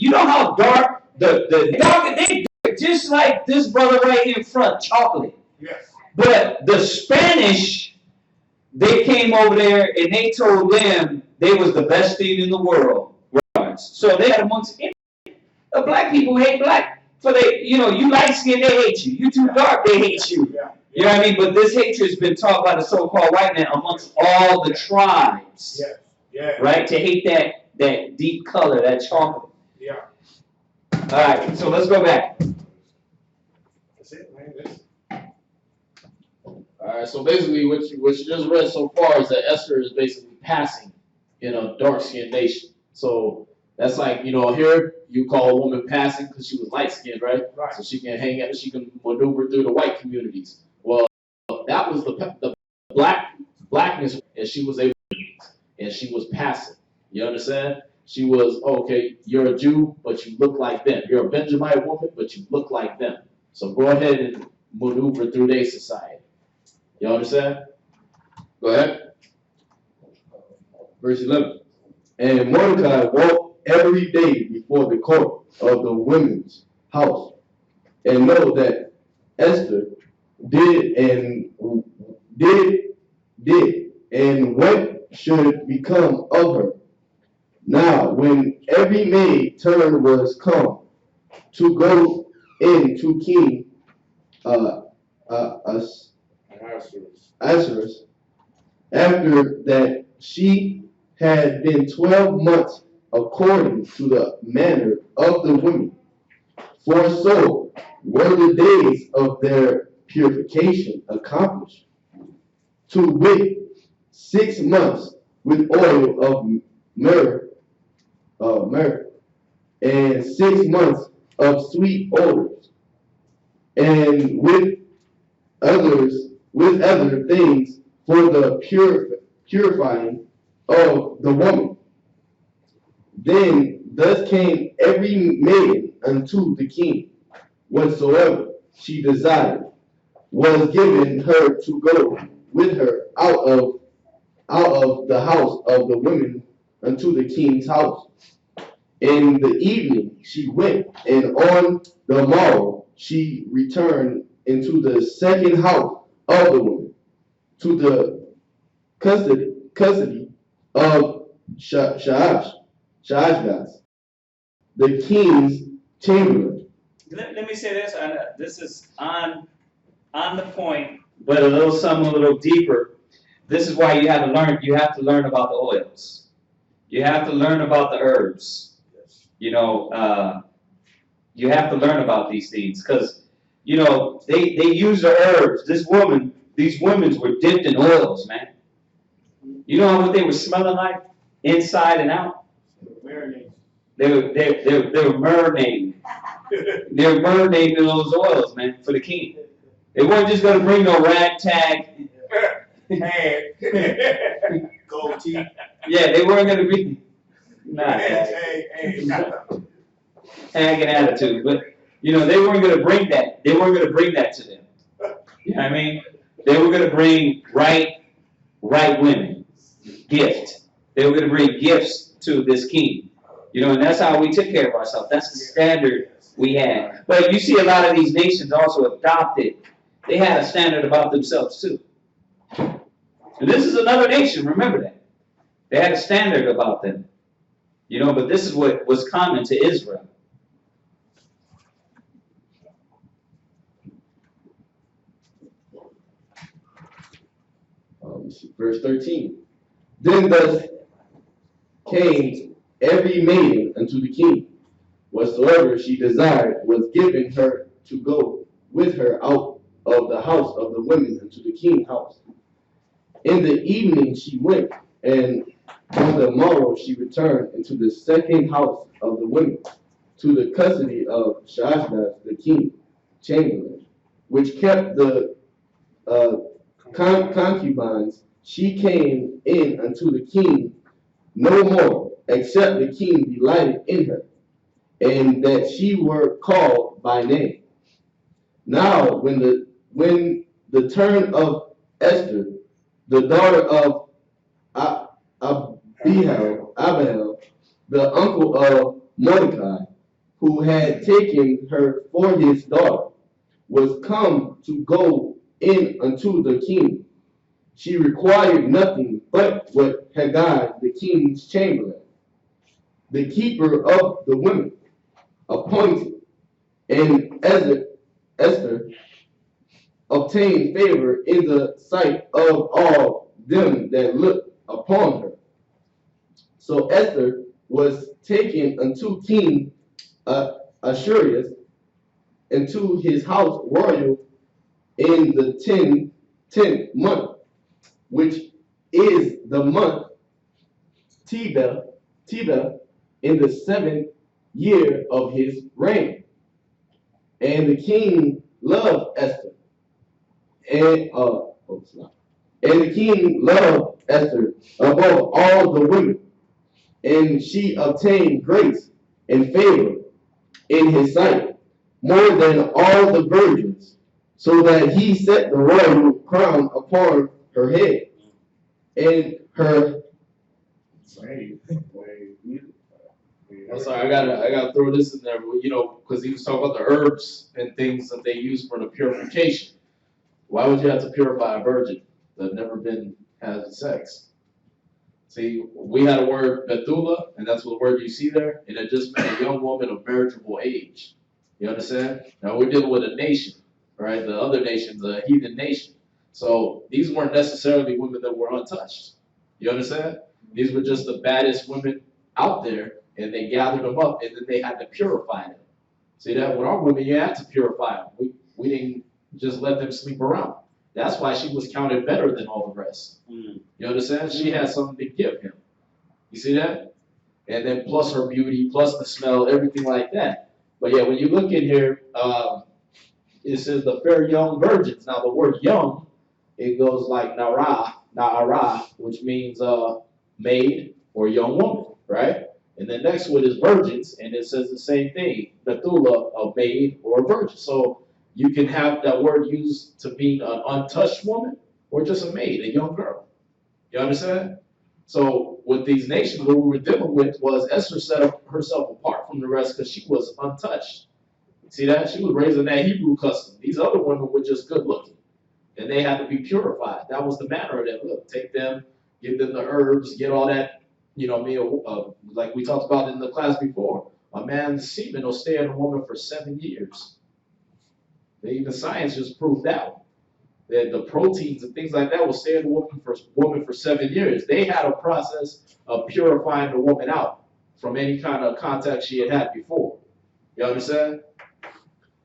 know how dark the dark they just like this brother right here in front, chocolate. Yes. But the Spanish, they came over there and they told them they was the best thing in the world. So they had amongst the black people hate black. For they, you know, you light skin, they hate you. You too dark, they hate you. Yeah. You know what I mean? But this hatred has been taught by the so-called white man amongst all the tribes. Yes. Yeah. Right? To hate that deep color, that chocolate. Yeah. All right, so let's go back. That's it, man. All right, so basically what you just read so far is that Esther is basically passing in a dark-skinned nation. So that's like, you know, here you call a woman passing because she was light-skinned, right? Right. So she can hang out, she can maneuver through the white communities. Well, that was the blackness, and she was able to, and she was passing. You understand? She was, okay, you're a Jew, but you look like them. You're a Benjamite woman, but you look like them. So go ahead and maneuver through their society. You understand? Go ahead. Verse 11. And Mordecai walked every day before the court of the women's house, and know that Esther did and what should become of her. Now, when every maid turn was come to go in to King Ahasuerus, after that she had been 12 months according to the manner of the women, for so were the days of their purification accomplished, to wit, 6 months with oil of myrrh, and 6 months of sweet odors, and with other things for the purifying of the woman. Then thus came every maiden unto the king, whatsoever she desired was given her to go with her out of the house of the women unto the king's house. In the evening she went, and on the morrow she returned into the second house of the women, to the custody of Shaashgaz, the king's chamberlain. Let me say this, and this is on the point, but a little deeper. This is why you have to learn about the oils. You have to learn about the herbs. You know, you have to learn about these things because, you know, they use the herbs. These women were dipped in oils, man. You know what they were smelling like inside and out? They were marinating. They were marinating in those oils, man, for the king. They weren't just gonna bring no ragtag. Gold teeth. Yeah, they weren't gonna be tag and attitude, but you know, they weren't gonna bring that. They weren't gonna bring that to them. You know what I mean? They were gonna bring right women, gift. They were gonna bring gifts to this king. You know, and that's how we took care of ourselves. That's the standard we had. But you see a lot of these nations also adopted. They had a standard about themselves too. And this is another nation, remember that. They had a standard about them. You know, but this is what was common to Israel. Verse 13. Then thus came every maiden unto the king. Whatsoever she desired was given her to go with her out of the house of the women unto the king's house. In the evening she went, and on the morrow she returned into the second house of the women, to the custody of Shashbaz the king, chamberlain, which kept the concubines. She came in unto the king no more, except the king delighted in her, and that she were called by name. Now, when the turn of Esther, the daughter of Abihail, the uncle of Mordecai, who had taken her for his daughter, was come to go in unto the king, she required nothing but what Haggai, the king's chamberlain, the keeper of the women, appointed, and Esther obtained favor in the sight of all them that looked upon her. So Esther was taken unto King Ahasuerus into his house royal in the 10th month, which is the month Tebel, in the 7th year of his reign. And the king loved Esther, and the king loved Esther above all the women, and she obtained grace and favor in his sight more than all the virgins, so that he set the royal crown upon her head, and her. I'm sorry, I gotta throw this in there, you know, because he was talking about the herbs and things that they use for the purification. Why would you have to purify a virgin that never been had sex? See, we had a word Bethula, and that's what word you see there, and it just meant a young woman of marriageable age. You understand? Now we're dealing with a nation, right? The other nation's a heathen nation. So these weren't necessarily women that were untouched. You understand? These were just the baddest women out there, and they gathered them up, and then they had to purify them. See that? With our women, you had to purify them. We didn't just let them sleep around. That's why she was counted better than all the rest. You understand? She had something to give him. You see that? And then plus her beauty, plus the smell, everything like that. But yeah, when you look in here, it says the fair young virgins. Now the word young, it goes like na'ara, which means maid or young woman, right? And the next one is virgins, and it says the same thing, Bethula, a maid or a virgin. So you can have that word used to mean an untouched woman or just a maid, a young girl. You understand? So with these nations, what we were dealing with was Esther set herself apart from the rest because she was untouched. See that? She was raised in that Hebrew custom. These other women were just good looking, and they had to be purified. That was the manner of it. Look, take them, give them the herbs, get all that, you know, like we talked about in the class before. A man's semen will stay in a woman for 7 years. Even science just proved that. the proteins and things like that will stay in the woman for 7 years. They had a process of purifying the woman out from any kind of contact she had had before. You understand?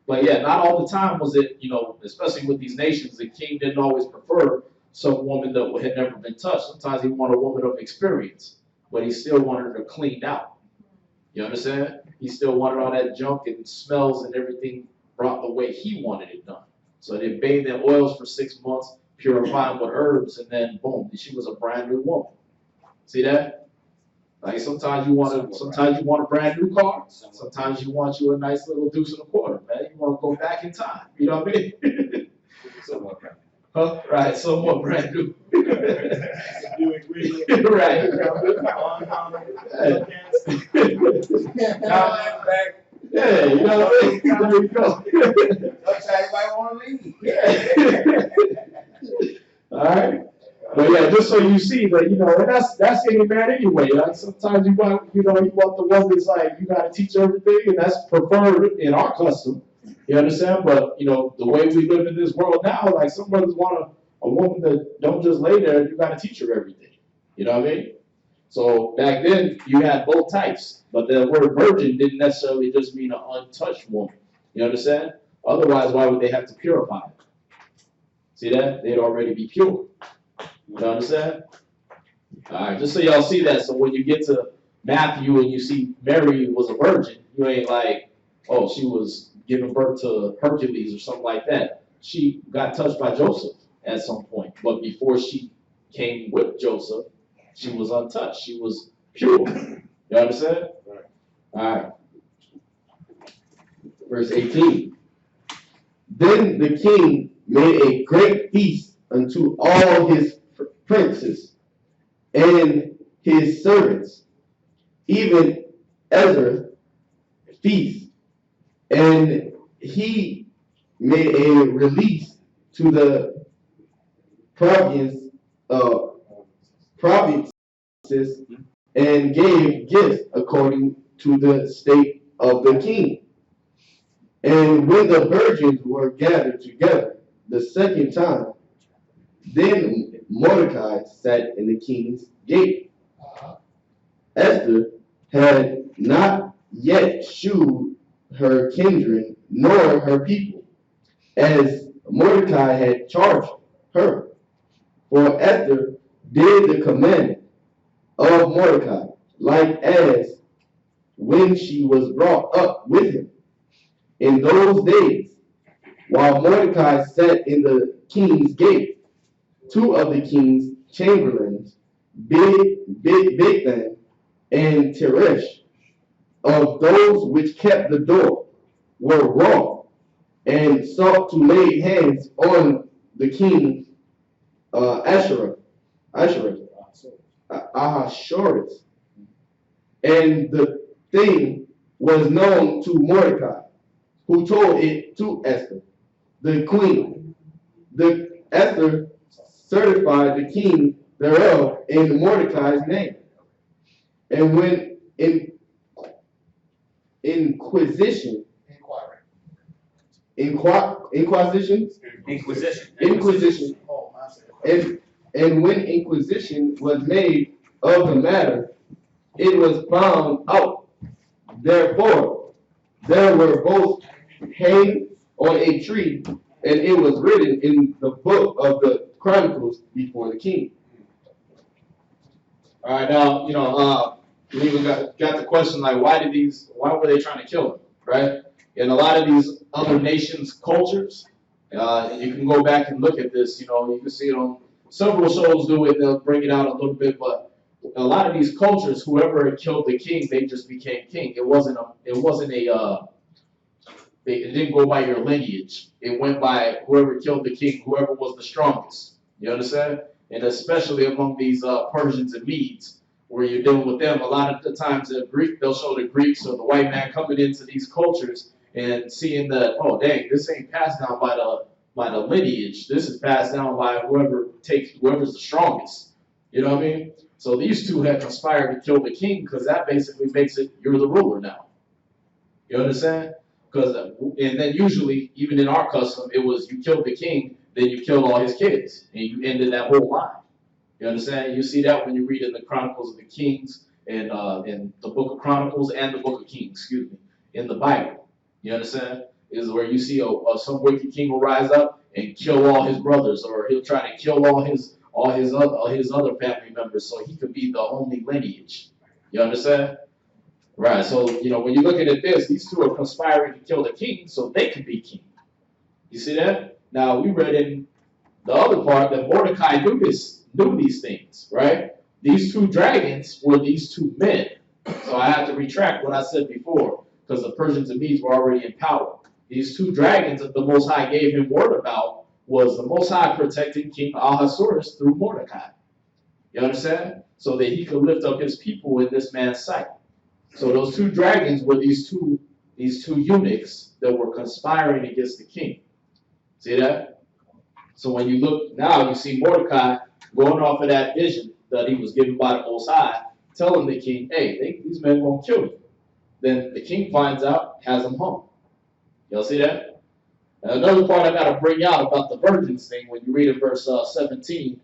But yeah, not all the time was it, especially with these nations, the king didn't always prefer some woman that had never been touched. Sometimes he wanted a woman of experience, but he still wanted her cleaned out. You understand? He still wanted all that junk and smells and everything brought the way he wanted it done. So they bathed in oils for 6 months, purifying with herbs, and then boom, she was a brand new woman. See that? Like sometimes you want a brand new car. Sometimes you want you a nice little deuce and a quarter, man. You want to go back in time. You know what I mean? Huh? Right, somewhat brand new. Right. Yeah, you know what I mean? There you go. All right. But yeah, just so you see that, and that's any man anyway. Like sometimes you want the woman's like, you got to teach everything, and that's preferred in our custom. You understand? But, the way we live in this world now, like some brothers want a woman that don't just lay there, you got to teach her everything. You know what I mean? So back then, you had both types, but the word virgin didn't necessarily just mean an untouched woman. You understand? Otherwise, why would they have to purify it? See that? They'd already be pure. You understand? All right, just so y'all see that. So when you get to Matthew and you see Mary was a virgin, you ain't like, oh, she was giving birth to Hercules or something like that. She got touched by Joseph at some point, but before she came with Joseph, she was untouched. She was pure. You understand? Right. All right. Verse 18. Then the king made a great feast unto all his princes and his servants, even Esther feast, and he made a release to the provinces and gave gifts according to the state of the king. And when the virgins were gathered together the second time, then Mordecai sat in the king's gate. Esther had not yet shewed her kindred nor her people, as Mordecai had charged her. For Esther did the commandment of Mordecai, like as when she was brought up with him. In those days, while Mordecai sat in the king's gate, two of the king's chamberlains, Bigthan and Teresh, of those which kept the door, were wroth, and sought to lay hands on the king Ahasuerus. And the thing was known to Mordecai, who told it to Esther, the queen. The Esther certified the king thereof in Mordecai's name. And when Inquisition, and when inquisition was made of the matter, it was found out. Therefore, there were both hanged on a tree, and it was written in the book of the Chronicles before the king. All right, now, we even got the question like, why were they trying to kill him, right? In a lot of these other nations' cultures, and you can go back and look at this, you can see it on several shows do it, they'll bring it out a little bit, but a lot of these cultures, whoever had killed the king, they just became king. It didn't go by your lineage. It went by whoever killed the king, whoever was the strongest. You understand? And especially among these Persians and Medes, where you're dealing with them, a lot of the times they'll show the Greeks or the white man coming into these cultures and seeing that, oh dang, this ain't passed down by the lineage. This is passed down by whoever's the strongest. You know what I mean? So these two had conspired to kill the king because that basically makes it you're the ruler now. You understand? And then usually, even in our custom, it was you killed the king, then you killed all his kids, and you ended that whole line. You understand? You see that when you read in the Chronicles of the Kings, and in the Book of Chronicles and the Book of Kings, excuse me, in the Bible. You understand? Is where you see some wicked king will rise up and kill all his brothers, or he'll try to kill all his other family members, so he could be the only lineage. You understand? Right. So when you're looking at this, these two are conspiring to kill the king, so they could be king. You see that? Now we read in the other part that Mordecai knew these things, right? These two dragons were these two men. So I have to retract what I said before, because the Persians and Medes were already in power. These two dragons that the Most High gave him word about was the Most High protecting King Ahasuerus through Mordecai. You understand? So that he could lift up his people in this man's sight. So those two dragons were these two eunuchs that were conspiring against the king. See that? So when you look now, you see Mordecai going off of that vision that he was given by the Most High, telling the king, hey, these men won't kill you. Then the king finds out, has them hung. Y'all see that? And another part I got to bring out about the virgins thing, when you read in verse 17,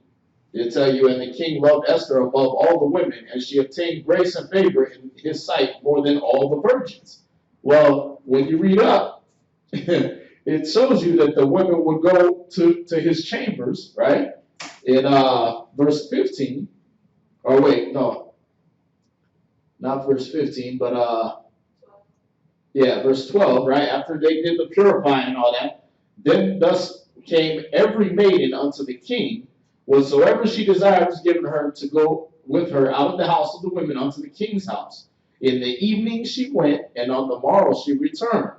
it'll tell you, and the king loved Esther above all the women, and she obtained grace and favor in his sight more than all the virgins. Well, when you read up, it shows you that the women would go to his chambers, right? In verse 15, or wait, no, not verse 15, but verse 12, right? After they did the purifying and all that, then thus came every maiden unto the king, whatsoever she desired was given her to go with her out of the house of the women unto the king's house. In the evening she went, and on the morrow she returned.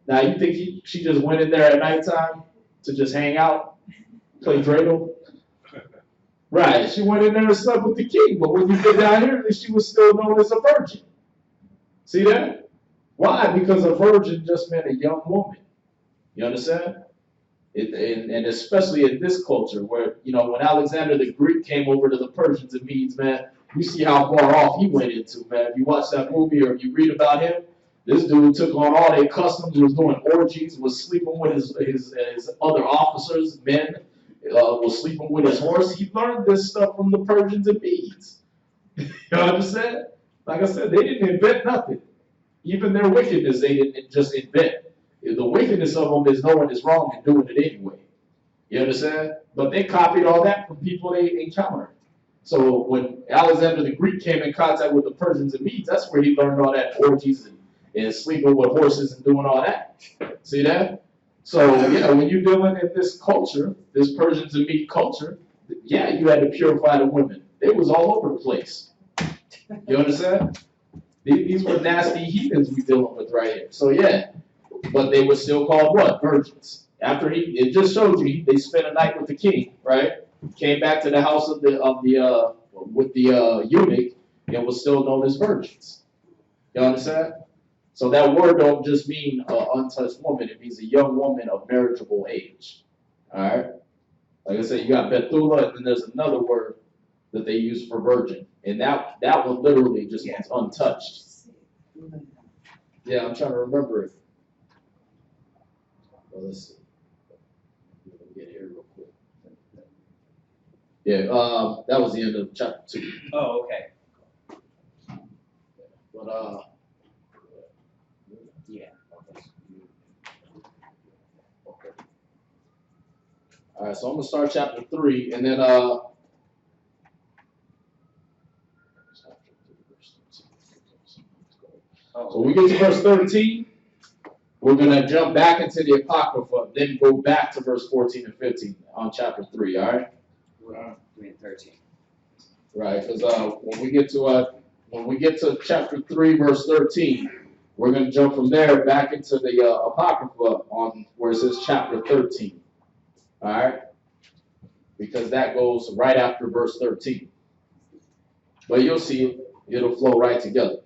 Now you think she just went in there at nighttime to just hang out, play dreidel? Right, she went in there and slept with the king, but when you get down here, she was still known as a virgin. See that? Why? Because a virgin just meant a young woman. You understand? And especially in this culture where, when Alexander the Greek came over to the Persians and Medes, man, you see how far off he went into, man. If you watch that movie or if you read about him, this dude took on all their customs, was doing orgies, was sleeping with his other officers, men, was sleeping with his horse. He learned this stuff from the Persians and Medes. You understand? Like I said, they didn't invent nothing. Even their wickedness, they didn't just invent. The wickedness of them is knowing it's wrong and doing it anyway. You understand? But they copied all that from people they encountered. So when Alexander the Greek came in contact with the Persians and Medes, that's where he learned all that orgies and sleeping with horses and doing all that. See that? So, when you're dealing in this culture, this Persians and Mede culture, you had to purify the women. It was all over the place. You understand? These were nasty heathens we're dealing with right here. So, but they were still called what? Virgins. After it just showed you they spent a night with the king, right? Came back to the house with the eunuch and was still known as virgins. You understand? So that word don't just mean untouched woman. It means a young woman of marriageable age. All right? Like I said, you got Bethula, and then there's another word that they use for virgin. And that one literally just means untouched. Yeah, I'm trying to remember it. Well, let's see. Let me get here real quick. Yeah, that was the end of chapter 2. Oh, okay. But Yeah. Okay. All right, so I'm gonna start chapter 3, and then so when we get to verse 13, we're gonna jump back into the Apocrypha, then go back to verse 14 and 15 on chapter 3. All right. 13. Right, because when we get to chapter 3, verse 13, we're going to jump from there back into the Apocrypha on where it says chapter 13. All right? Because that goes right after verse 13. But you'll see it'll flow right together.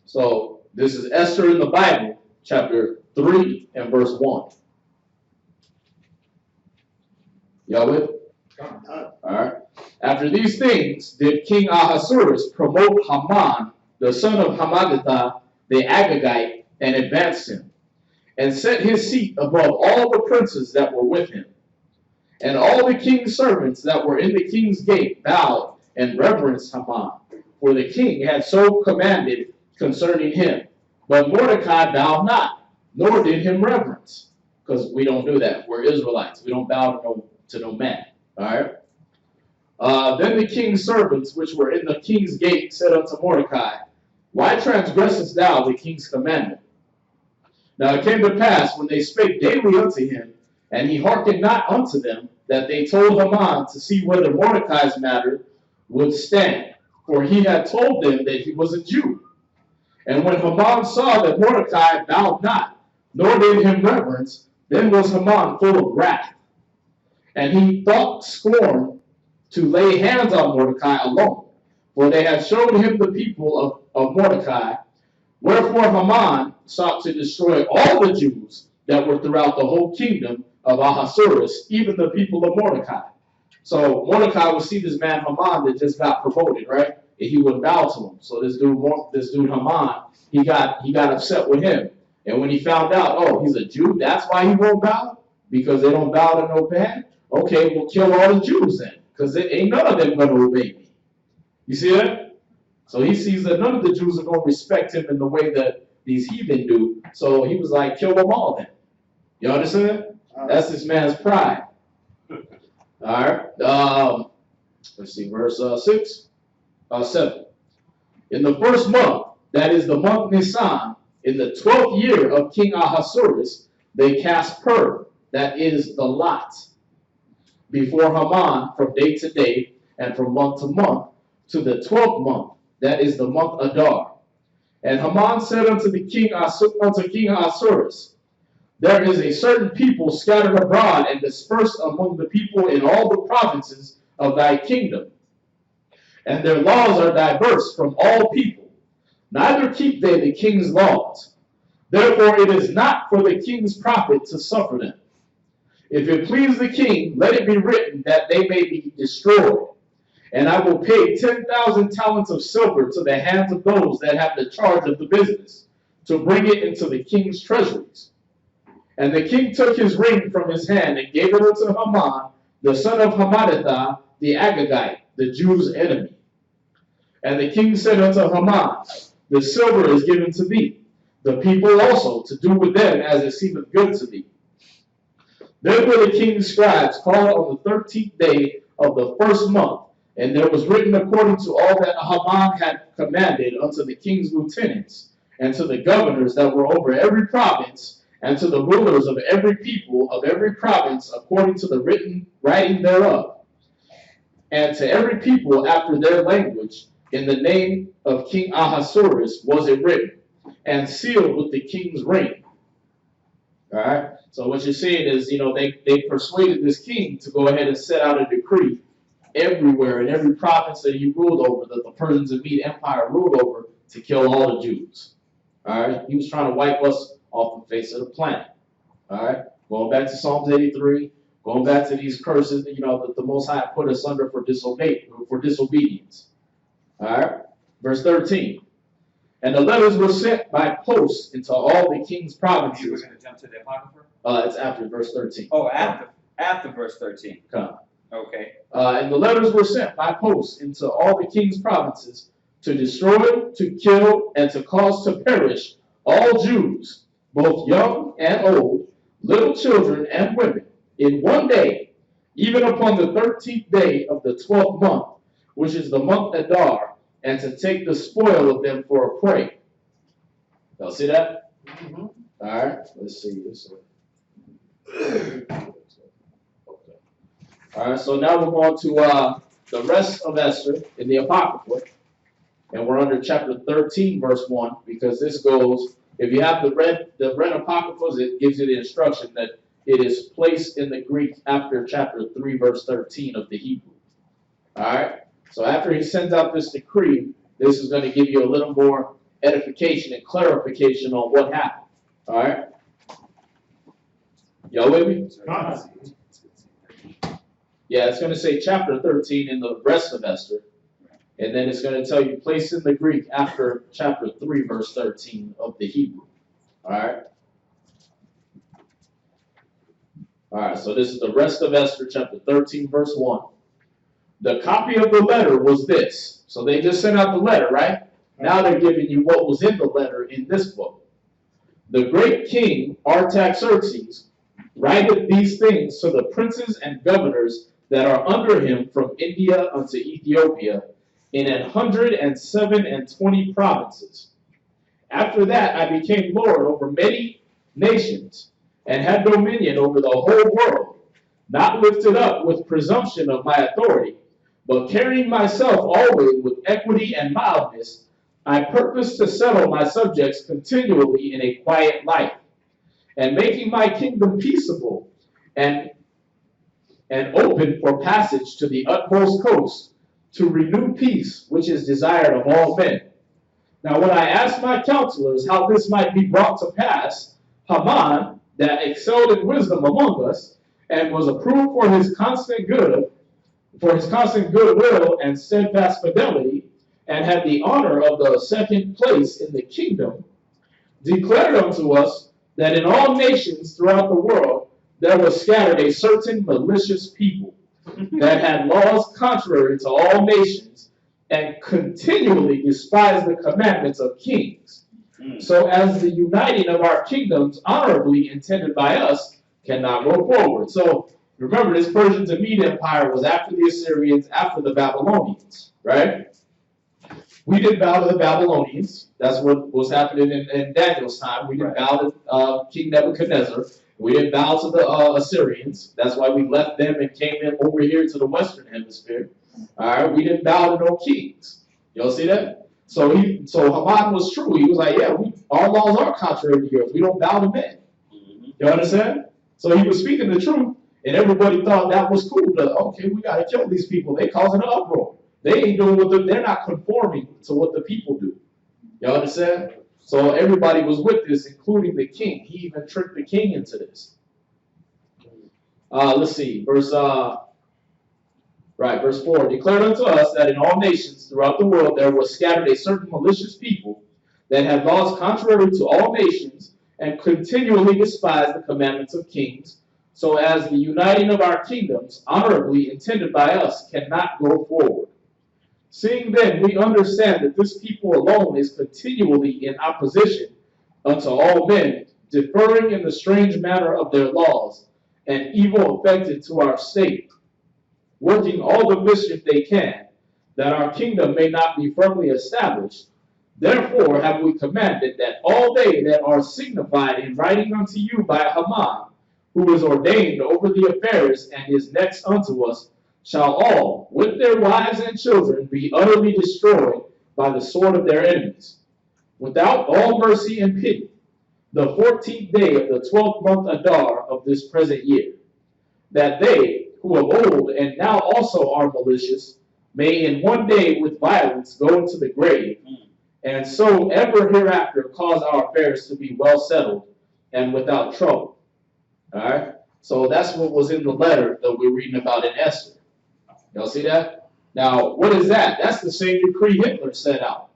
So this is Esther in the Bible, chapter 3 and verse 1. Y'all with? All right. After these things did King Ahasuerus promote Haman, the son of Hammedatha, the Agagite, and advanced him, and set his seat above all the princes that were with him. And all the king's servants that were in the king's gate bowed and reverenced Haman, for the king had so commanded concerning him. But Mordecai bowed not, nor did him reverence. Because we don't do that. We're Israelites. We don't bow to no man. All right? Then the king's servants, which were in the king's gate, said unto Mordecai, Why transgressest thou the king's commandment? Now it came to pass, when they spake daily unto him, and he hearkened not unto them, that they told Haman to see whether Mordecai's matter would stand. For he had told them that he was a Jew. And when Haman saw that Mordecai bowed not, nor did him reverence, then was Haman full of wrath. And he thought scorn to lay hands on Mordecai alone, for they had showed him the people of Mordecai. Wherefore Haman sought to destroy all the Jews that were throughout the whole kingdom of Ahasuerus, even the people of Mordecai. So Mordecai would see this man Haman that just got promoted, right? And he would bow to him. So this dude Haman, he got upset with him. And when he found out, oh, he's a Jew, that's why he won't bow? Because they don't bow to no man? Okay, we'll kill all the Jews then, because ain't none of them going to obey me. You see that? So he sees that none of the Jews are going to respect him in the way that these heathen do. So he was like, kill them all then. You understand? That's this man's pride. All right. Let's see, verse 7. In the first month, that is the month Nisan, in the 12th year of King Ahasuerus, they cast pur, that is the lot, before Haman from day to day and from month to month, to the 12th month, that is the month Adar. And Haman said unto King Ahasuerus, There is a certain people scattered abroad and dispersed among the people in all the provinces of thy kingdom, and their laws are diverse from all people. Neither keep they the king's laws. Therefore it is not for the king's profit to suffer them. If it please the king, let it be written that they may be destroyed. And I will pay 10,000 talents of silver to the hands of those that have the charge of the business, to bring it into the king's treasuries. And the king took his ring from his hand and gave it unto Haman, the son of Hammedatha, the Agagite, the Jews' enemy. And the king said unto Haman, The silver is given to thee, the people also, to do with them as it seemeth good to thee. Then were the king's scribes called on the 13th day of the first month, and there was written according to all that Haman had commanded unto the king's lieutenants, and to the governors that were over every province, and to the rulers of every people of every province, according to the writing thereof, and to every people after their language, in the name of King Ahasuerus was it written, and sealed with the king's ring. All right. So what you're seeing is, they persuaded this king to go ahead and set out a decree everywhere in every province that he ruled over, that the Persians and Mede Empire ruled over, to kill all the Jews. All right. He was trying to wipe us off the face of the planet. All right. Going back to Psalms 83, going back to these curses, that the Most High put us under for disobedience. All right. Verse 13. And the letters were sent by post into all the king's provinces. You were going to jump to the Apocrypha? It's after verse 13. Oh, after verse 13. Come. Okay. And the letters were sent by post into all the king's provinces to destroy, to kill, and to cause to perish all Jews, both young and old, little children and women, in one day, even upon the 13th day of the 12th month, which is the month Adar, and to take the spoil of them for a prey. Y'all see that? Mm-hmm. All right, let's see this one. Okay. All right, so now we're going to the rest of Esther in the Apocrypha, and we're under chapter 13, verse 1, because this goes, if you have the red Apocryphas, it gives you the instruction that it is placed in the Greek after chapter 3, verse 13 of the Hebrew. All right? So after he sends out this decree, this is going to give you a little more edification and clarification on what happened. All right? Y'all with me? Yeah, it's going to say chapter 13 in the rest of Esther. And then it's going to tell you place in the Greek after chapter 3, verse 13 of the Hebrew. All right? All right, so this is the rest of Esther, chapter 13, verse 1. The copy of the letter was this. So they just sent out the letter, right? Now they're giving you what was in the letter in this book. The great king Artaxerxes writeth these things to the princes and governors that are under him from India unto Ethiopia, in 127 provinces. After that I became Lord over many nations, and had dominion over the whole world, not lifted up with presumption of my authority, but carrying myself always with equity and mildness, I purpose to settle my subjects continually in a quiet life, and making my kingdom peaceable and open for passage to the utmost coast, to renew peace, which is desired of all men. Now when I asked my counselors how this might be brought to pass, Haman, that excelled in wisdom among us, and was approved for his constant goodwill and steadfast fidelity, and had the honor of the second place in the kingdom, declared unto us that in all nations throughout the world there was scattered a certain malicious people that had laws contrary to all nations, and continually despised the commandments of kings. So as the uniting of our kingdoms honorably intended by us cannot go forward. So remember, this Persian to Mede Empire was after the Assyrians, after the Babylonians, right? We didn't bow to the Babylonians. That's what was happening in Daniel's time. We didn't bow to King Nebuchadnezzar. We didn't bow to the Assyrians. That's why we left them and came in over here to the Western Hemisphere. All right, we didn't bow to no kings. Y'all see that? So Haman was true. He was like, yeah, our laws are contrary to yours. We don't bow to men. You understand? So he was speaking the truth, and everybody thought that was cool. Okay, we got to kill these people. They causing an uproar. They ain't doing they're not conforming to what the people do. You understand? So everybody was with this, including the king. He even tricked the king into this. Let's see, verse 4. Declared unto us that in all nations throughout the world there was scattered a certain malicious people that had laws contrary to all nations, and continually despised the commandments of kings, so as the uniting of our kingdoms, honorably intended by us, cannot go forward. Seeing then we understand that this people alone is continually in opposition unto all men, differing in the strange manner of their laws, and evil affected to our state, working all the mischief they can, that our kingdom may not be firmly established. Therefore have we commanded that all they that are signified in writing unto you by Haman, who is ordained over the affairs and is next unto us, shall all, with their wives and children, be utterly destroyed by the sword of their enemies, without all mercy and pity, the 14th day of the 12th month Adar of this present year, that they, who of old and now also are malicious, may in one day with violence go into the grave, and so ever hereafter cause our affairs to be well settled and without trouble. All right? So that's what was in the letter that we're reading about in Esther. Y'all see that? Now, what is that? That's the same decree Hitler set out.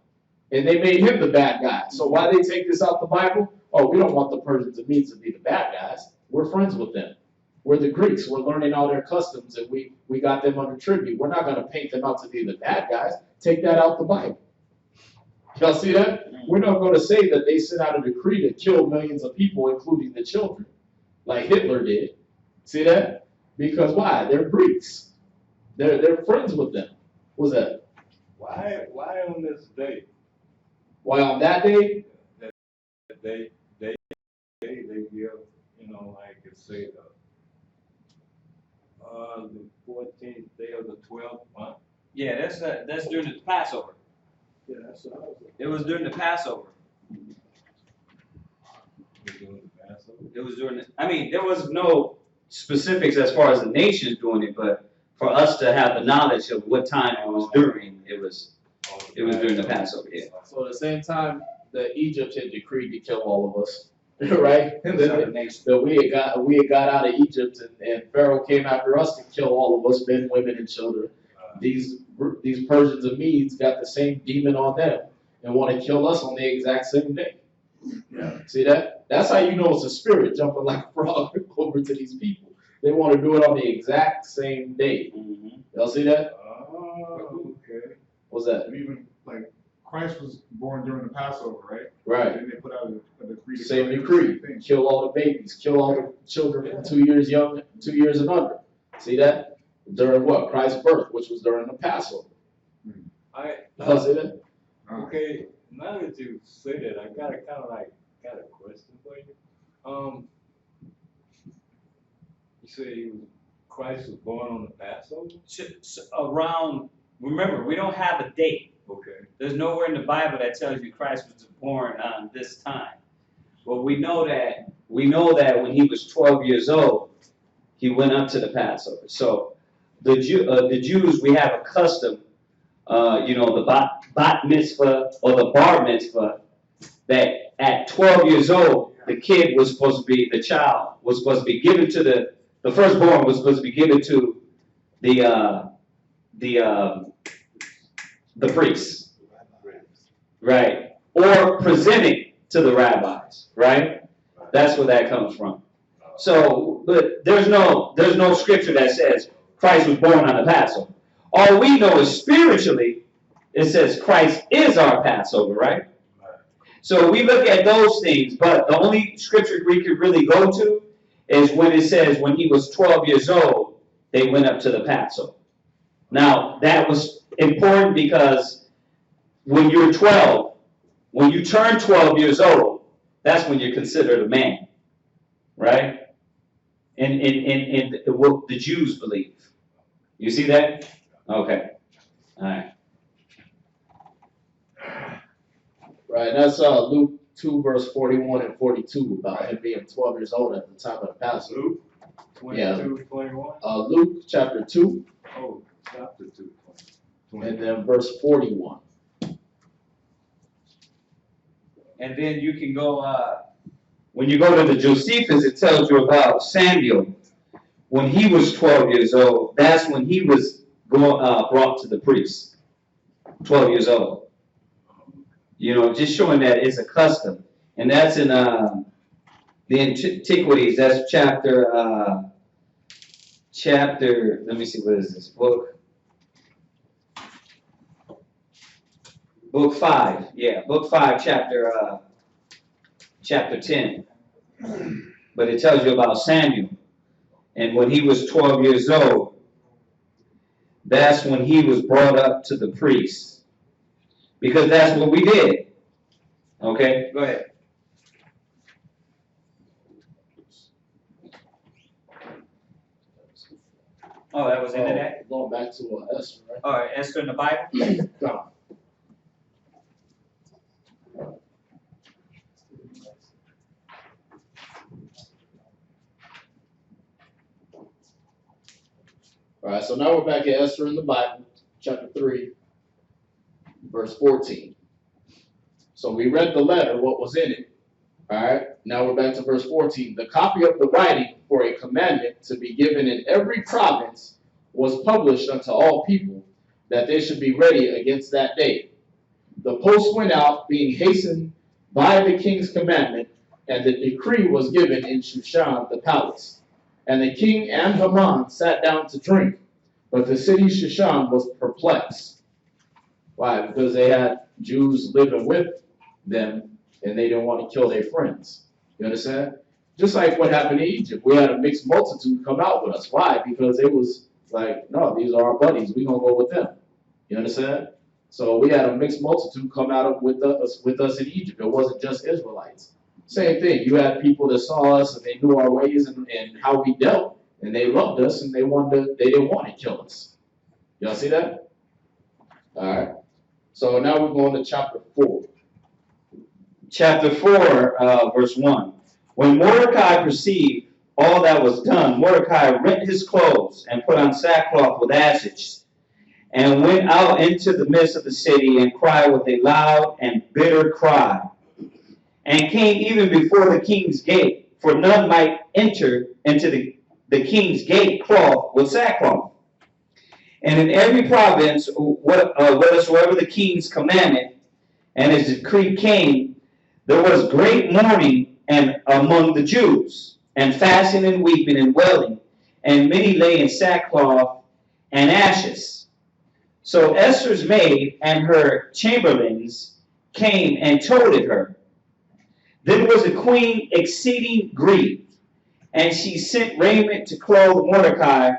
And they made him the bad guy. So why they take this out the Bible? Oh, we don't want the Persians and Medes to be the bad guys. We're friends with them. We're the Greeks. We're learning all their customs, and we got them under tribute. We're not going to paint them out to be the bad guys. Take that out the Bible. Y'all see that? We're not going to say that they sent out a decree to kill millions of people, including the children, like Hitler did. See that? Because why? They're Greeks. They're friends with them. What's that? Why on this day? Why on that day? They give, like it say the 14th day of the 12th month. Yeah, that's during the Passover. Yeah, that's what I was. It was during the Passover. During the Passover. It was during there was no specifics as far as the nations doing it, but for us to have the knowledge of what time it was during, it was during the Passover. Yeah. So at the same time that Egypt had decreed to kill all of us, right? And then we had got out of Egypt, and Pharaoh came after us to kill all of us, men, women, and children. These Persians and Medes got the same demon on them and want to kill us on the exact same day. Yeah. See that? That's how you know it's a spirit jumping like a frog over to these people. They want to do it on the exact same day. Mhm. Y'all see that? Oh, okay. What's that? And even like Christ was born during the Passover, right? Right. And then they put out a decree. Same decree. Kill all the babies. Kill all the children from 2 years young, 2 years and under. See that? During what? Christ's birth, which was during the Passover. Y'all see that? Okay, now that you say that, I got a question for you. You say Christ was born on the Passover? Around, remember, we don't have a date. Okay. There's nowhere in the Bible that tells you Christ was born on this time. But we know that when he was 12 years old, he went up to the Passover. So the Jews, we have a custom, the bat mitzvah or the bar mitzvah, that at 12 years old, the child was supposed to be given to the firstborn was supposed to be given to the priests, right? Or presented to the rabbis, right? That's where that comes from. So, but there's no scripture that says Christ was born on the Passover. All we know is spiritually, it says Christ is our Passover, right? So we look at those things, but the only scripture we could really go to is when it says when he was 12 years old, they went up to the Passover. Now, that was important because when you're 12, when you turn 12 years old, that's when you're considered a man, right? In what the Jews believe. You see that? Okay. All right. Right, that's Luke 2, verse 41 and 42, about him being 12 years old at the time of the Passover. Luke 22, 21? Luke chapter 2. Oh, chapter 2, 20. And then verse 41. And then you can go, when you go to the Josephus, it tells you about Samuel. When he was 12 years old, that's when he was brought to the priest. 12 years old. Just showing that it's a custom. And that's in the Antiquities. That's chapter, let me see, what is this book? Book 5. Yeah, book 5, chapter 10. But it tells you about Samuel. And when he was 12 years old, that's when he was brought up to the priest. Because that's what we did. Okay, go ahead. Oh, that was into that? Going back to Esther, right? All right, Esther in the Bible? Go. All right, so now we're back at Esther in the Bible, chapter 3, verse 14. So we read the letter, what was in it. All right, now we're back to verse 14. The copy of the writing for a commandment to be given in every province was published unto all people, that they should be ready against that day. The post went out, being hastened by the king's commandment, and the decree was given in Shushan the palace. And the king and Haman sat down to drink, but the city Shushan was perplexed. Why? Because they had Jews living with them, and they didn't want to kill their friends. You understand? Just like what happened in Egypt. We had a mixed multitude come out with us. Why? Because it was like, no, these are our buddies. We're going to go with them. You understand? So we had a mixed multitude come out with us in Egypt. It wasn't just Israelites. Same thing. You had people that saw us and they knew our ways and how we dealt, and they loved us and they didn't want to kill us. Y'all see that? All right. So now we're going to chapter 4. Chapter 4, verse 1. When Mordecai perceived all that was done, Mordecai rent his clothes and put on sackcloth with ashes, and went out into the midst of the city and cried with a loud and bitter cry, and came even before the king's gate, for none might enter into the king's gate cloth with sackcloth. And in every province, whatsoever the king's commandment and his decree came, there was great mourning and among the Jews, and fasting and weeping and wailing, and many lay in sackcloth and ashes. So Esther's maid and her chamberlains came and told it her. Then was the queen exceeding grieved, and she sent raiment to clothe Mordecai,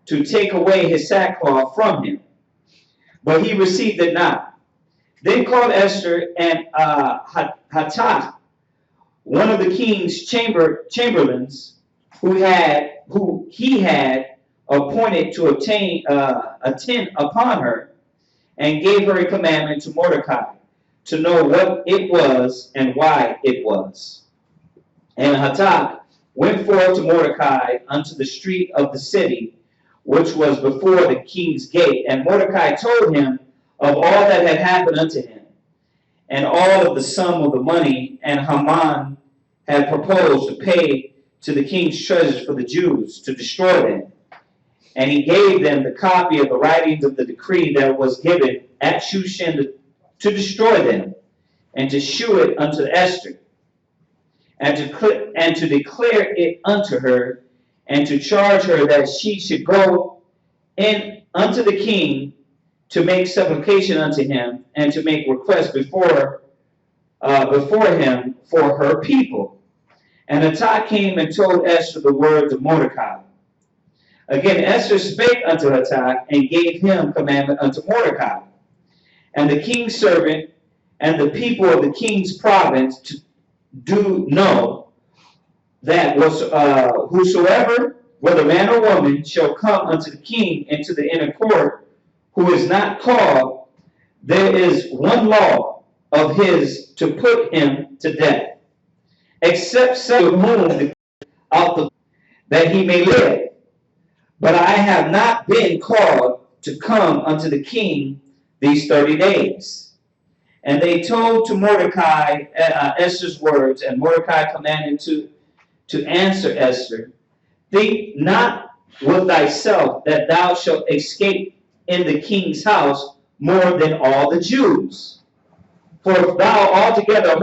to take away his sackcloth from him. But he received it not. Then called Esther and Hathach, one of the king's chamberlains, who he had appointed to attend upon her, and gave her a commandment to Mordecai, to know what it was and why it was. And Hathach went forth to Mordecai unto the street of the city, which was before the king's gate. And Mordecai told him of all that had happened unto him, and all of the sum of the money, and Haman had proposed to pay to the king's treasures for the Jews, to destroy them. And he gave them the copy of the writings of the decree that was given at Shushan to destroy them, and to shew it unto Esther, and to declare it unto her, and to charge her that she should go in unto the king to make supplication unto him, and to make request before him for her people. And Hathach came and told Esther the words of Mordecai. Again Esther spake unto Hathach, and gave him commandment unto Mordecai. And the king's servant and the people of the king's province to do know that whosoever, whether man or woman, shall come unto the king into the inner court, who is not called, there is one law of his to put him to death, except such whom out that he may live. But I have not been called to come unto the king these 30 days. And they told to Mordecai Esther's words, and Mordecai commanded to answer Esther, think not with thyself that thou shalt escape in the king's house more than all the Jews. For if thou altogether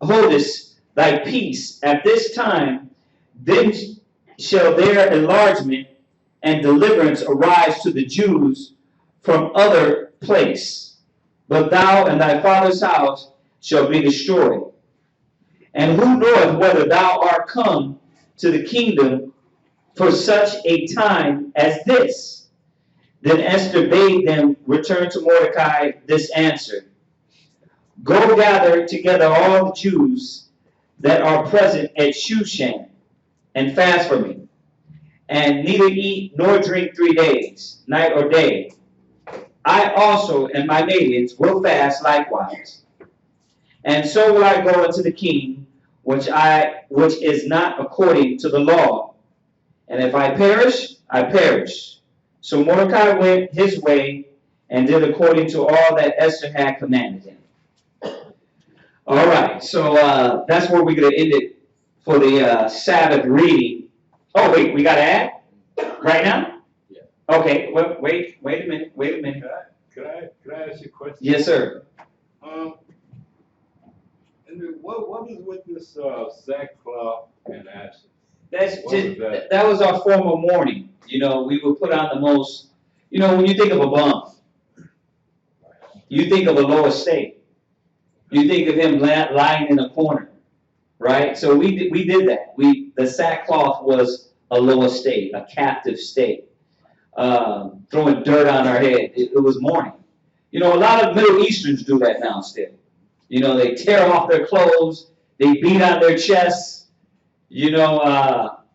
holdest thy peace at this time, then shall their enlargement and deliverance arise to the Jews from other place. But thou and thy father's house shall be destroyed. And who knoweth whether thou art come to the kingdom for such a time as this? Then Esther bade them return to Mordecai this answer: Go gather together all the Jews that are present at Shushan, and fast for me, and neither eat nor drink 3 days, night or day. I also and my maidens will fast likewise. And so will I go unto the king, which is not according to the law. And if I perish, I perish. So Mordecai went his way and did according to all that Esther had commanded him. All right, so that's where we're going to end it for the Sabbath reading. Oh, wait, we got to add? Right now? Okay, well, wait a minute. Could I ask you a question? Yes, sir. And then what is with this sackcloth and ashes? That's What just, was that? that was our form of mourning. You know, we would put on the most, you know, when you think of a bum, you think of a low estate. You think of him lying in a corner, right? So we did that. The sackcloth was a low estate, a captive state. Throwing dirt on our head. It was mourning. You know, a lot of Middle Easterns do that now still. You know, they tear off their clothes, they beat on their chests. You know,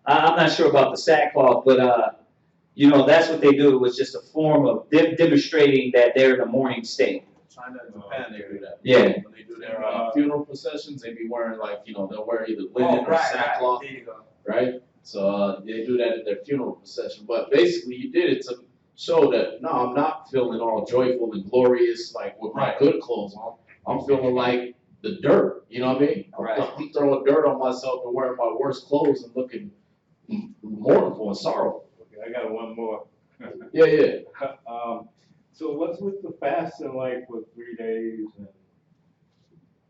I'm not sure about the sackcloth, but, you know, that's what they do. It was just a form of demonstrating that they're in a mourning state. China and Japan, they do that. Yeah. When they do their funeral processions, they be wearing, like, you know, they'll wear either linen or sackcloth. There you go. Right? So they do that at their funeral procession. But basically, you did it to show that, no, I'm not feeling all joyful and glorious, like with my good clothes on. I'm feeling like the dirt, you know what I mean? Right. I'm throwing dirt on myself and wearing my worst clothes and looking mournful and sorrowful. Okay, I got one more. Yeah. So what's with the fasting like for 3 days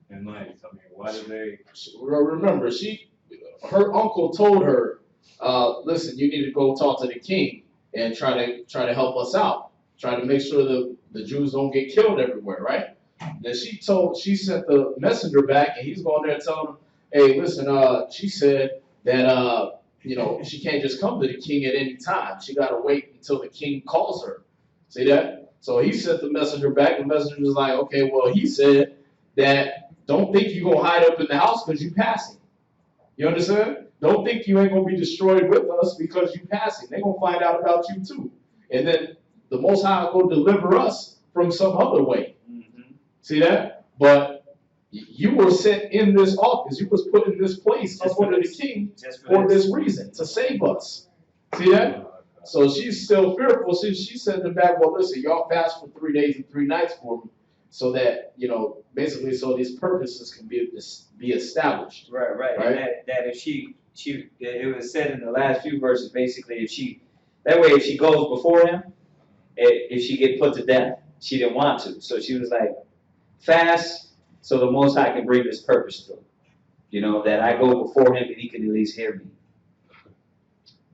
and nights? I mean, why do they? Remember, her uncle told her listen, you need to go talk to the king and try to help us out. Try to make sure the Jews don't get killed everywhere, right? Then she sent the messenger back, and he's going there and telling him, hey, listen, she said that she can't just come to the king at any time. She got to wait until the king calls her. See that? So he sent the messenger back. The messenger was like, okay, well, he said that don't think you're going to hide up in the house because you passing. You understand? Don't think you ain't going to be destroyed with us because you passing. They're going to find out about you too. And then the Most High will deliver us from some other way. Mm-hmm. See that? But you were sent in this office. You was put in this place up under the king for this reason, to save us. See that? So she's still fearful. She sent them back, well, listen, y'all fast for 3 days and 3 nights for me so that, basically so these purposes can be established. Right. And that if it was said in the last few verses, basically, if she goes before him, if she get put to death, she didn't want to. So she was like, fast so the Most High can bring this purpose to him. That I go before him and he can at least hear me.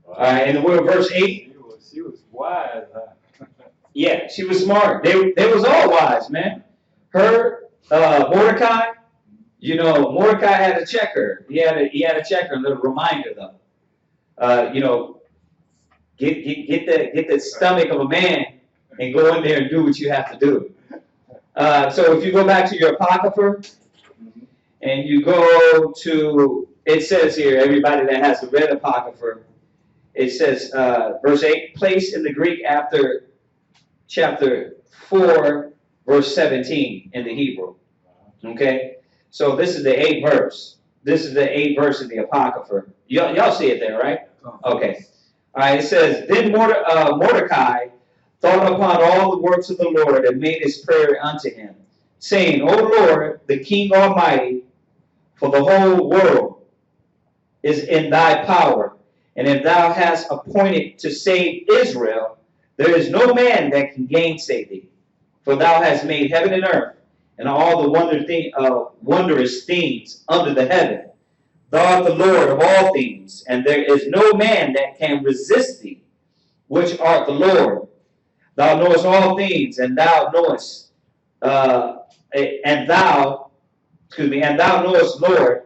All right, and we're verse 8. She was wise, huh? Yeah, she was smart. They was all wise, man. Her, Mordecai, Mordecai had a checker. He had a checker, a little reminder though. Get the stomach of a man and go in there and do what you have to do. So if you go back to your Apocrypha and you go to, it says here, everybody that has the red Apocrypha, it says, verse 8, place in the Greek after chapter 4, verse 17 in the Hebrew. Okay? So this is the 8th verse. This is the 8th verse in the Apocrypha. Y'all see it there, right? Okay. All right, it says, then Mordecai thought upon all the works of the Lord and made his prayer unto him, saying, O Lord, the King Almighty, for the whole world is in thy power, and if thou hast appointed to save Israel, there is no man that can gainsay thee. For thou hast made heaven and earth, and all the wondrous things under the heaven. Thou art the Lord of all things, and there is no man that can resist thee, which art the Lord. Thou knowest all things, and thou knowest, and thou knowest, Lord,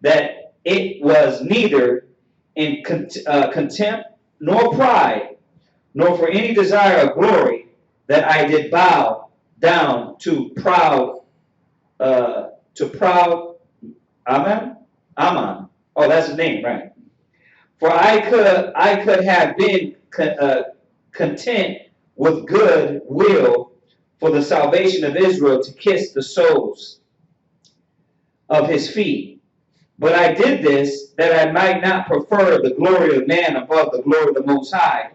that it was neither in contempt nor pride, nor for any desire of glory, that I did bow down to proud Ammon. Oh, that's his name, right? For I could have been content with good will for the salvation of Israel to kiss the soles of his feet. But I did this that I might not prefer the glory of man above the glory of the Most High.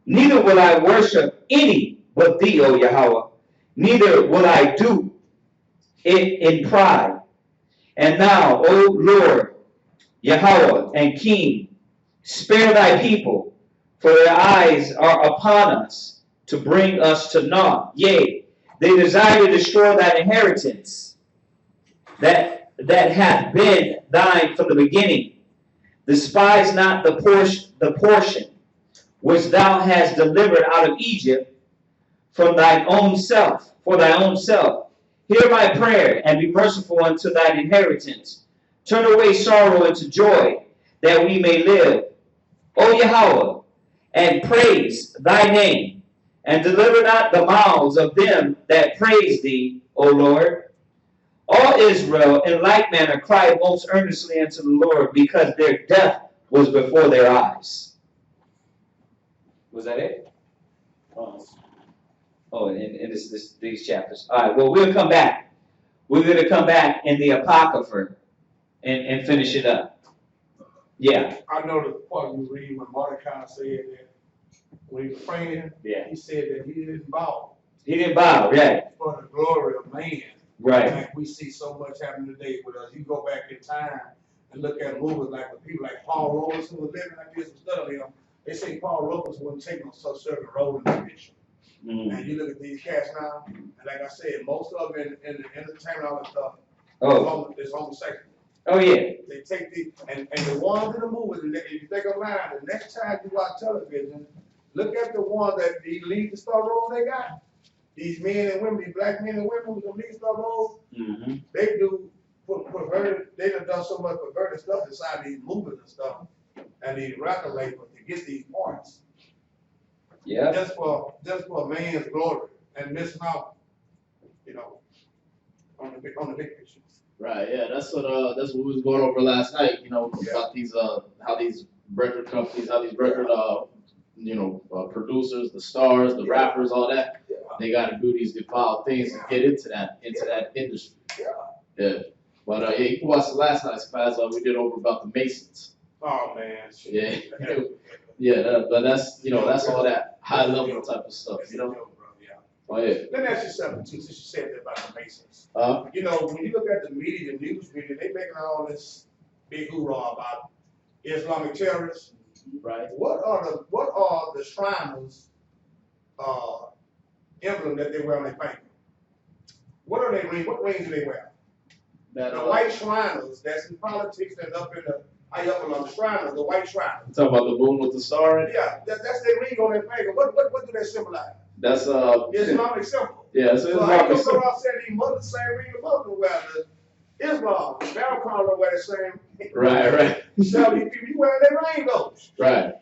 Neither will I worship any but thee, O Yahweh. Neither will I do it in pride. And now, O Lord, Yahweh and King, spare thy people, for their eyes are upon us to bring us to naught. Yea, they desire to destroy thine inheritance that hath been thine from the beginning. Despise not the portion which thou hast delivered out of Egypt from thine own self, for thy own self. Hear my prayer, and be merciful unto thine inheritance. Turn away sorrow into joy, that we may live. O Yahweh, and praise thy name, and deliver not the mouths of them that praise thee, O Lord. All Israel in like manner cried most earnestly unto the Lord, because their death was before their eyes. Was that it? Oh, in these chapters. All right, well, we'll come back. We're going to come back in the Apocrypha and finish it up. Yeah. I know the part you read when Mordecai said that when he was praying, he said that he didn't bow. He didn't bow, right. For the glory of man. Right. Like we see so much happening today with us. You go back in time and look at movies like with people like Paul Robeson who was living like this and study him. They say Paul Robeson wouldn't take no such certain role in the picture. And you look at these cats now, and like I said, most of them in the entertainment, all this stuff, is homosexual. Oh, yeah. They take and the ones in the movies, and if you think of mine, the next time you watch television, look at the ones that these lead the star roles they got. These men and women, these black men and women who can lead star roles, Mm-hmm. they do perverted, they done so much perverted stuff inside these movies and stuff, and these record labels to get these parts. Yeah. Just for a man's glory and missing out, you know, on the big picture. Right, yeah, that's what we was going over last night, you know, Yeah. about these how these record companies, how these record producers, the stars, the rappers, all that, they gotta do these defiled things to get into that industry. Yeah. But yeah, you can watch the last night's class we did over about the Masons. Oh man. Yeah. Yeah, but that's that's all that high level type of stuff, you know? Oh yeah. Let me ask you something too, since you said that about the Masons. Uh-huh. You know, when you look at the media, the news media, they making all this big hoorah about Islamic terrorists. Right. What are the Shriners emblem that they wear on their finger? What are they ring? What rings do they wear? That, The white Shriners that's in politics and up in the along the Shriners, the white Shriners. You talking about the moon with the star in it? Yeah, that's their ring on their finger. What do they symbolize? That's Islamic symbol. yeah, so So I Islamic go symbol. around saying these Muslims same ring the Muslims wear. The Islam, the Farrakhan don't wear the same. Right. So these people, you wearing their rainbows. Right.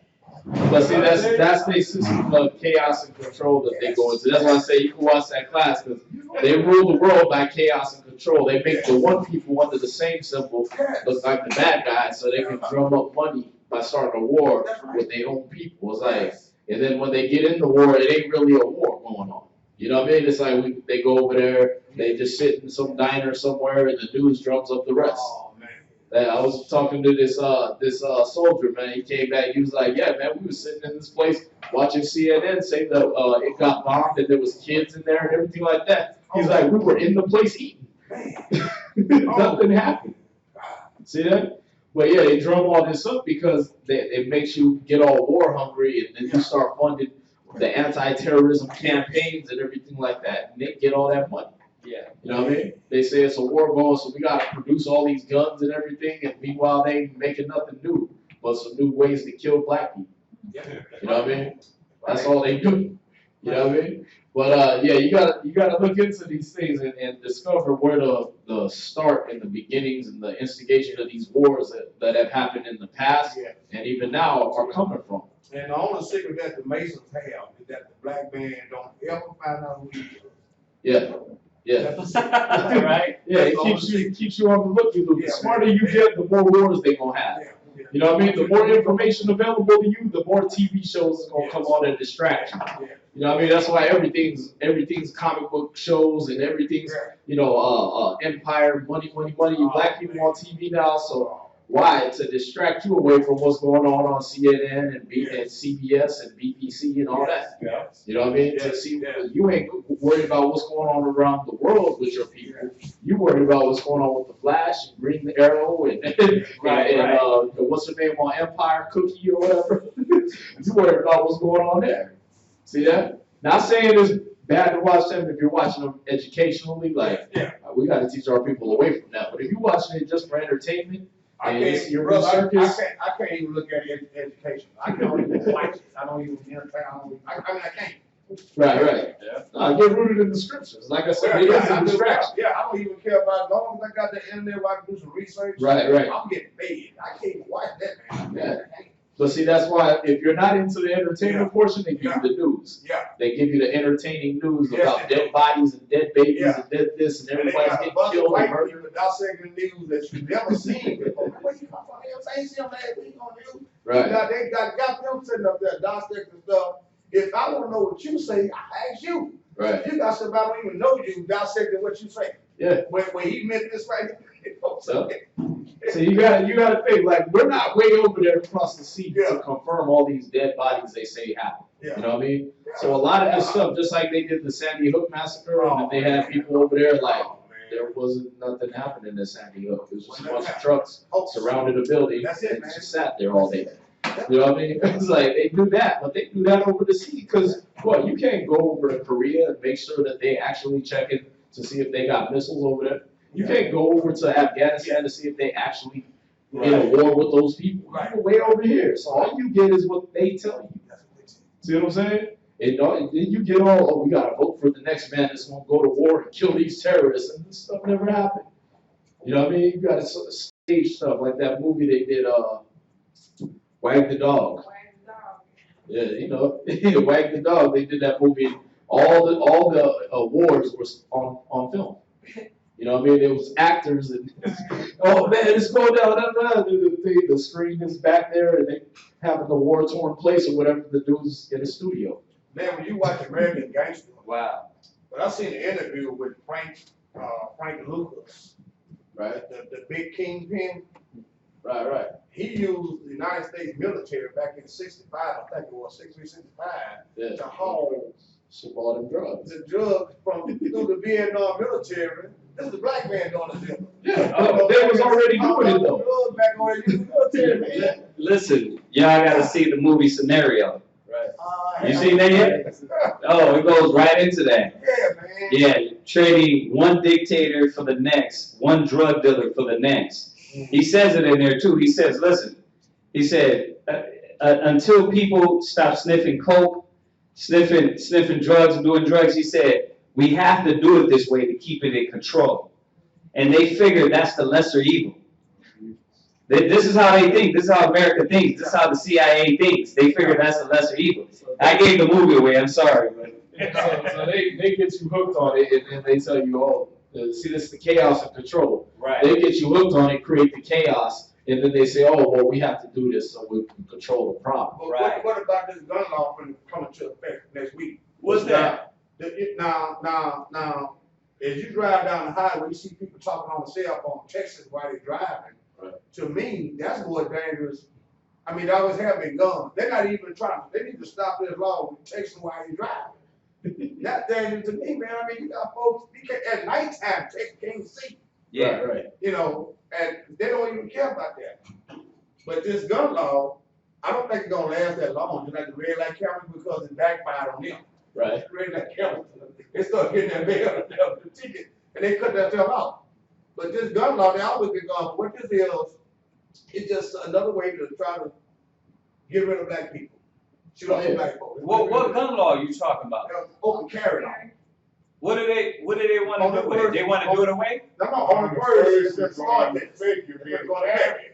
But see, that's the system of chaos and control that they go into. That's why I say you can watch that class because they rule the world by chaos and control. They make the one people under the same symbol look like the bad guys, so they can drum up money by starting a war with their own people. It's like, and then when they get in the war, it ain't really a war going on. You know what I mean? It's like they go over there, they just sit in some diner somewhere, and the news drums up the rest. Oh man. I was talking to this soldier, man. He came back. He was like, "Yeah, man, we was sitting in this place watching CNN say that it got bombed and there was kids in there and everything like that." He's like, "We were in the place eating. Nothing happened." See that? But yeah, they drum all this up because it makes you get all war hungry, and then you start funding the anti-terrorism campaigns and everything like that, and they get all that money. Yeah. You know what I mean? They say it's a war going, so we gotta produce all these guns and everything, and meanwhile they ain't making nothing new, but some new ways to kill black people. You know what I mean? That's all they do. You know what I mean? But yeah, you gotta look into these things and discover where the start and the beginnings and the instigation of these wars that have happened in the past and even now are coming from. And the only secret that the Masons have is that the black man don't ever find out who he is. Yeah. Yeah. Right? Yeah, it keeps you on the look. The smarter you get, the more wars they gonna have. You know what I mean? The more information available to you, the more TV shows is gonna come on and distract you. You know what I mean? That's why everything's comic book shows and everything's empire, money. Black people on TV now, so why? To distract you away from what's going on CNN and CBS and BBC and all that. You know what I mean? To see you ain't worried about what's going on around the world with your people. You worried about what's going on with the Flash and Green Arrow and what's her name on Empire Cookie or whatever. You worried about what's going on there. See that? Not saying it's bad to watch them if you're watching them educationally. Like we got to teach our people away from that. But if you're watching it just for entertainment. I can't even look at education. I can't even watch it. I don't even entertain. I can't. Right. Yeah. No, get rooted in the scriptures. Like I said, it is a distraction. Yeah, I don't even care about it. As long as I got the internet where I can do some research. Right. I'm getting paid. I can't even watch that, man. Yeah. But see, that's why if you're not into the entertainment portion, they give you the news. Yeah. They give you the entertaining news about dead bodies and dead babies and dead this and everybody's getting killed and murdered. Dissecting the news that you've never seen before. Where you come from? I ain't seen them last week on the news. Right. They got them sitting up there dissecting stuff. If I want to know what you say, I ask you. Right. If you got somebody who don't even know you dissecting what you say. Yeah. When he meant this right. So you gotta think, like, we're not way over there across the sea to confirm all these dead bodies they say happen. You know what I mean? So a lot of this stuff, just like they did the Sandy Hook massacre, and they had people over there like there wasn't nothing happening in Sandy Hook. It was just a bunch of trucks surrounded a building and just sat there all day. You know what I mean? It's like they do that, but they do that over the sea because you can't go over to Korea and make sure that they actually check it to see if they got missiles over there. You can't go over to Afghanistan to see if they actually in a war with those people. You can wait over here. So all you get is what they tell you. See what I'm saying? And then you get all, oh, we gotta vote for the next man that's gonna go to war and kill these terrorists, and this stuff never happened. You know what I mean? You gotta stage stuff like that movie they did, Wag the Dog. Yeah, you know, Wag the Dog. They did that movie. All the awards were on film. You know what I mean? It was actors and oh man, it's going down. The screen is back there, and they having the war-torn place or whatever the dudes in the studio. Man, when you watch American Gangster, Wow. but I seen an interview with Frank Lucas, Right, the big kingpin. right. He used the United States military back in '65, I think it was 65, Yeah. to haul All them drugs. the drugs through the Vietnam military. This was a black man doing the deal. Yeah, they was already doing it though. Drugs back on the military, man. Listen, y'all gotta see the movie Scenario. Right. You seen that yet? Oh, it goes right into that. Yeah, man. Yeah, trading one dictator for the next, one drug dealer for the next. He says it in there too. He says, listen, he said, until people stop sniffing coke, sniffing drugs and doing drugs, he said, we have to do it this way to keep it in control. And they figured that's the lesser evil. This is how they think. This is how America thinks. This is how the CIA thinks. They figure that's the lesser evil. I gave the movie away. I'm sorry. But So they get you hooked on it, and then they tell you, oh, see, this is the chaos and control. right. They get you hooked on it, create the chaos, and then they say, oh, well, we have to do this so we can control the problem. But Right. what about this gun law coming to effect next week? What's that? Now, as you drive down the highway, you see people talking on the cell phone, texting while they're driving. Right. To me, that's more dangerous. I mean, they always have been guns. They're not even trying. They need to stop this law with texting while you're driving. That's dangerous to me, man. I mean, you got folks at nighttime text can't see. Yeah. Right. You know, and they don't even care about that. But this gun law, I don't think it's gonna last that long, just like the red light cameras, because it backfired on them. Right. Red light cameras, they start getting that bail, the ticket, and they cut that stuff out. But this gun law, they always been gone. What this is, it's just another way to try to get rid of black people. Shoot off the black folks. What gun law are you talking about? Open carry law. What do they want to do with it? They want to do it away? No, on the first, it's just started. You're being carried.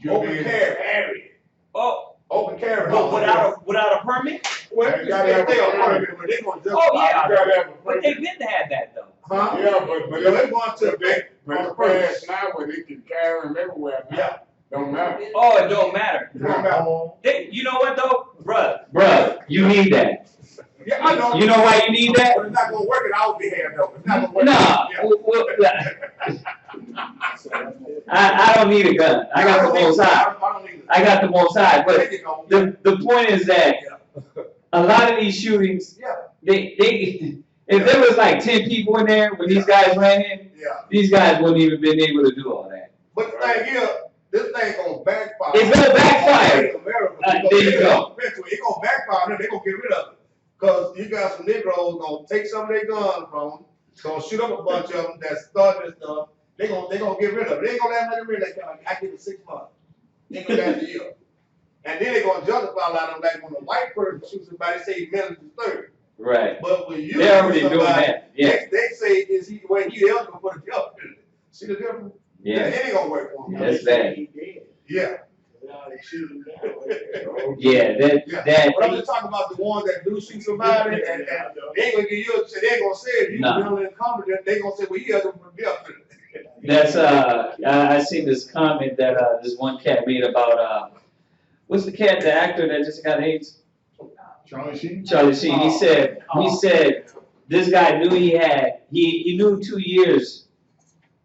Open carry. Oh, Open carry. but without a permit? Well, You gotta have a permit. but they gonna just. Oh yeah, You gotta have a but they permit. didn't have that though. Huh? Yeah, but Yeah, they want to. but it's passed now where they can carry them everywhere now. Yeah. Don't matter. Oh, it don't matter. You know what though, bruh, you need that. Yeah, I know. You know why you need that? But it's not gonna work in our behalf though. It's not gonna work. Nah. I don't need a gun. I got the Most High. I got the Most High. But the point is that a lot of these shootings, they if there was like 10 people in there when these guys ran in, these guys wouldn't even been able to do all that. But the thing here, this thing gonna backfire. It's gonna backfire. There you go. It's gonna backfire, and they're gonna get rid of it. Cause you got some Negroes gonna take some of their guns from them, gonna shoot up a bunch of them that started this stuff. They gonna get rid of it. They ain't gonna let them rid of it. I give it 6 months. They ain't gonna last a year. And then they gonna justify a lot of them, like when a white person shoots somebody, say he's mentally disturbed. Right. But when you They're already shoot doing somebody, that. Yeah. they say is he eligible for the job? See the difference? Yeah. It ain't gonna work for him. That's bad. Yeah. Yeah. That. But I'm just talking about the ones that do shoot somebody, and they ain't gonna give you. They ain't gonna say if you mentally incompetent. They gonna say, well, he eligible for death. That's I seen this comment that this one cat made about what's the cat, the actor that just got AIDS? Charlie Sheen? Charlie Sheen. He said this guy knew he knew 2 years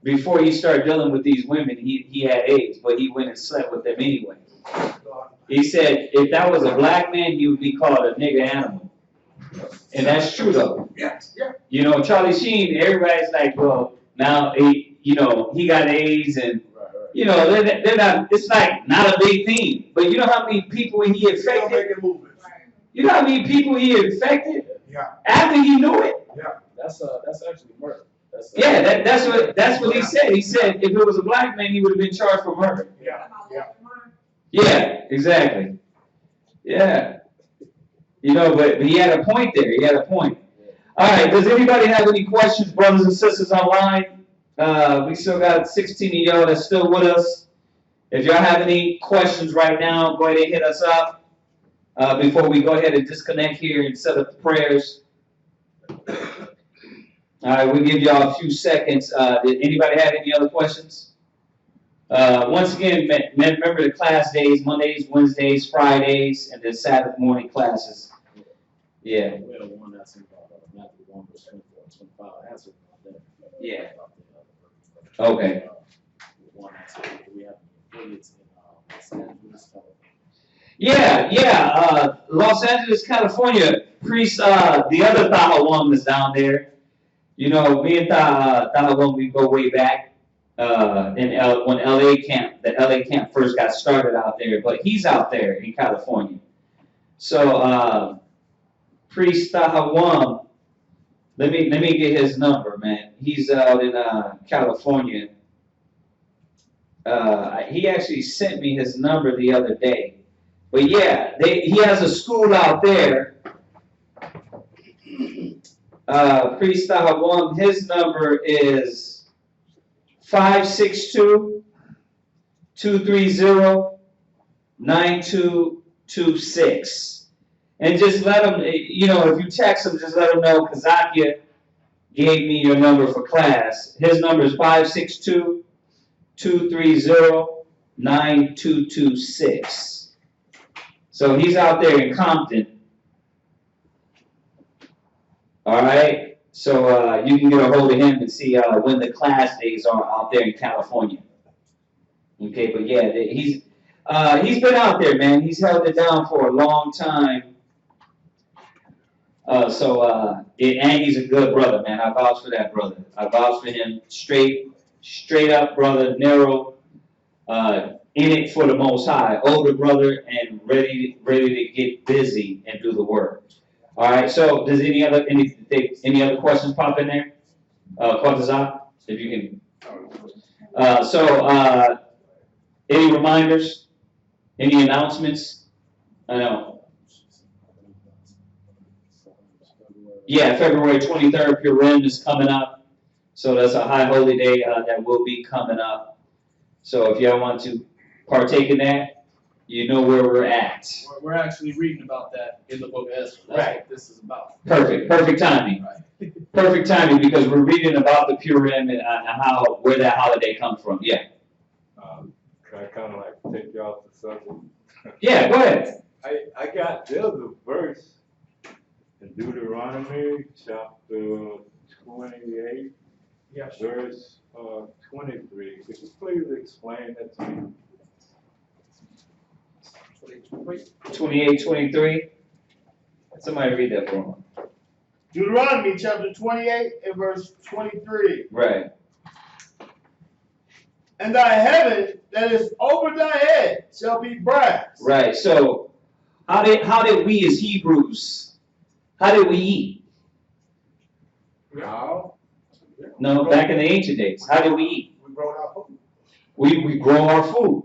before he started dealing with these women he had AIDS, but he went and slept with them anyway. He said if that was a black man, he would be called a nigger animal. And that's true though. Yeah, yeah. You know, Charlie Sheen, everybody's like, well, now he got AIDS and you know, they're not, it's like not a big thing. But you know how many people he infected? You know how many people he infected? Yeah. After he knew it? Yeah. That's actually murder. Yeah, That's what he said. He said if it was a black man, he would have been charged for murder. Yeah, yeah. Yeah, exactly. Yeah. You know, but he had a point there. He had a point. All right. Does anybody have any questions, brothers and sisters online? We still got 16 of y'all that's still with us. If y'all have any questions right now, go ahead and hit us up before we go ahead and disconnect here and set up the prayers. All right, we'll give y'all a few seconds. Did anybody have any other questions? Once again, remember the class days: Mondays, Wednesdays, Fridays, and then Sabbath morning classes. Yeah. We had one that's in Matthew 1, verse 24 and 25. Answer about that. Yeah. About Okay. One that's we have affiliates in Los Angeles, California. Yeah. Los Angeles, California. Priest, the other Tahoe one is down there. You know, me and Tahoe one, we go way back. When the LA camp first got started out there, but he's out there in California. So, Priest Tahawam, let me get his number, man. He's out in California. He actually sent me his number the other day. But yeah, he has a school out there. Priest Tahawam, his number is 562-230-9226. And just let them, you know, if you text them, just let them know Kazakia gave me your number for class. His number is 562-230-9226. So he's out there in Compton. All right. So you can get a hold of him and see when the class days are out there in California. Okay, but yeah, he's been out there, man. He's held it down for a long time. And he's a good brother, man. I vouch for that brother. I vouch for him. Straight up brother, narrow, in it for the Most High, older brother, and ready to get busy and do the work. All right. So, does any other questions pop in there? Quatazah, if you can. Any reminders? Any announcements? I know. Yeah, February 23rd, Purim is coming up. So that's a high holy day that will be coming up. So if y'all want to partake in that, you know where we're at. We're actually reading about that in the book of Esther. That's Right. what this is about. Perfect timing. Right. Perfect timing because we're reading about the Purim and where that holiday comes from. Yeah. Can I kind of like take you off the subject? Yeah, go ahead. There's a verse in Deuteronomy chapter 28, Yes. verse 23. Could you please explain that to me? 28:23. Somebody read that for me. Deuteronomy chapter 28 and verse 23. Right. And thy heaven that is over thy head shall be brass. Right. So how did we as Hebrews, how did we eat? How? No, back in the ancient days, how did we eat? We brought our food. We grow our food.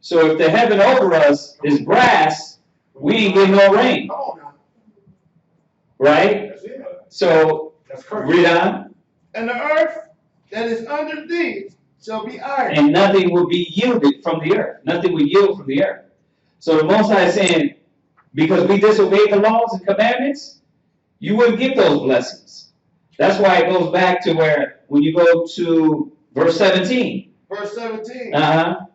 So if the heaven over us is brass, we ain't getting no rain. Come on now. Right? That's it. So That's correct. read on. And the earth that is under thee shall be iron. And nothing will be yielded from the earth. Nothing will yield from the earth. So the Most High is saying, because we disobeyed the laws and commandments, you wouldn't get those blessings. That's why it goes back to where, when you go to verse 17. Verse 17.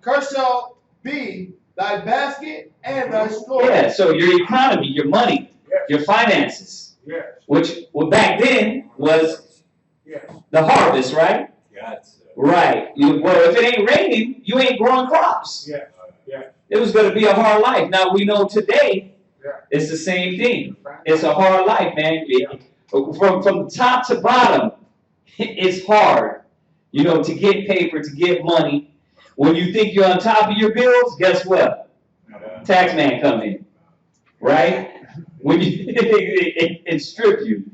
Cursed shall be thy basket and thy store. Yeah, so your economy, your money, Yes. your finances, Yes. which back then was Yes. the harvest, right? Gotcha. Right. Well, if it ain't raining, you ain't growing crops. Yes. Yes. It was going to be a hard life. Now we know today Yeah. it's the same thing. It's a hard life, man. From top to bottom, it's hard. You know, to get paper, to get money. When you think you're on top of your bills, guess what? Tax man come in, right? When you it strip you,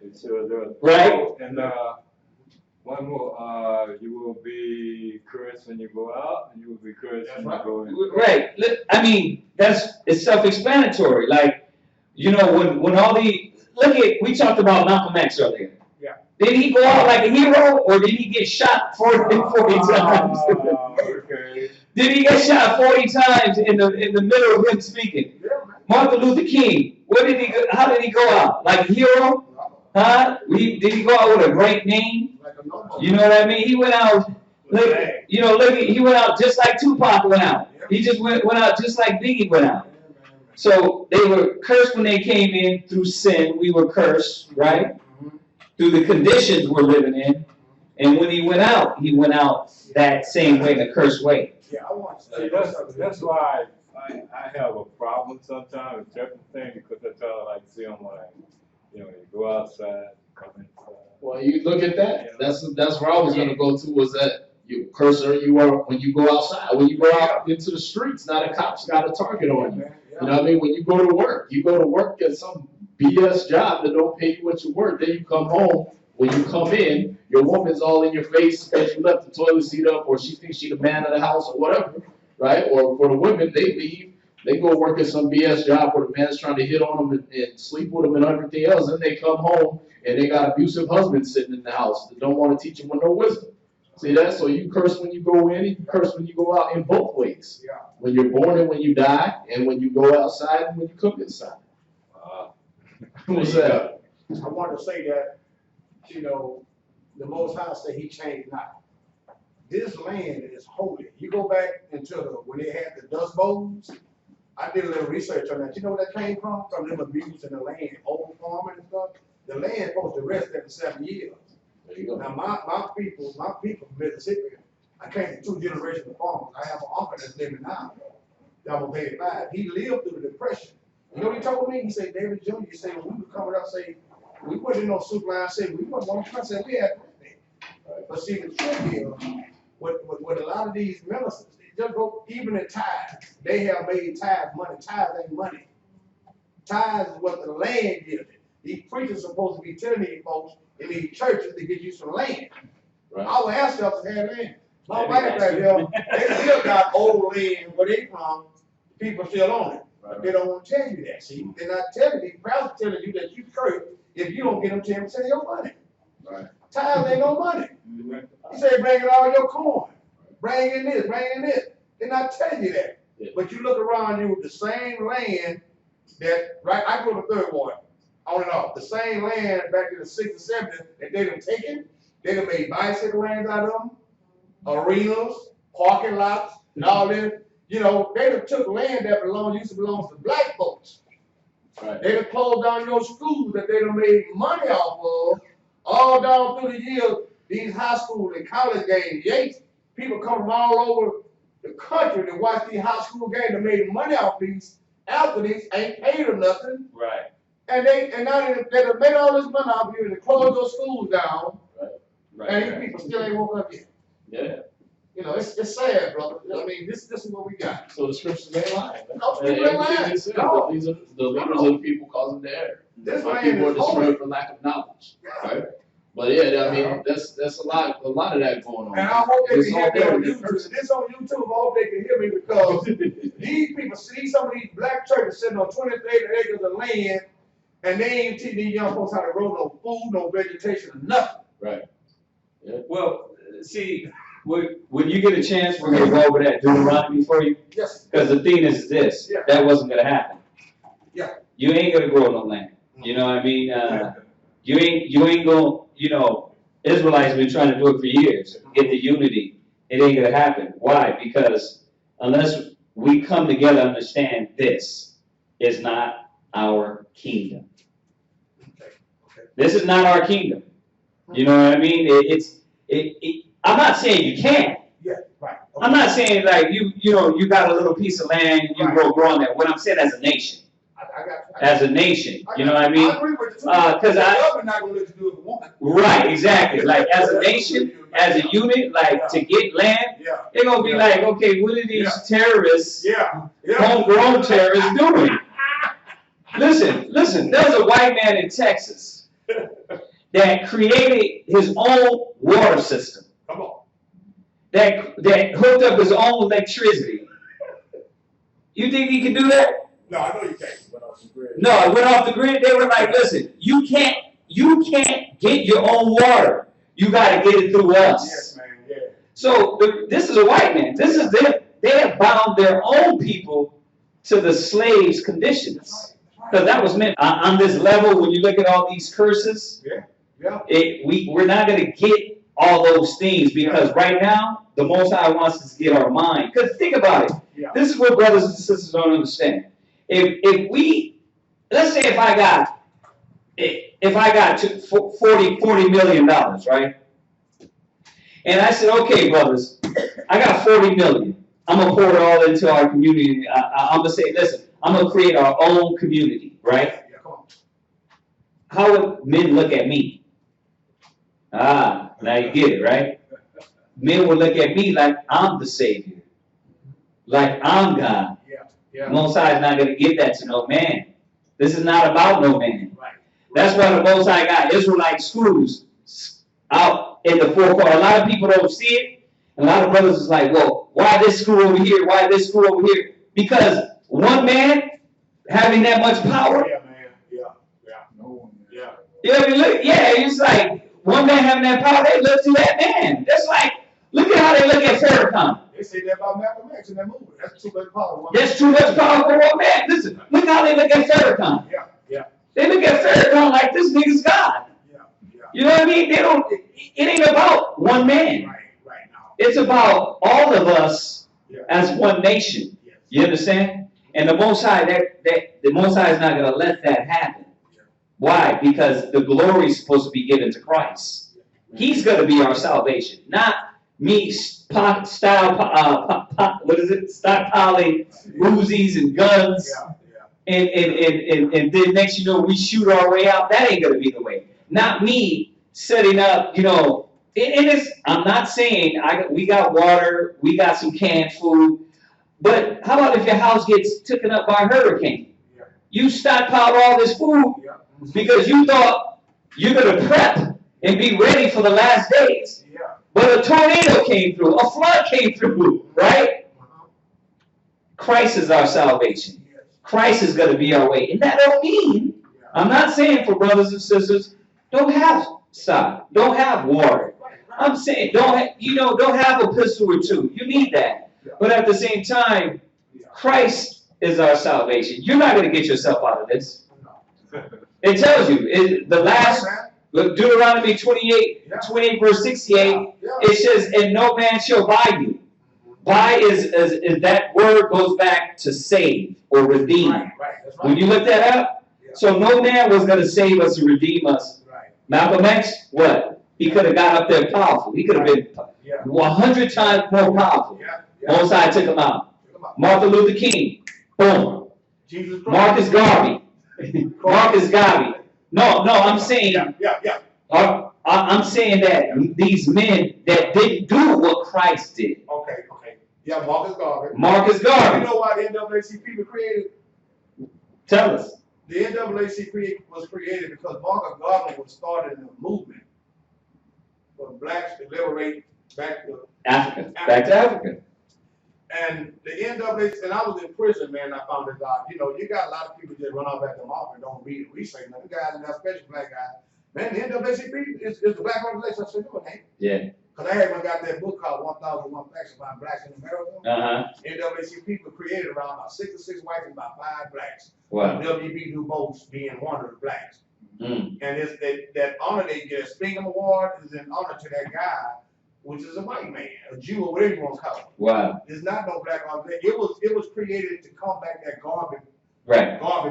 It sure does. right? Oh, and one more, you will be cursed when you go out, and you will be cursed when you go in. Right. I mean, it's self-explanatory. Like, you know, when all we talked about Malcolm X earlier. Yeah. Did he go out like a hero, or did he get shot 40 times? Okay. Did he get shot 40 times in the middle of him speaking? Yeah, man. Martin Luther King, how did he go out? Like a hero? Huh? Did he go out with a great name? Like a normal. You know what I mean? He went out, he went out just like Tupac went out. He just went out just like Biggie went out. So they were cursed when they came in through sin. We were cursed, right? Through the conditions we're living in. And when he went out that same way, the cursed way. Yeah, I want to See, say that's why I have a problem sometimes with certain things, because I try to like see them like, you go outside, come inside. Well, you look at that. That's where I was gonna go to. Was that you cursor? You are when you go outside. When you go out into the streets, now the cops got a target on you. You know what I mean? When you go to work, at some BS job that don't pay you what you work. Then you come home. When you come in, your woman's all in your face because you left the toilet seat up, or she thinks she's the man of the house, or whatever, right? Or for the women, they leave, they go work at some BS job where the man's trying to hit on them and sleep with them and everything else. Then they come home and they got abusive husbands sitting in the house that don't want to teach them with no wisdom. See that? So you curse when you go in, and you curse when you go out in both ways. Yeah. When you're born and when you die, and when you go outside and when you come inside. What's that? I want to say that, the Most High said He changed not. This land is holy. You go back into when they had the Dust Bowls. I did a little research on that. You know where that came from? From them abusing the land, over farming and stuff. The land supposed to rest after 7 years. There you go. Now my people from Mississippi, I came from 2 generations of farmers. I have an uncle that's living now. That was 85. He lived through the Depression. You know what he told me? He said, David Jr., he said, when we were coming up, say, we wasn't in no soup line, say, we wasn't one I said, we had everything. But see, the trick is, with a lot of these ministers, they just go, even in tithes, they have made tithes money. Tithes ain't money. Tithes is what the land gives it. These preachers are supposed to be telling these folks in these churches to get you some land. Right. Our ancestors had land. My wife right here, they still got old land where they from, people still own it. But they don't want to tell you that. See, they're not telling you, proud telling you that you cursed if you don't get them 10% of your money. Right. Tithes ain't no money. He said, bring in all your corn. Bring in this, bring in this. They're not telling you that. Yeah. But you look around you, the same land that, right, I go to Third Ward, on and off. The same land back in the 60s and 70s that they done taken, they done made bicycle lanes out of them, arenas, parking lots, and all this. They done took land that used to belong to black folks. Right. They done closed down your schools that they done made money off of, all down through the years. These high school and college games, people come from all over the country to watch these high school games that made money off these athletes, ain't paid them nothing. Right. And now they done made all this money off you and they closed your schools down. Right. And these people still ain't woke up yet. Yeah. It's sad, brother. I mean, this is what we got. So the scriptures ain't lying. No, people ain't lying. No. These are the leaders of the people causing the error. This My land people are is holy. destroyed for lack of knowledge. Right? But yeah, I mean, that's a lot of that going on. And I hope they It's can all hear me there on in the YouTube. curse. This on YouTube, I hope they can hear me because these people see some of these black churches sitting on 20, 30 acres of land and they ain't teaching these young folks how to grow no food, no vegetation, or nothing. Right. Yeah. Well, see, when you get a chance, we're gonna go over that Deuteronomy for you. Yes. Because the thing is this, Yeah. that wasn't gonna happen. Yeah. You ain't gonna grow no land. You know what I mean? You ain't gonna, Israelites have been trying to do it for years. Get the unity. It ain't gonna happen. Why? Because unless we come together and understand this is not our kingdom. This is not our kingdom. You know what I mean? I'm not saying you can't. Yeah, right. Okay. I'm not saying like you got a little piece of land, you can grow on that. What I'm saying as a nation. I got you. As a nation, you know what I mean? I agree with you. Because the government not gonna let you do it for one. Right, exactly. Like as a nation, as a unit, like to get land, they're gonna be like, okay, what are these terrorists, homegrown terrorists doing? Listen, there's a white man in Texas. that created his own water system, Come on. that hooked up his own electricity. You think he can do that? No, I know you can't. No, it went off the grid. They were like, listen, you can't get your own water. You got to get it through us. Yes, man. Yeah. So this is a white man. This is them. They have bound their own people to the slaves' conditions. Because that was meant on this level. When you look at all these curses, Yeah. we're not going to get all those things, because right now the Most High wants us to get our mind. Because think about it. Yeah. This is what brothers and sisters don't understand. If we, let's say if I got $40 million, right? And I said, okay, brothers, I got 40 million. I'm gonna pour it all into our community. I'm gonna say, listen, I'm gonna create our own community, right? Yeah, come on. How would men look at me? Now you get it, right? Men would look at me like I'm the savior, like I'm God. Yeah. Most High is not going to give that to no man. This is not about no man. Right. That's why the Most High got Israelite schools out in the forecourt. A lot of people don't see it. A lot of brothers is like, well, why this school over here? Why this school over here? Because one man having that much power. Yeah, man. Yeah. No one. Yeah. It's like one man having that power, they look to that man. That's like, look at how they look at Farrakhan. They say that about Malcolm X in that movie. That's too much power. That's too much power for one man. Listen, look how they look at Farrakhan. Yeah. They look at Farrakhan like this nigga's God. Yeah. You know what I mean? It ain't about one man. Right now. It's about all of us Yeah. as one nation. Yes. You understand? And the Most High, the Most High is not going to let that happen. Yeah. Why? Because the glory is supposed to be given to Christ. He's going to be our salvation, not me stockpiling Uzis and guns, and then next you know we shoot our way out. That ain't gonna be the way. Not me setting up, and it's, I'm not saying we got water, we got some canned food, but how about if your house gets taken up by a hurricane? Yeah. You stockpiled all this food because you thought you're gonna prep and be ready for the last days. But a tornado came through, a flood came through, right? Christ is our salvation. Christ is going to be our way. And that don't mean, I'm not saying for brothers and sisters, don't have stock, don't have water. I'm saying don't have a pistol or two. You need that. But at the same time, Christ is our salvation. You're not going to get yourself out of this. It tells you, Deuteronomy 28 verse 68, it says, and no man shall buy you. Buy is that word goes back to save or redeem. Right. That's right. When you look that up, so no man was going to save us or redeem us. Right. Malcolm X, what? He could have got up there powerful. He could have been 100 times more powerful. Most High took him out. Martin Luther King, boom. Marcus Garvey. No, I'm saying. I'm saying that these men that didn't do what Christ did. Okay. Yeah, Marcus Garvey. You know why the NAACP was created? Tell us. The NAACP was created because Marcus Garvey was starting a movement for blacks to liberate back to Africa. Back to Africa. And the NAACP, and I was in prison, man, I found this out. You got a lot of people just run off at the mouth and don't read and research. Now, the guys in there, especially black guys, man, the NAACP is the black organization. I said, no, it ain't. Yeah. Because I haven't got that book called 1001 Facts About Blacks in America. NAACP was created around about 6 or 6 whites and about 5 blacks. Wow. W.B. Du Bois being one of the blacks. Mm. And it's that honor they get, a Spingham Award, is an honor to that guy, which is a white man, a Jew, or whatever you want to call him. Wow. There's not no black organization. It was created to combat that Garvey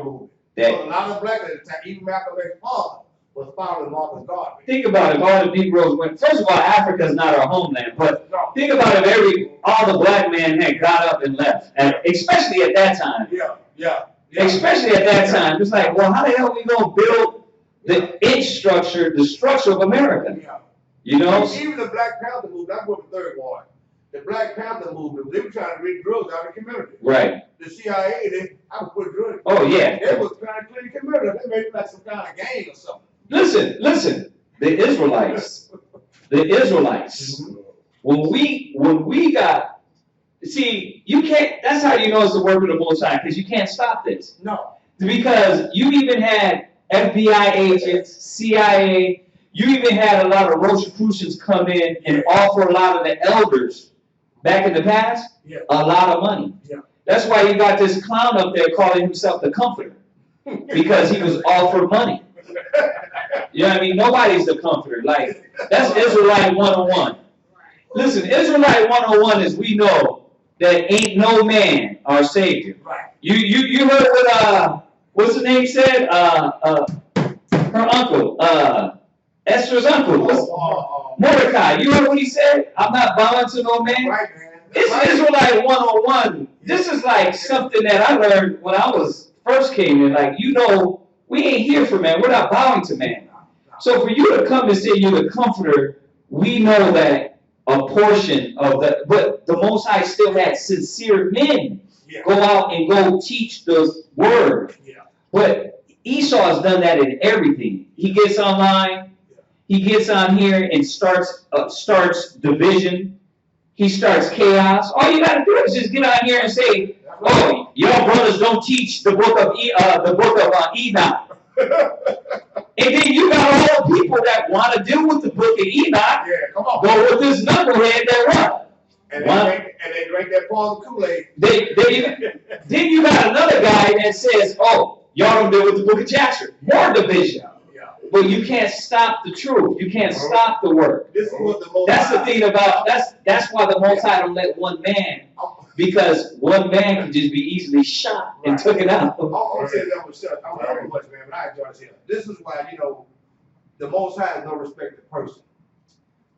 movement. So a lot of blacks at the time, even Malcolm X's father, was following Marcus Garvey. Think about it. All the Negroes went. First of all, Africa is not our homeland. But think about it. All the black men had got up and left, and especially at that time. Yeah. Especially at that time, it's like, well, how the hell are we gonna build the structure of America? Yeah. You know. Even the Black Panther movement. I grew up in Third Ward. The Black Panther movement, they were trying to rid drugs out of the community. Right. The CIA, I would put drugs. Oh yeah. They was trying to clean the community. They made it like some kind of gang or something. Listen. the Israelites, when we got, see, you can't, that's how you know it's the work of the Most High, because you can't stop this. No. Because you even had FBI agents, CIA, you even had a lot of Rosicrucians come in and offer a lot of the elders back in the past a lot of money. Yeah. That's why you got this clown up there calling himself the Comforter, because he was offered money. You know what I mean? Nobody's the Comforter. Like, that's Israelite 101. Listen, Israelite 101 is we know that ain't no man our Savior. Right. You heard what what's the name said? Her uncle, Esther's uncle, Mordecai. You heard what he said? I'm not bowing to no man. Right, man. It's Israelite 101. This is like something that I learned when I was first came in. Like, you know, we ain't here for man. We're not bowing to man. So for you to come and say you're the Comforter, we know that a portion of that, but the Most High still had sincere men go out and go teach the word. But Esau has done that in everything. He gets online, he gets on here and starts division. He starts chaos. All you gotta do is just get on here and say, "Oh, y'all brothers don't teach the book of Enoch." And then you got all the people that want to deal with the book of Enoch. Yeah, come on. Go with this knucklehead that what? And they drink that Paul Kool-Aid. Then you got another guy that says, "Oh, y'all don't deal with the book of Jasher." More division. But you can't stop the truth. You can't stop the word. This is what the Most That's the High- thing about that's why the Most High don't let one man, because one man can just be easily shot and took it out. I'll say that was shut. I don't know much, man, but I enjoy this. This is why, you know, the Most High is no respected person.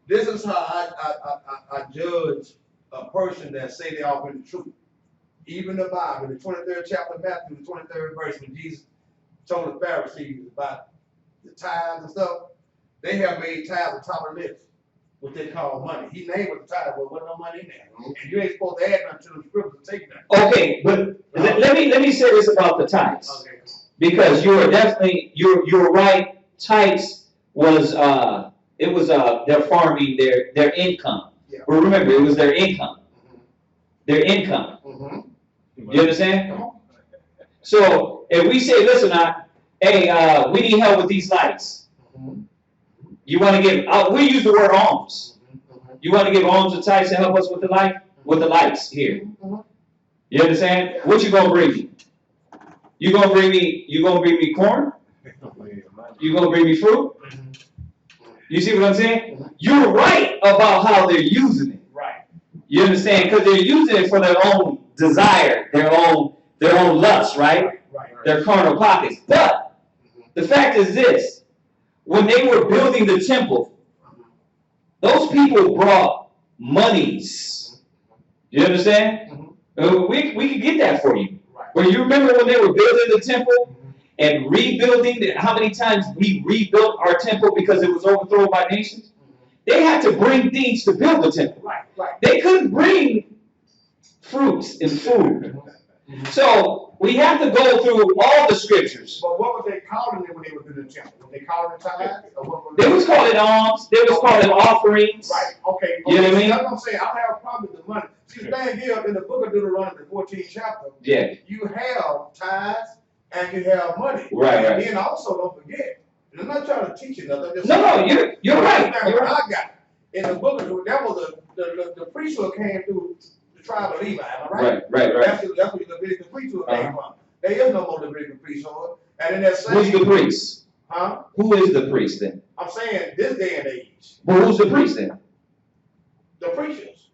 This is how I judge a person that say they are in the truth. Even the Bible, the 23rd chapter of Matthew, the 23rd verse, when Jesus told the Pharisees about the tithes and stuff, they have made tithes the top of the list, what they call money. He named what the tithe was, wasn't no money in there. And you ain't supposed to add nothing to the scriptures to take that. Okay, but let me say this about the tithes. Okay. Because you are definitely you're right. Tithes was their farming, their income. Yeah. Well, remember, it was their income. Their income. You understand? So if we say, listen, hey, we need help with these lights. You want to give? We use the word alms. You want to give alms and tithes to help us with the light, with the lights here. You understand? What you gonna bring me? You gonna bring me corn? You gonna bring me fruit? You see what I'm saying? You're right about how they're using it. Right. You understand? Because they're using it for their own desire, their own lust, right? Their carnal pockets. But the fact is this: when they were building the temple, those people brought monies. You understand? We could get that for you. But you remember when they were building the temple and rebuilding it, how many times we rebuilt our temple because it was overthrown by nations? They had to bring things to build the temple. Right. They couldn't bring fruits and food. So we have to go through all the scriptures. But what were they calling it when they were doing the temple? Were they calling it tithes? Or what were They was calling alms. They was calling offerings. Right. Okay. You know what I mean? That's what I'm saying. I don't have a problem with the money. See, the thing is, in the book of Deuteronomy, the 14th chapter, you have tithes and you have money. Right. And then also, don't forget, and I'm not trying to teach you nothing. You're right. I got in the book of that was the priesthood came through the tribe of Levi. Am I right? Right. That's where the Levitical priesthood came from. There is no more Levitical priesthood. And in that same. Who's the priest? Huh? Who is the priest then? I'm saying this day and age. But who's the priest then? The preachers.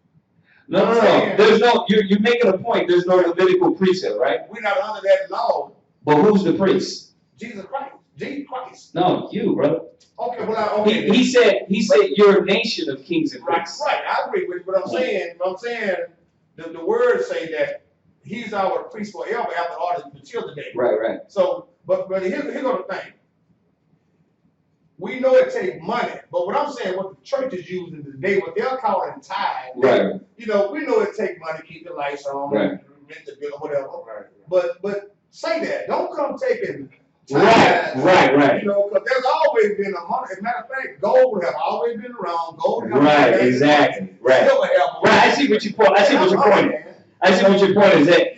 No. There's no. You're making a point. There's no Levitical priesthood, right? We're not under that law. But who's the priest? Jesus Christ. Jesus Christ. No, you, brother. Okay, well, okay. He said you're a nation of kings and priests. Right. I agree with you, but I'm saying the words say that he's our priest forever after all the children day. Right. So, but here's the thing. We know it takes money, but what I'm saying, what the church is using today, what they're calling tithe, right? You know, we know it takes money to keep the lights on, right? Rent the bill or whatever. Right. But say that. Don't come taking Right. You know, because there's always been a money. As a matter of fact, gold have always been around. Gold have Right, always been exactly. around. Right. Silver have always Right, I see what your point. I see what your point is. I see what your point is. That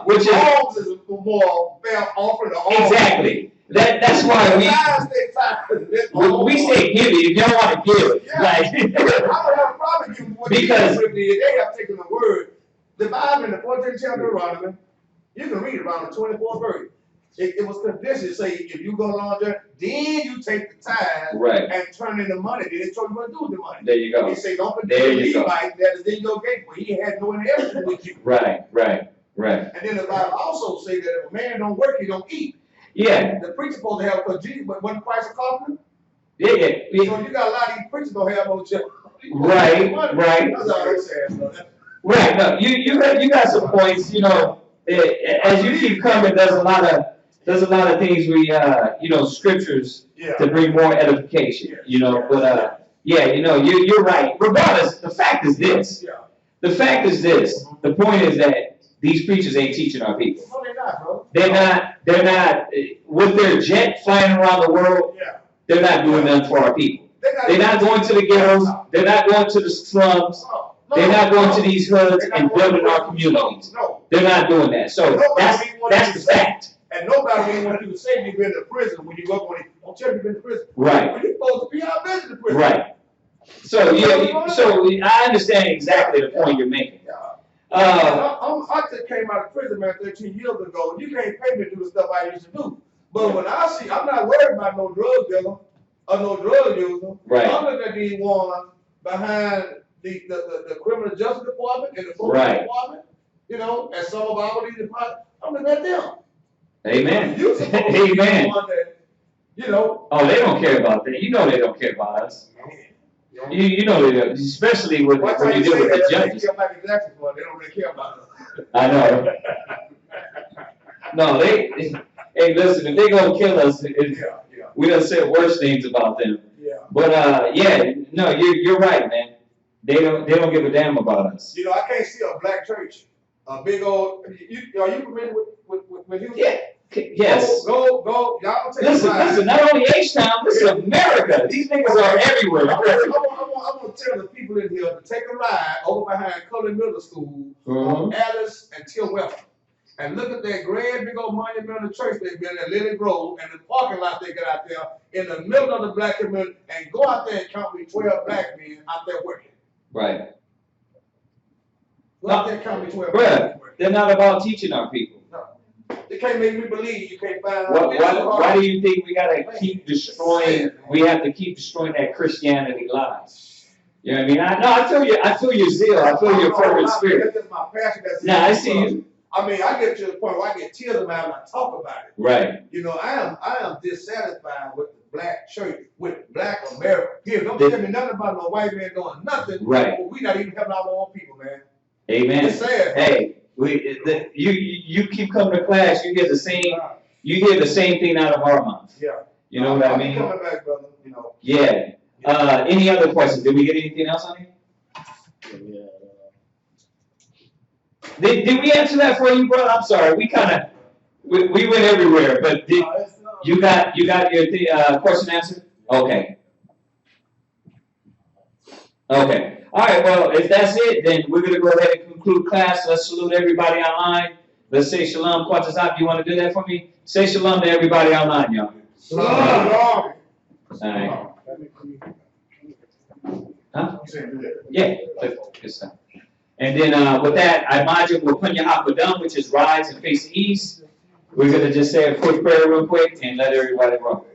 which is alms is more fair offering to all. Exactly. That's why we say give it if y'all want to give it. Yeah. Like, I don't have a problem giving what because they have taken the word. The Bible in the 14th chapter of Deuteronomy, you can read it around the 24th verse. It was conditioned, say if you go along there, then you take the tithe right. and turn in the money. Then they told you what to do with the money. There you go. He say, don't forget the Levite that is in your gate, but he had no inheritance with you. Right. And then the Bible also say that if a man don't work, he don't eat. Yeah. The preacher supposed to have, because Jesus, but wasn't Christ a carpenter? Yeah. So you got a lot of these preachers don't have no job. Right. That's all I'm saying, brother. Right. No, you got some points. You know, as you keep coming, there's a lot of things we scriptures to bring more edification. You're right. Regardless, the fact is this. The fact is this. The point is that these preachers ain't teaching our people. No, they're not, bro. They're not with their jet flying around the world. They're not doing nothing for our people. They're not going to the ghettos. They're not going to the slums. They're not going to these hoods and building our communities. They're not doing that. So that's the fact. And nobody really wants you to say you've been to prison when you go on it. Don't tell you've been to prison. Right. When you're supposed to be out visiting prison. Right. So I understand exactly the point you're making. I just came out of prison, man, 13 years ago. You can't pay me to do the stuff I used to do. But when I see, I'm not worried about no drug dealer or no drug user. Right. I'm looking at these ones behind the criminal justice department and the police department, and S.O.W. department. I'm looking at them. Amen. Amen. Oh, they don't care about that. You know they don't care about us. You know they don't, especially when you deal with the judges. They don't really care about us. I know. No, hey, listen, if they gonna kill us, we done said worse things about them. Yeah. But you're right, man. They don't give a damn about us. I can't see a black church, a big old. Are you familiar with Houston? Yeah. Yes. Go. Y'all take listen. Not only H-Town, this is America. These niggas are everywhere. I want to tell the people in here to take a ride over behind Cullen Middle School on Alice and Till Weapon. And look at that grand big old monumental church they built at Lily Grove and the parking lot they got out there in the middle of the black community, and go out there and count me 12 black men out there working. Right. Go out there and count me 12 black men working. They're not about teaching our people. No. They can't make me believe you can't find out. Why do you think we gotta keep destroying? We have to keep destroying that Christianity lies. You know what I mean? I feel your zeal. I feel your fervent spirit. That's my passion. Now I see you. I mean, I get to the point where I get tears in my eye when I talk about it. Right. I am dissatisfied with the black church, with black America. Here, don't tell me nothing about no white man doing nothing. Right. But we not even helping our own people, man. Amen. It's sad. Hey, you keep coming to class, you hear the same thing out of our mouth. Yeah. You know what I mean? Coming back, brother. Yeah. Any other questions? Did we get anything else on here? Yeah. Did we answer that for you, brother? I'm sorry. We went everywhere, but you got your question answered? Okay. All right. Well, if that's it, then we're gonna go ahead and conclude class. Let's salute everybody online. Let's say shalom, Quatazat. You want to do that for me? Say shalom to everybody online, y'all. Shalom. All right. Huh? Yeah. Good stuff. And then with that, I imagine we'll put your Akwadam, which is rise and face the east. We're going to just say a quick prayer real quick and let everybody roll.